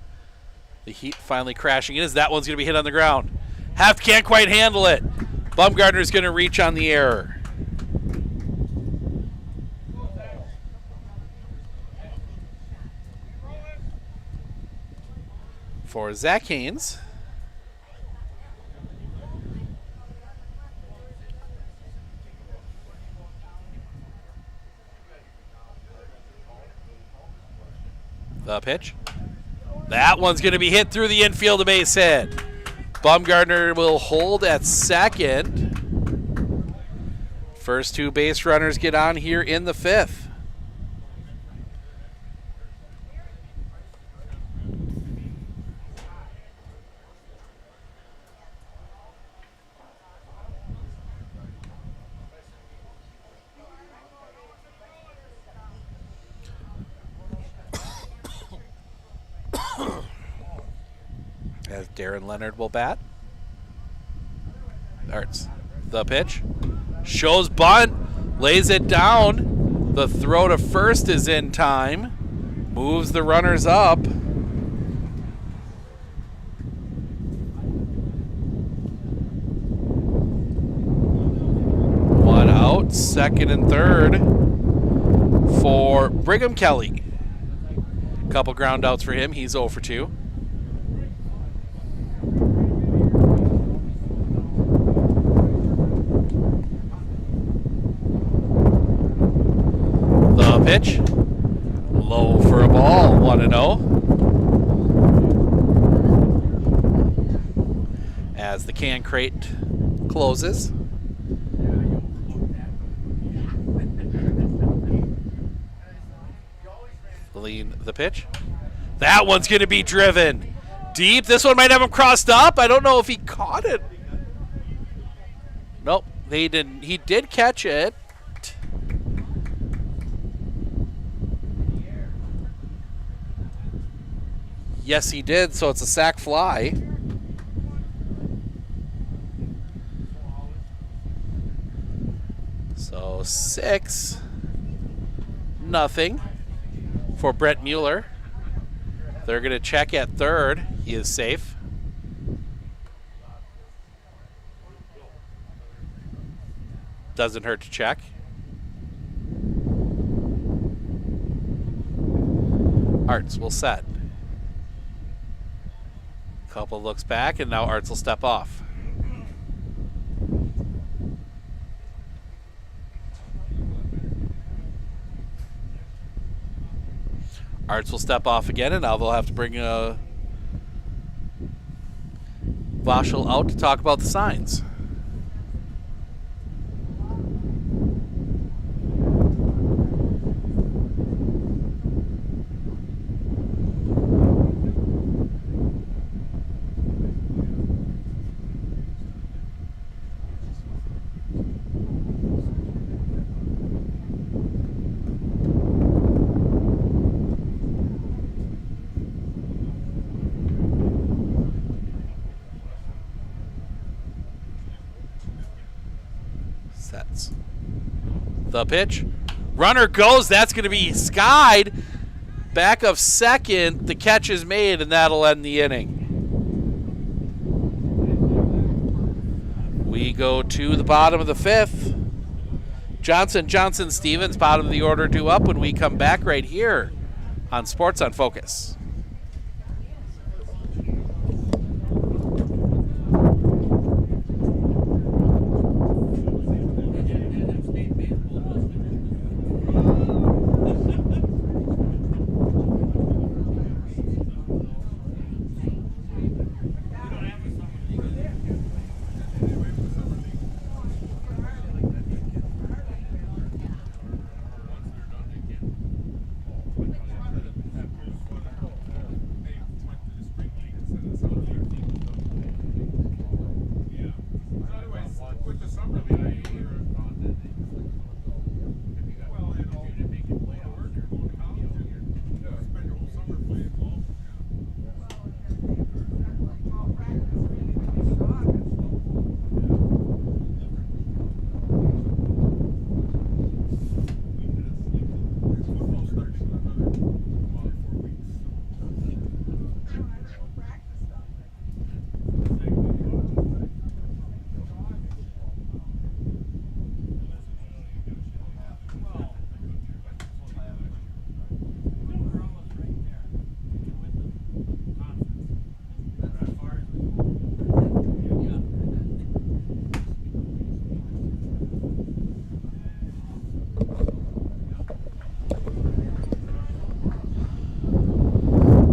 A: the heat finally crashing in as that one's going to be hit on the ground. Heft can't quite handle it. Bumgardner's going to reach on the error. For Zach Haynes. The pitch. That one's going to be hit through the infield, a base hit. Bumgardner will hold at second. First 2 base runners get on here in the 5th. As Darren Leonard will bat. Arts. The pitch. Shows bunt. Lays it down. The throw to first is in time. Moves the runners up. One out. Second and third for Brigham Kelly. Couple ground outs for him. He's 0 for 2. The pitch. Low for a ball. 1-0. As the can crate closes. Lean the pitch. That one's going to be driven deep. This one might have him crossed up. I don't know if he caught it. Nope, they didn't. He did catch it. Yes, he did, so it's a sac fly. So 6-0 for Brett Mueller. They're going to check at third. He is safe. Doesn't hurt to check. Arts will set. Couple looks back, and now Arts will step off. Arts will step off again, and now they'll have to bring Vashel out to talk about the signs. Sets. The pitch. Runner goes. That's going to be skied. Back of second. The catch is made, and that'll end the inning. We go to the bottom of the fifth. Johnson, Stevens, bottom of the order due up when we come back right here on Sports on Focus.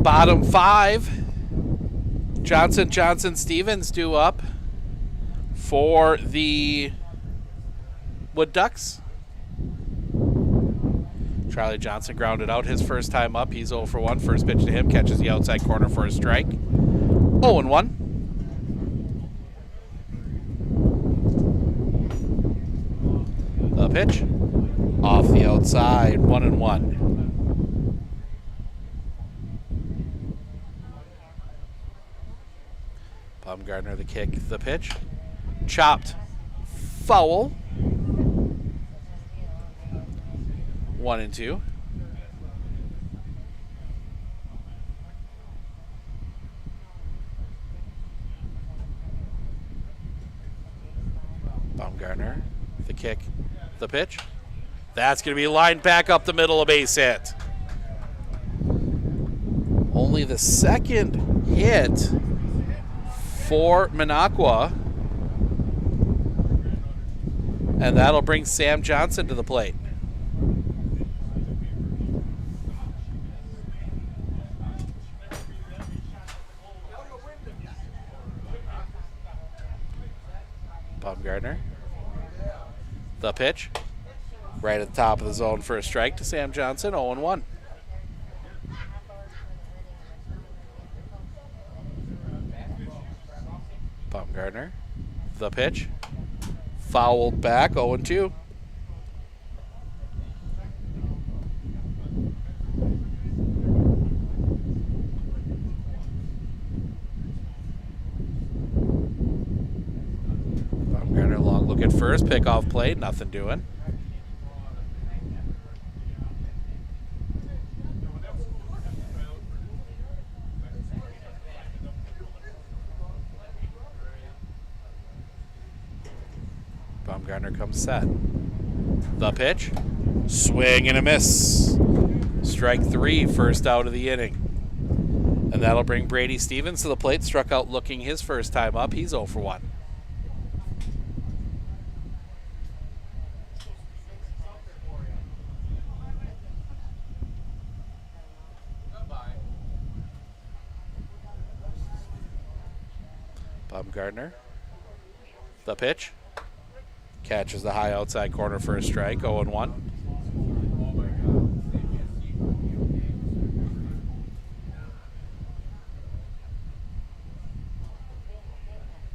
A: Bottom five, Johnson, Stevens due up for the Wood Ducks. Charlie Johnson grounded out his first time up. He's 0 for 1. First pitch to him, catches the outside corner for a strike. 0-1. The pitch, off the outside, 1-1. Baumgartner the kick, the pitch. Chopped. Foul. 1-2. Baumgartner the kick, the pitch. That's going to be lined back up the middle, a base hit. Only the second hit for Minoqua. And that'll bring Sam Johnson to the plate. Baumgartner. The pitch. Right at the top of the zone for a strike to Sam Johnson, 0-1. Baumgartner. The pitch. Fouled back, 0-2. Baumgartner, long look at first, pick off play, nothing doing. Baumgartner comes set. The pitch. Swing and a miss. Strike 3, first out of the inning. And that'll bring Brady Stevens to the plate. Struck out looking his first time up. He's 0 for 1. Baumgartner. The pitch. Catches the high outside corner for a strike, 0-1.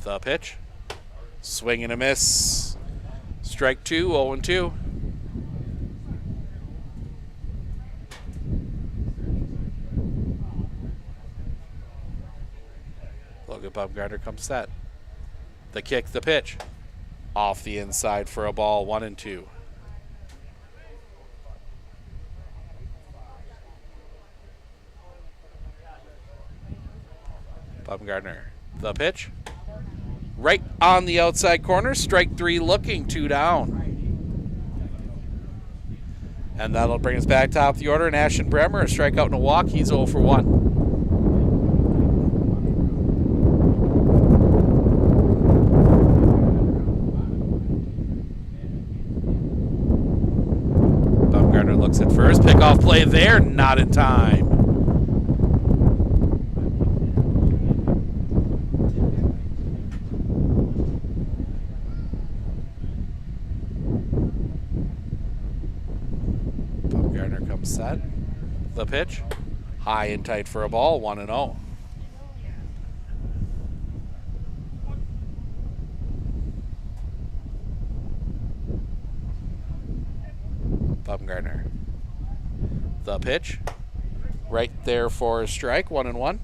A: The pitch. Swing and a miss. Strike 2, 0-2. Logan Baumgartner comes set. The kick, the pitch. Off the inside for a ball, 1-2. Baumgartner, the pitch. Right on the outside corner, strike 3 looking, 2 down. And that'll bring us back top of the order. And Ashton Bremer, a strikeout and a walk, he's 0 for 1. Looks at first, pickoff play there, not in time. Baumgartner comes set. The pitch, high and tight for a ball, 1-0. Baumgartner. The pitch. Right there for a strike, 1-1.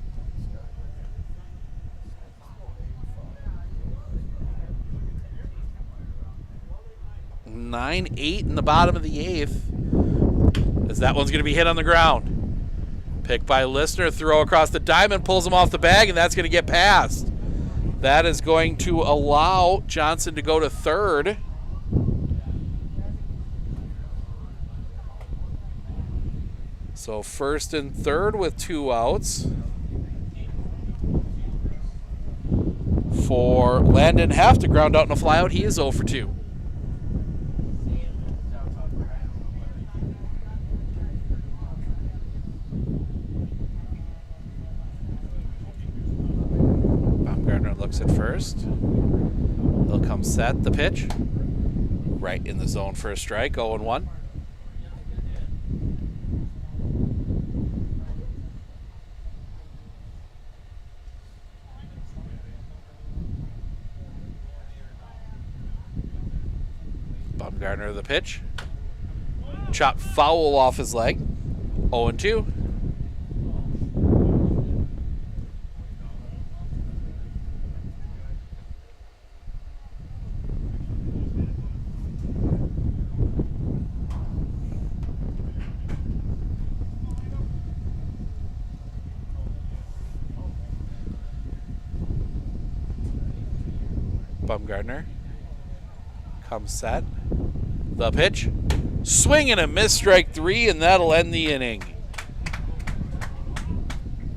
A: Nine, 8 in the bottom of the 8th. As that one's going to be hit on the ground. Pick by Listener, throw across the diamond, pulls him off the bag, and that's going to get past. That is going to allow Johnson to go to third. So first and third with 2 outs for Landon Heft to ground out and a fly out. He is 0 for 2. Baumgartner looks at first. He'll come set. The pitch. Right in the zone for a strike, 0-1. Baumgartner the pitch. Chop foul off his leg. 0-2. Baumgartner comes set. The pitch. Swing and a miss, strike 3, and that'll end the inning.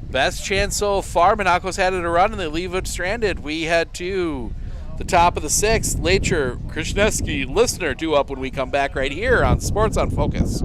A: Best chance so far. Minoqua's had it a run, and they leave it stranded. We head to the top of the 6th. Lacher, Krishneski, Listener, 2 up when we come back right here on Sports on Focus.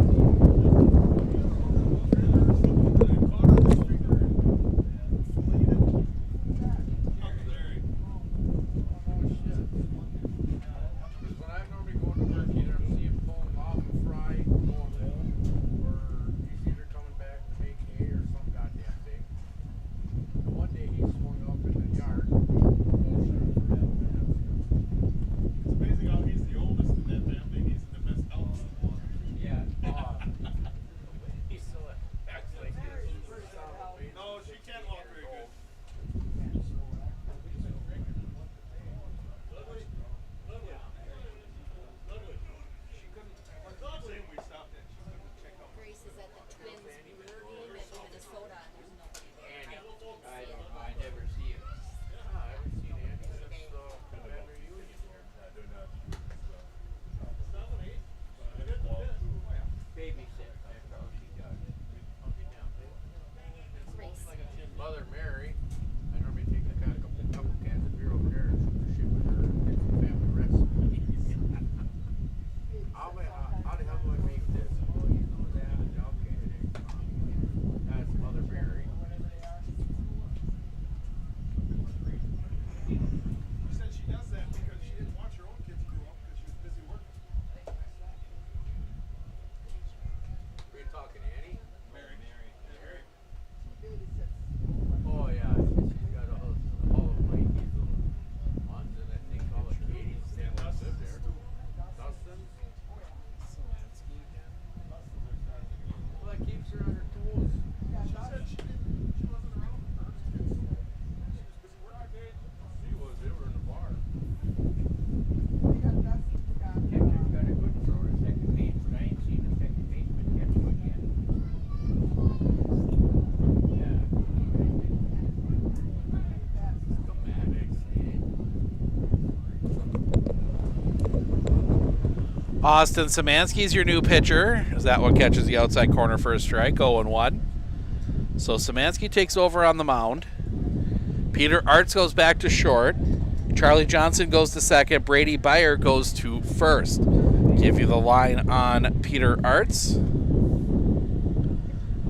A: Austin Szymanski's your new pitcher. Is that what catches the outside corner for a strike? 0-1. So Szymanski takes over on the mound. Peter Arts goes back to short. Charlie Johnson goes to second. Brady Beyer goes to first. Give you the line on Peter Arts.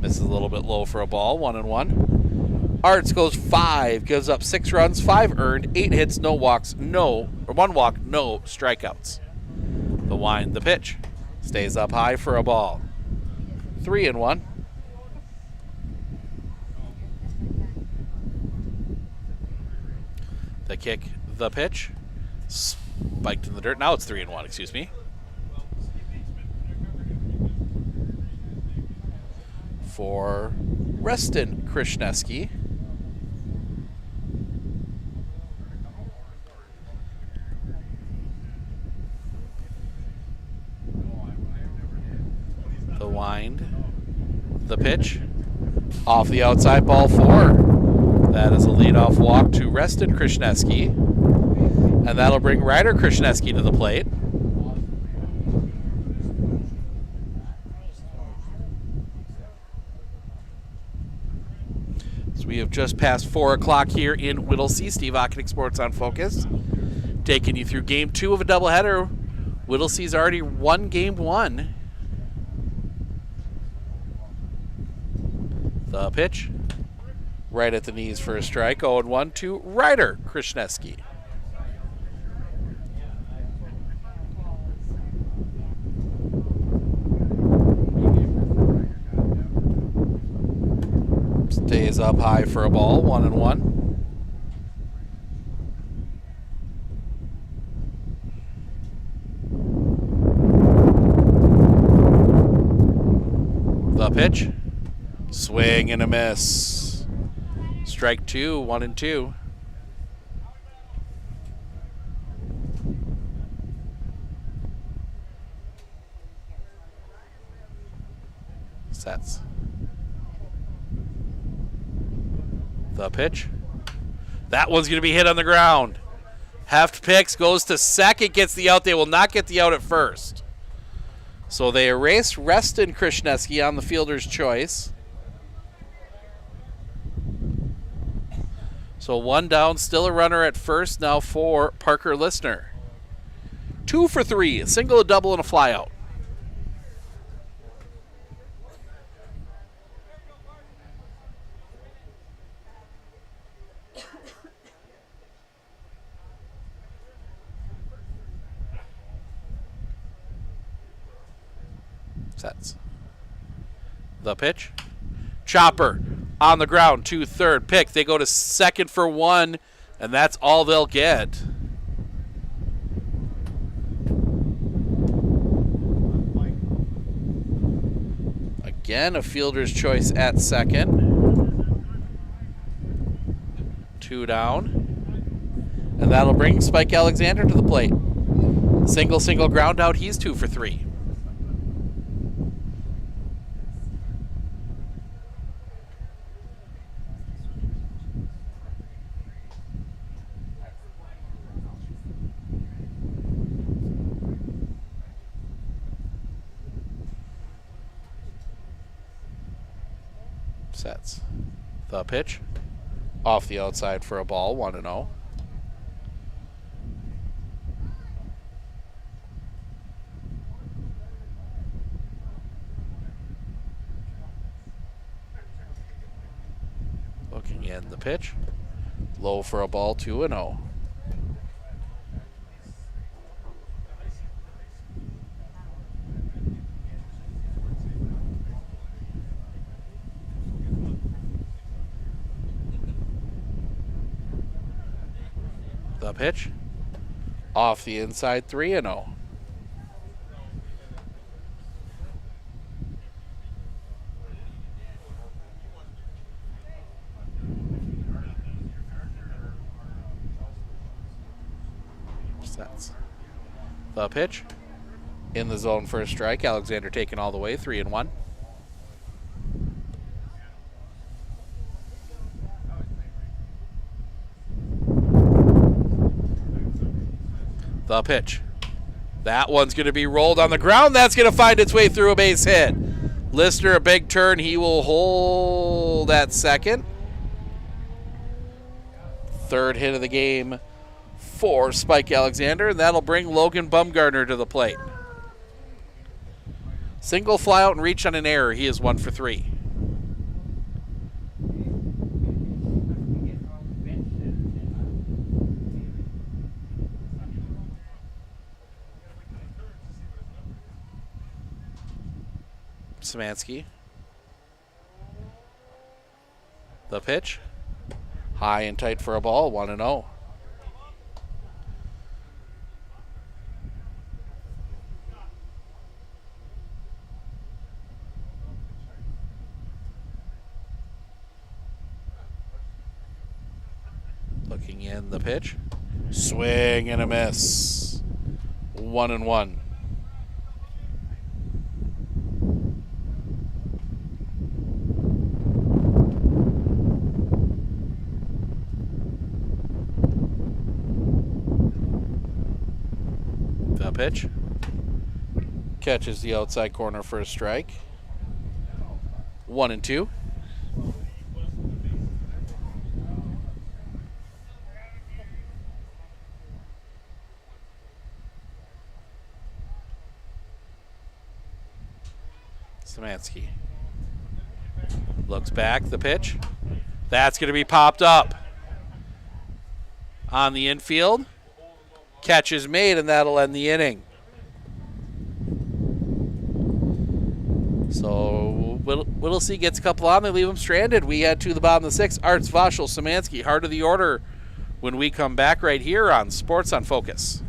A: Misses a little bit low for a ball. 1-1. Arts goes 5, gives up 6 runs, 5 earned, 8 hits, 1 walk, no strikeouts. The wind, the pitch. Stays up high for a ball. 3-1. The kick, the pitch. Spiked in the dirt. Now it's 3-1, excuse me. For Reston Krishneski. The wind, the pitch, off the outside, ball 4. That is a leadoff walk to Reston Krishneski, and that'll bring Ryder Krishneski to the plate. So we have just passed 4 o'clock here in Whittlesey. Steve Ockenick, Sports on Focus, taking you through Game 2 of a doubleheader. Whittlesey's already won Game 1. The pitch, right at the knees for a strike. 0-1 to Ryder Krishneski. Stays up high for a ball. 1-1. The pitch. Swing and a miss. Strike 2, 1-2. Sets. The pitch. That one's going to be hit on the ground. Heft picks, goes to second, gets the out. They will not get the out at first. So they erase Reston Krishneski on the fielder's choice. So 1 down, still a runner at first now for Parker Listener. 2 for 3, a single, a double, and a flyout. Sets. The pitch. Chopper on the ground to third. Pick. They go to second for 1, and that's all they'll get. Again, a fielder's choice at second. 2 down. And that'll bring Spike Alexander to the plate. Single ground out. He's 2 for 3. Sets. The pitch. Off the outside for a ball, 1-0. Looking in the pitch. Low for a ball, 2-0. The pitch. Off the inside, 3-0. Sets. The pitch. In the zone for a strike. Alexander taken all the way, 3-1. The pitch. That one's going to be rolled on the ground. That's going to find its way through a base hit. Lister, a big turn. He will hold at second. Third hit of the game for Spike Alexander, and that'll bring Logan Bumgardner to the plate. Single, fly out, and reach on an error. He is 1 for 3. Szymanski. The pitch. High and tight for a ball, 1-0. Looking in the pitch. Swing and a miss. 1-1. The pitch. Catches the outside corner for a strike. 1-2. Szymanski looks back, the pitch. That's going to be popped up on the infield. Catch is made, and that'll end the inning. So Whittlesey gets a couple on. They leave him stranded. We head to the bottom of the 6th. Arts, Voschel, Szymanski, heart of the order when we come back right here on Sports on Focus.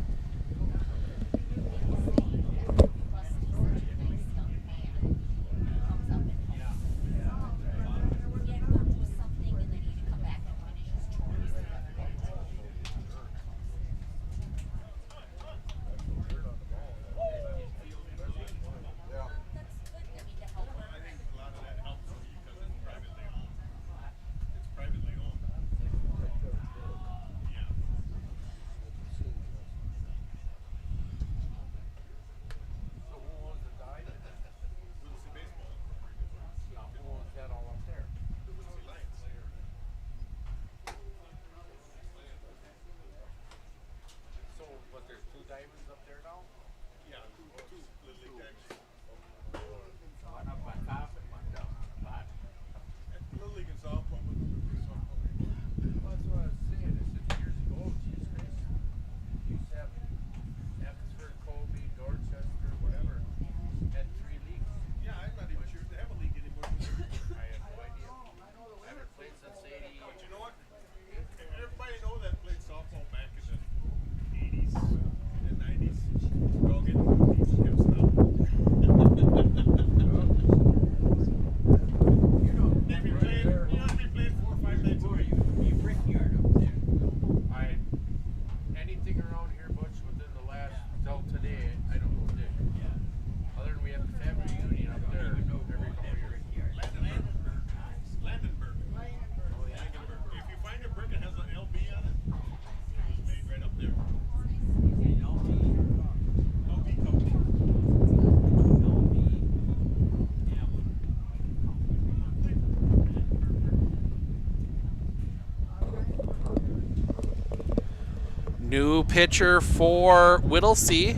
A: New pitcher for Whittlesey.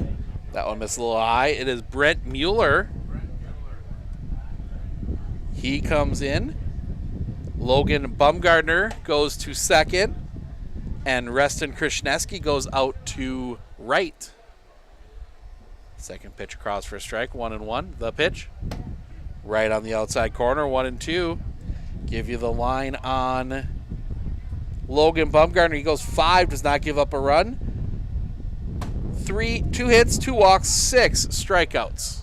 A: That one missed a little high. It is Brent Mueller. He comes in. Logan Bumgardner goes to second. And Reston Krishneski goes out to right. Second pitch across for a strike, 1-1. The pitch. Right on the outside corner, 1-2. Give you the line on Logan Bumgardner. He goes 5, does not give up a run. 2 hits, 2 walks, 6 strikeouts.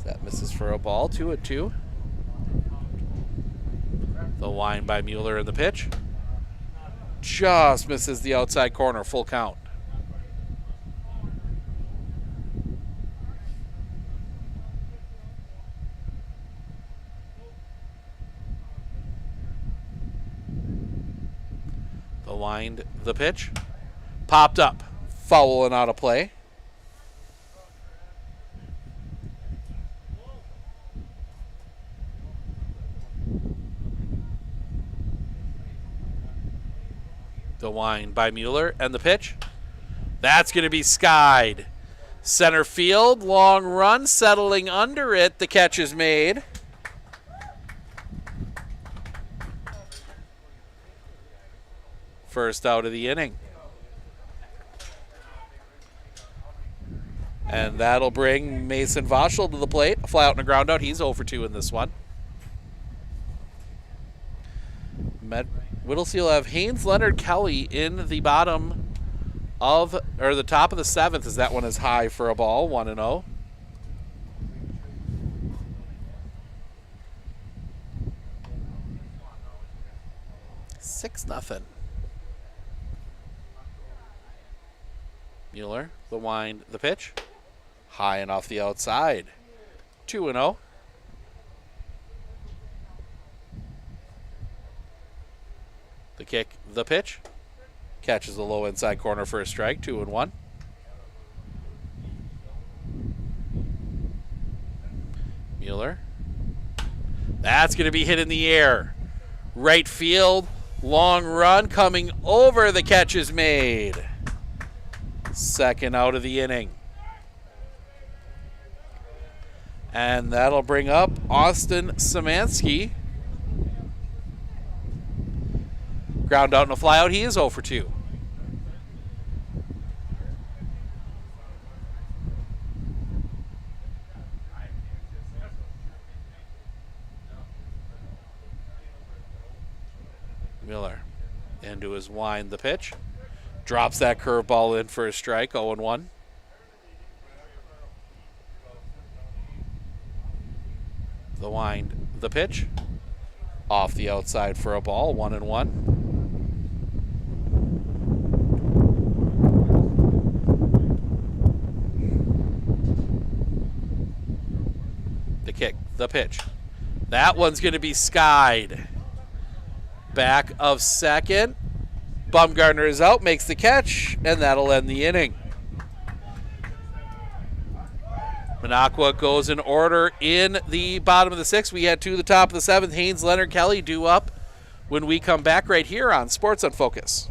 A: That misses for a ball, 2-2. The line by Mueller in the pitch. Just misses the outside corner, full count. The line, the pitch. Popped up, foul and out of play. The line by Mueller and the pitch. That's going to be skied. Center field, long run, settling under it. The catch is made. First out of the inning. And that'll bring Mason Voschel to the plate. A fly out and a ground out. He's 0 for 2 in this one. Whittlesey will have Haynes Leonard Kelly in the bottom of, or the top of the 7th, as that one is high for a ball, 1-0. Nothing. Mueller, the wind, the pitch. High and off the outside. 2-0. The kick, the pitch. Catches the low inside corner for a strike, 2-1. Mueller. That's going to be hit in the air. Right field, long run coming over. The catch is made. Second out of the inning. And that'll bring up Austin Szymanski. Ground out and a fly out. He is 0 for 2. Miller into his wind, the pitch. Drops that curveball in for a strike, 0-1. The wind, the pitch. Off the outside for a ball, 1-1. The kick, the pitch. That one's going to be skied. Back of second. Bumgardner is out, makes the catch, and that'll end the inning. Minoqua goes in order in the bottom of the 6th. We head to the top of the 7th. Haynes Leonard Kelly due up when we come back right here on Sports on Focus.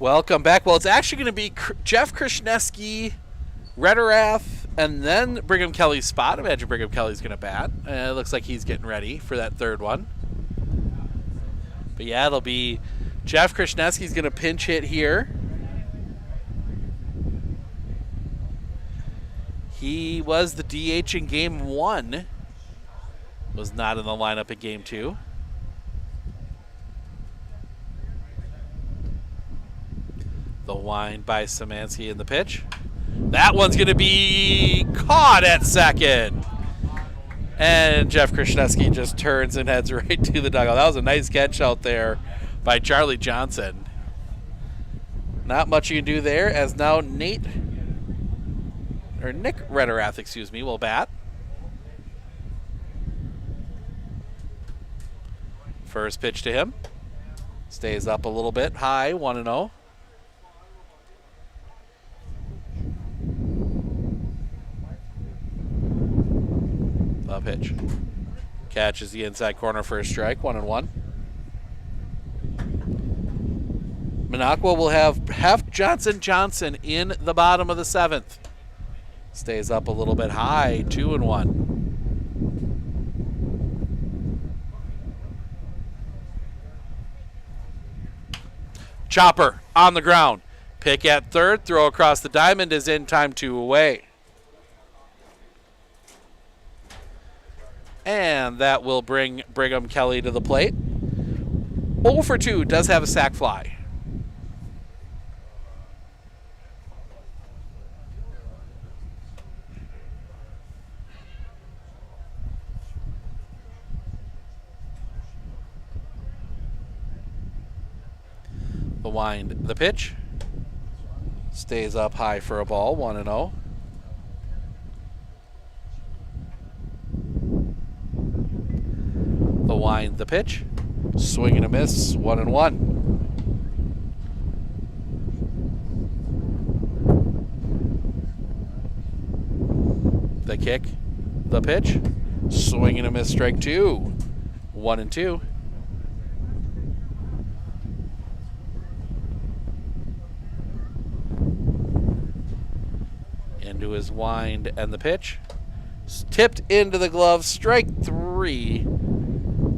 A: Welcome back. Well, it's actually going to be Jeff Krishneski, Rederath, and then Brigham Kelly's spot. Imagine Brigham Kelly's going to bat. It looks like he's getting ready for that third one. But yeah, it'll be Jeff Krishneski's going to pinch hit here. He was the DH in game 1. Was not in the lineup in game 2. The wind by Szymanski in the pitch. That one's going to be caught at second. And Jeff Krishneski just turns and heads right to the dugout. That was a nice catch out there by Charlie Johnson. Not much you can do there, as now Nick Rederath, will bat. First pitch to him. Stays up a little bit high, 1-0. The pitch. Catches the inside corner for a strike, 1-1. Minoqua will have Hef Johnson in the bottom of the 7th. Stays up a little bit high, 2-1. Chopper on the ground. Pick at third, throw across the diamond is in, time 2 away. And that will bring Brigham Kelly to the plate. 0 for 2, does have a sac fly. The wind, the pitch. Stays up high for a ball, 1-0. The wind, the pitch. Swing and a miss, 1-1. The kick, the pitch. Swing and a miss, strike 2. 1-2. Into his wind and the pitch. Tipped into the glove, strike 3.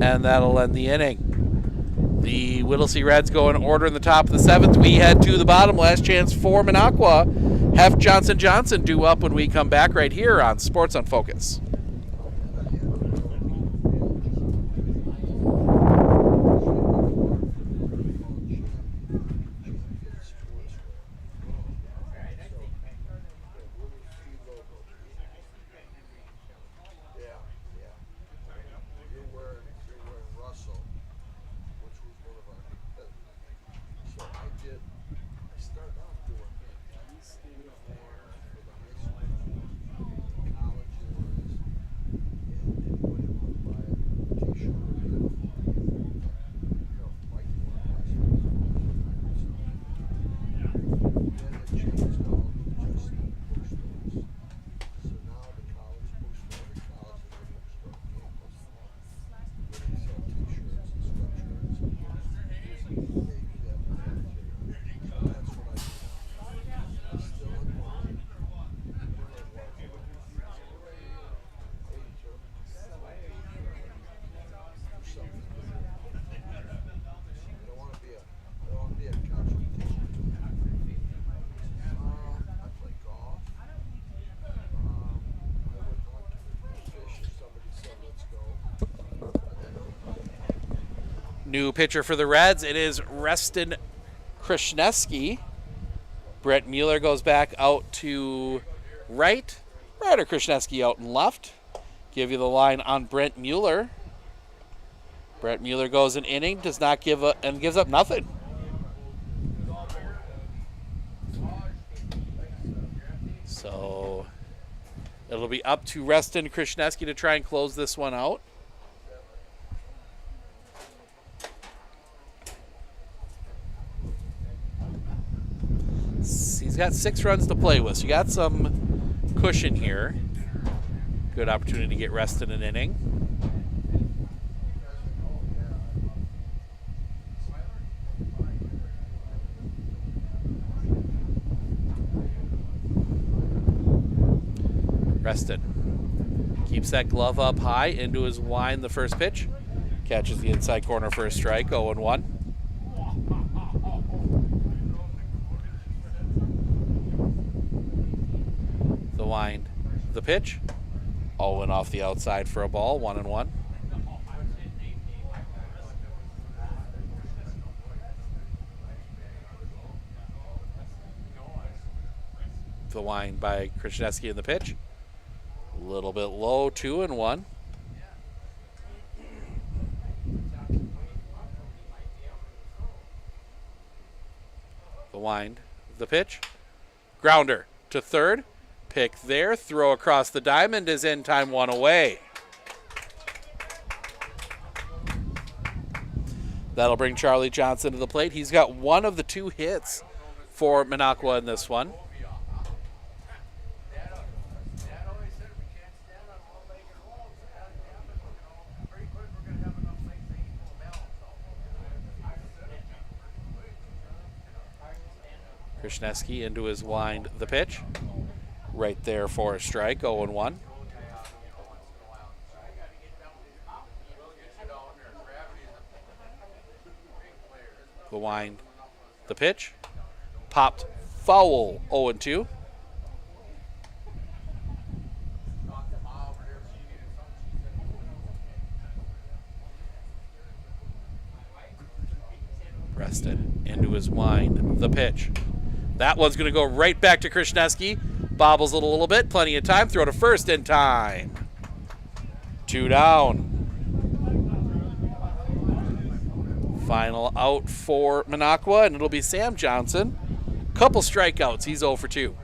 A: And that'll end the inning. The Whittlesey Reds go in order in the top of the 7th. We head to the bottom. Last chance for Minoqua. Hef Johnson due up when we come back right here on Sports on Focus. New pitcher for the Reds, it is Reston Krishneski. Brett Mueller goes back out to right. Ryder Krishneski out and left. Give you the line on Brent Mueller. Brett Mueller goes an inning, does not give up, and gives up nothing. So it'll be up to Reston Krishneski to try and close this one out. He's got 6 runs to play with, so you got some cushion here. Good opportunity to get Reston an inning. Preston keeps that glove up high into his wind the first pitch. Catches the inside corner for a strike, 0-1. The wind, the pitch. Owen off the outside for a ball, 1-1. The wind by Krasniewski in the pitch. A little bit low, 2-1. The wind, the pitch. Grounder to third. Pick there, throw across the diamond is in, time, 1 away. That'll bring Charlie Johnson to the plate. He's got one of the 2 hits for Minoqua in this one. Krasniewski into his wind, the pitch. Right there for a strike, 0-1. The wind, the pitch. Popped foul, 0-2. Preston into his wind, the pitch. That one's going to go right back to Krasniewski. Bobbles it a little bit, plenty of time. Throw to first in time. 2 down. Final out for Minoqua, and it'll be Sam Johnson. Couple strikeouts. He's 0 for 2.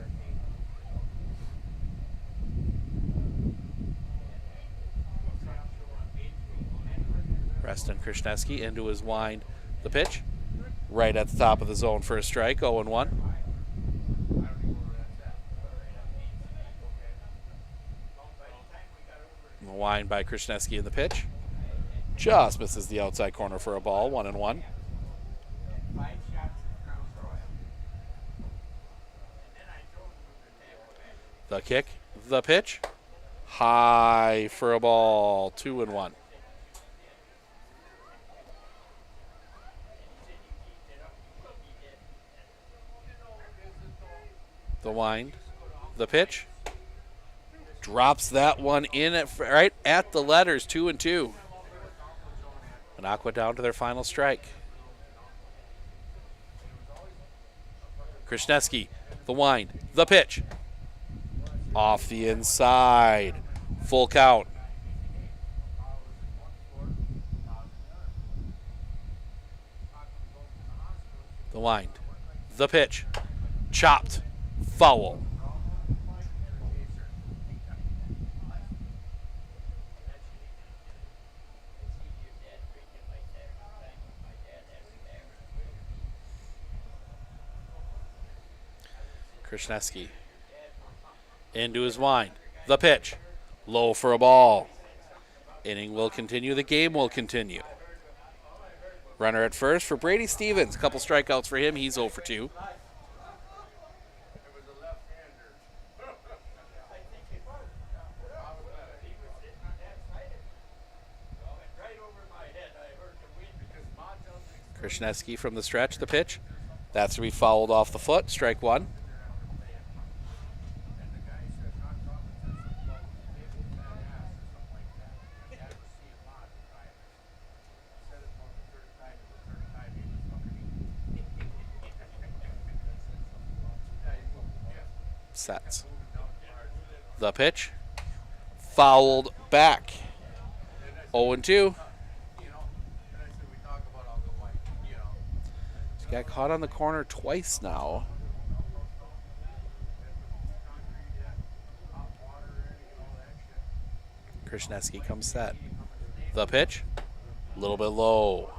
A: Preston Krasniewski into his wind, the pitch. Right at the top of the zone for a strike, 0-1. The wind by Krasniewski in the pitch. Just misses the outside corner for a ball, 1-1. The kick, the pitch. High for a ball, 2-1. The wind, the pitch. Drops that one in right at the letters, 2-2. Minoqua down to their final strike. Krasniewski, the wind, the pitch. Off the inside, full count. The wind, the pitch, chopped, foul. Krasniewski into his wind, the pitch, low for a ball. Inning will continue, the game will continue. Runner at first for Brady Stevens, couple strikeouts for him, he's 0 for 2. Krasniewski from the stretch, the pitch. That's to be fouled off the foot, strike 1. Sets. The pitch. Fouled back. 0-2. Got caught on the corner twice now. Krasniewski comes set. The pitch. A little bit low.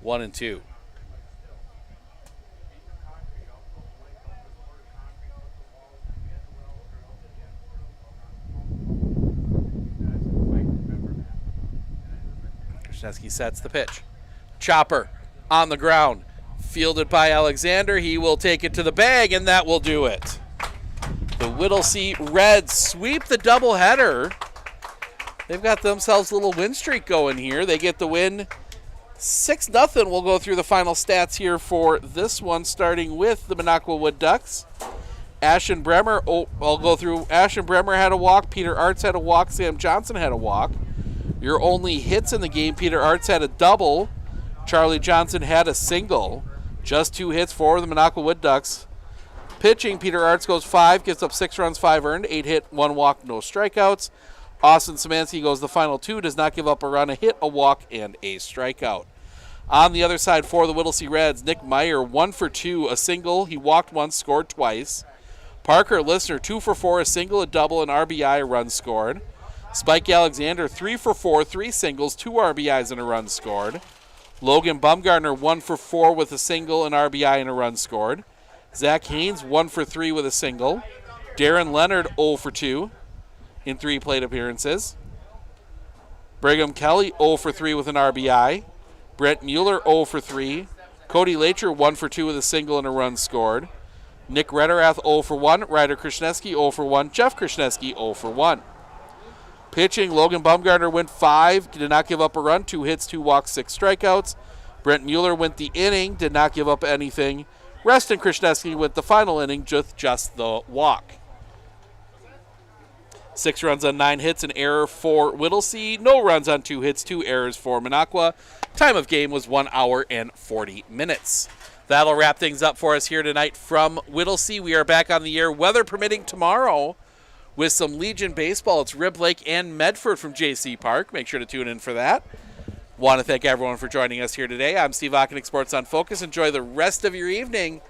A: 1-2. Krasniewski sets the pitch. Chopper on the ground. Fielded by Alexander. He will take it to the bag, and that will do it. The Whittlesey Reds sweep the doubleheader. They've got themselves a little win streak going here. They get the win 6-0. We'll go through the final stats here for this one, starting with the Minoqua Wood Ducks. Ashton Bremer, I'll go through. Ashton Bremer had a walk. Peter Arts had a walk. Sam Johnson had a walk. Your only hits in the game, Peter Arts had a double. Charlie Johnson had a single. Just 2 hits for the Minoqua Wood Ducks. Pitching, Peter Arts goes 5, gives up 6 runs, 5 earned, 8 hit, 1 walk, no strikeouts. Austin Szymanski goes the final 2, does not give up a run, a hit, a walk, and a strikeout. On the other side for the Whittlesey Reds, Nick Meyer, 1 for 2, a single. He walked once, scored twice. Parker Listener, 2 for 4, a single, a double, an RBI, a run scored. Spike Alexander, 3 for 4, 3 singles, 2 RBIs, and a run scored. Logan Bumgarner, 1 for 4 with a single, an RBI, and a run scored. Zach Haynes, 1 for 3 with a single. Darren Leonard, 0 for 2 in 3 plate appearances. Brigham Kelly, 0 for 3 with an RBI. Brent Mueller, 0 for 3. Cody Lacher, 1 for 2 with a single and a run scored. Nick Rederath, 0 for 1. Ryder Krasniewski, 0 for 1. Jeff Krasniewski, 0 for 1. Pitching, Logan Bumgarner went 5, did not give up a run, 2 hits, 2 walks, 6 strikeouts. Brent Mueller went the inning, did not give up anything. Reston Krasniewski went the final inning, just the walk. 6 runs on 9 hits, an error for Whittlesey. No runs on 2 hits, 2 errors for Minoqua. Time of game was 1 hour and 40 minutes. That'll wrap things up for us here tonight from Whittlesey. We are back on the air, weather permitting, tomorrow with some Legion baseball. It's Rib Lake and Medford from JC Park. Make sure to tune in for that. Want to thank everyone for joining us here today. I'm Steve Ockenick, Sports on Focus. Enjoy the rest of your evening.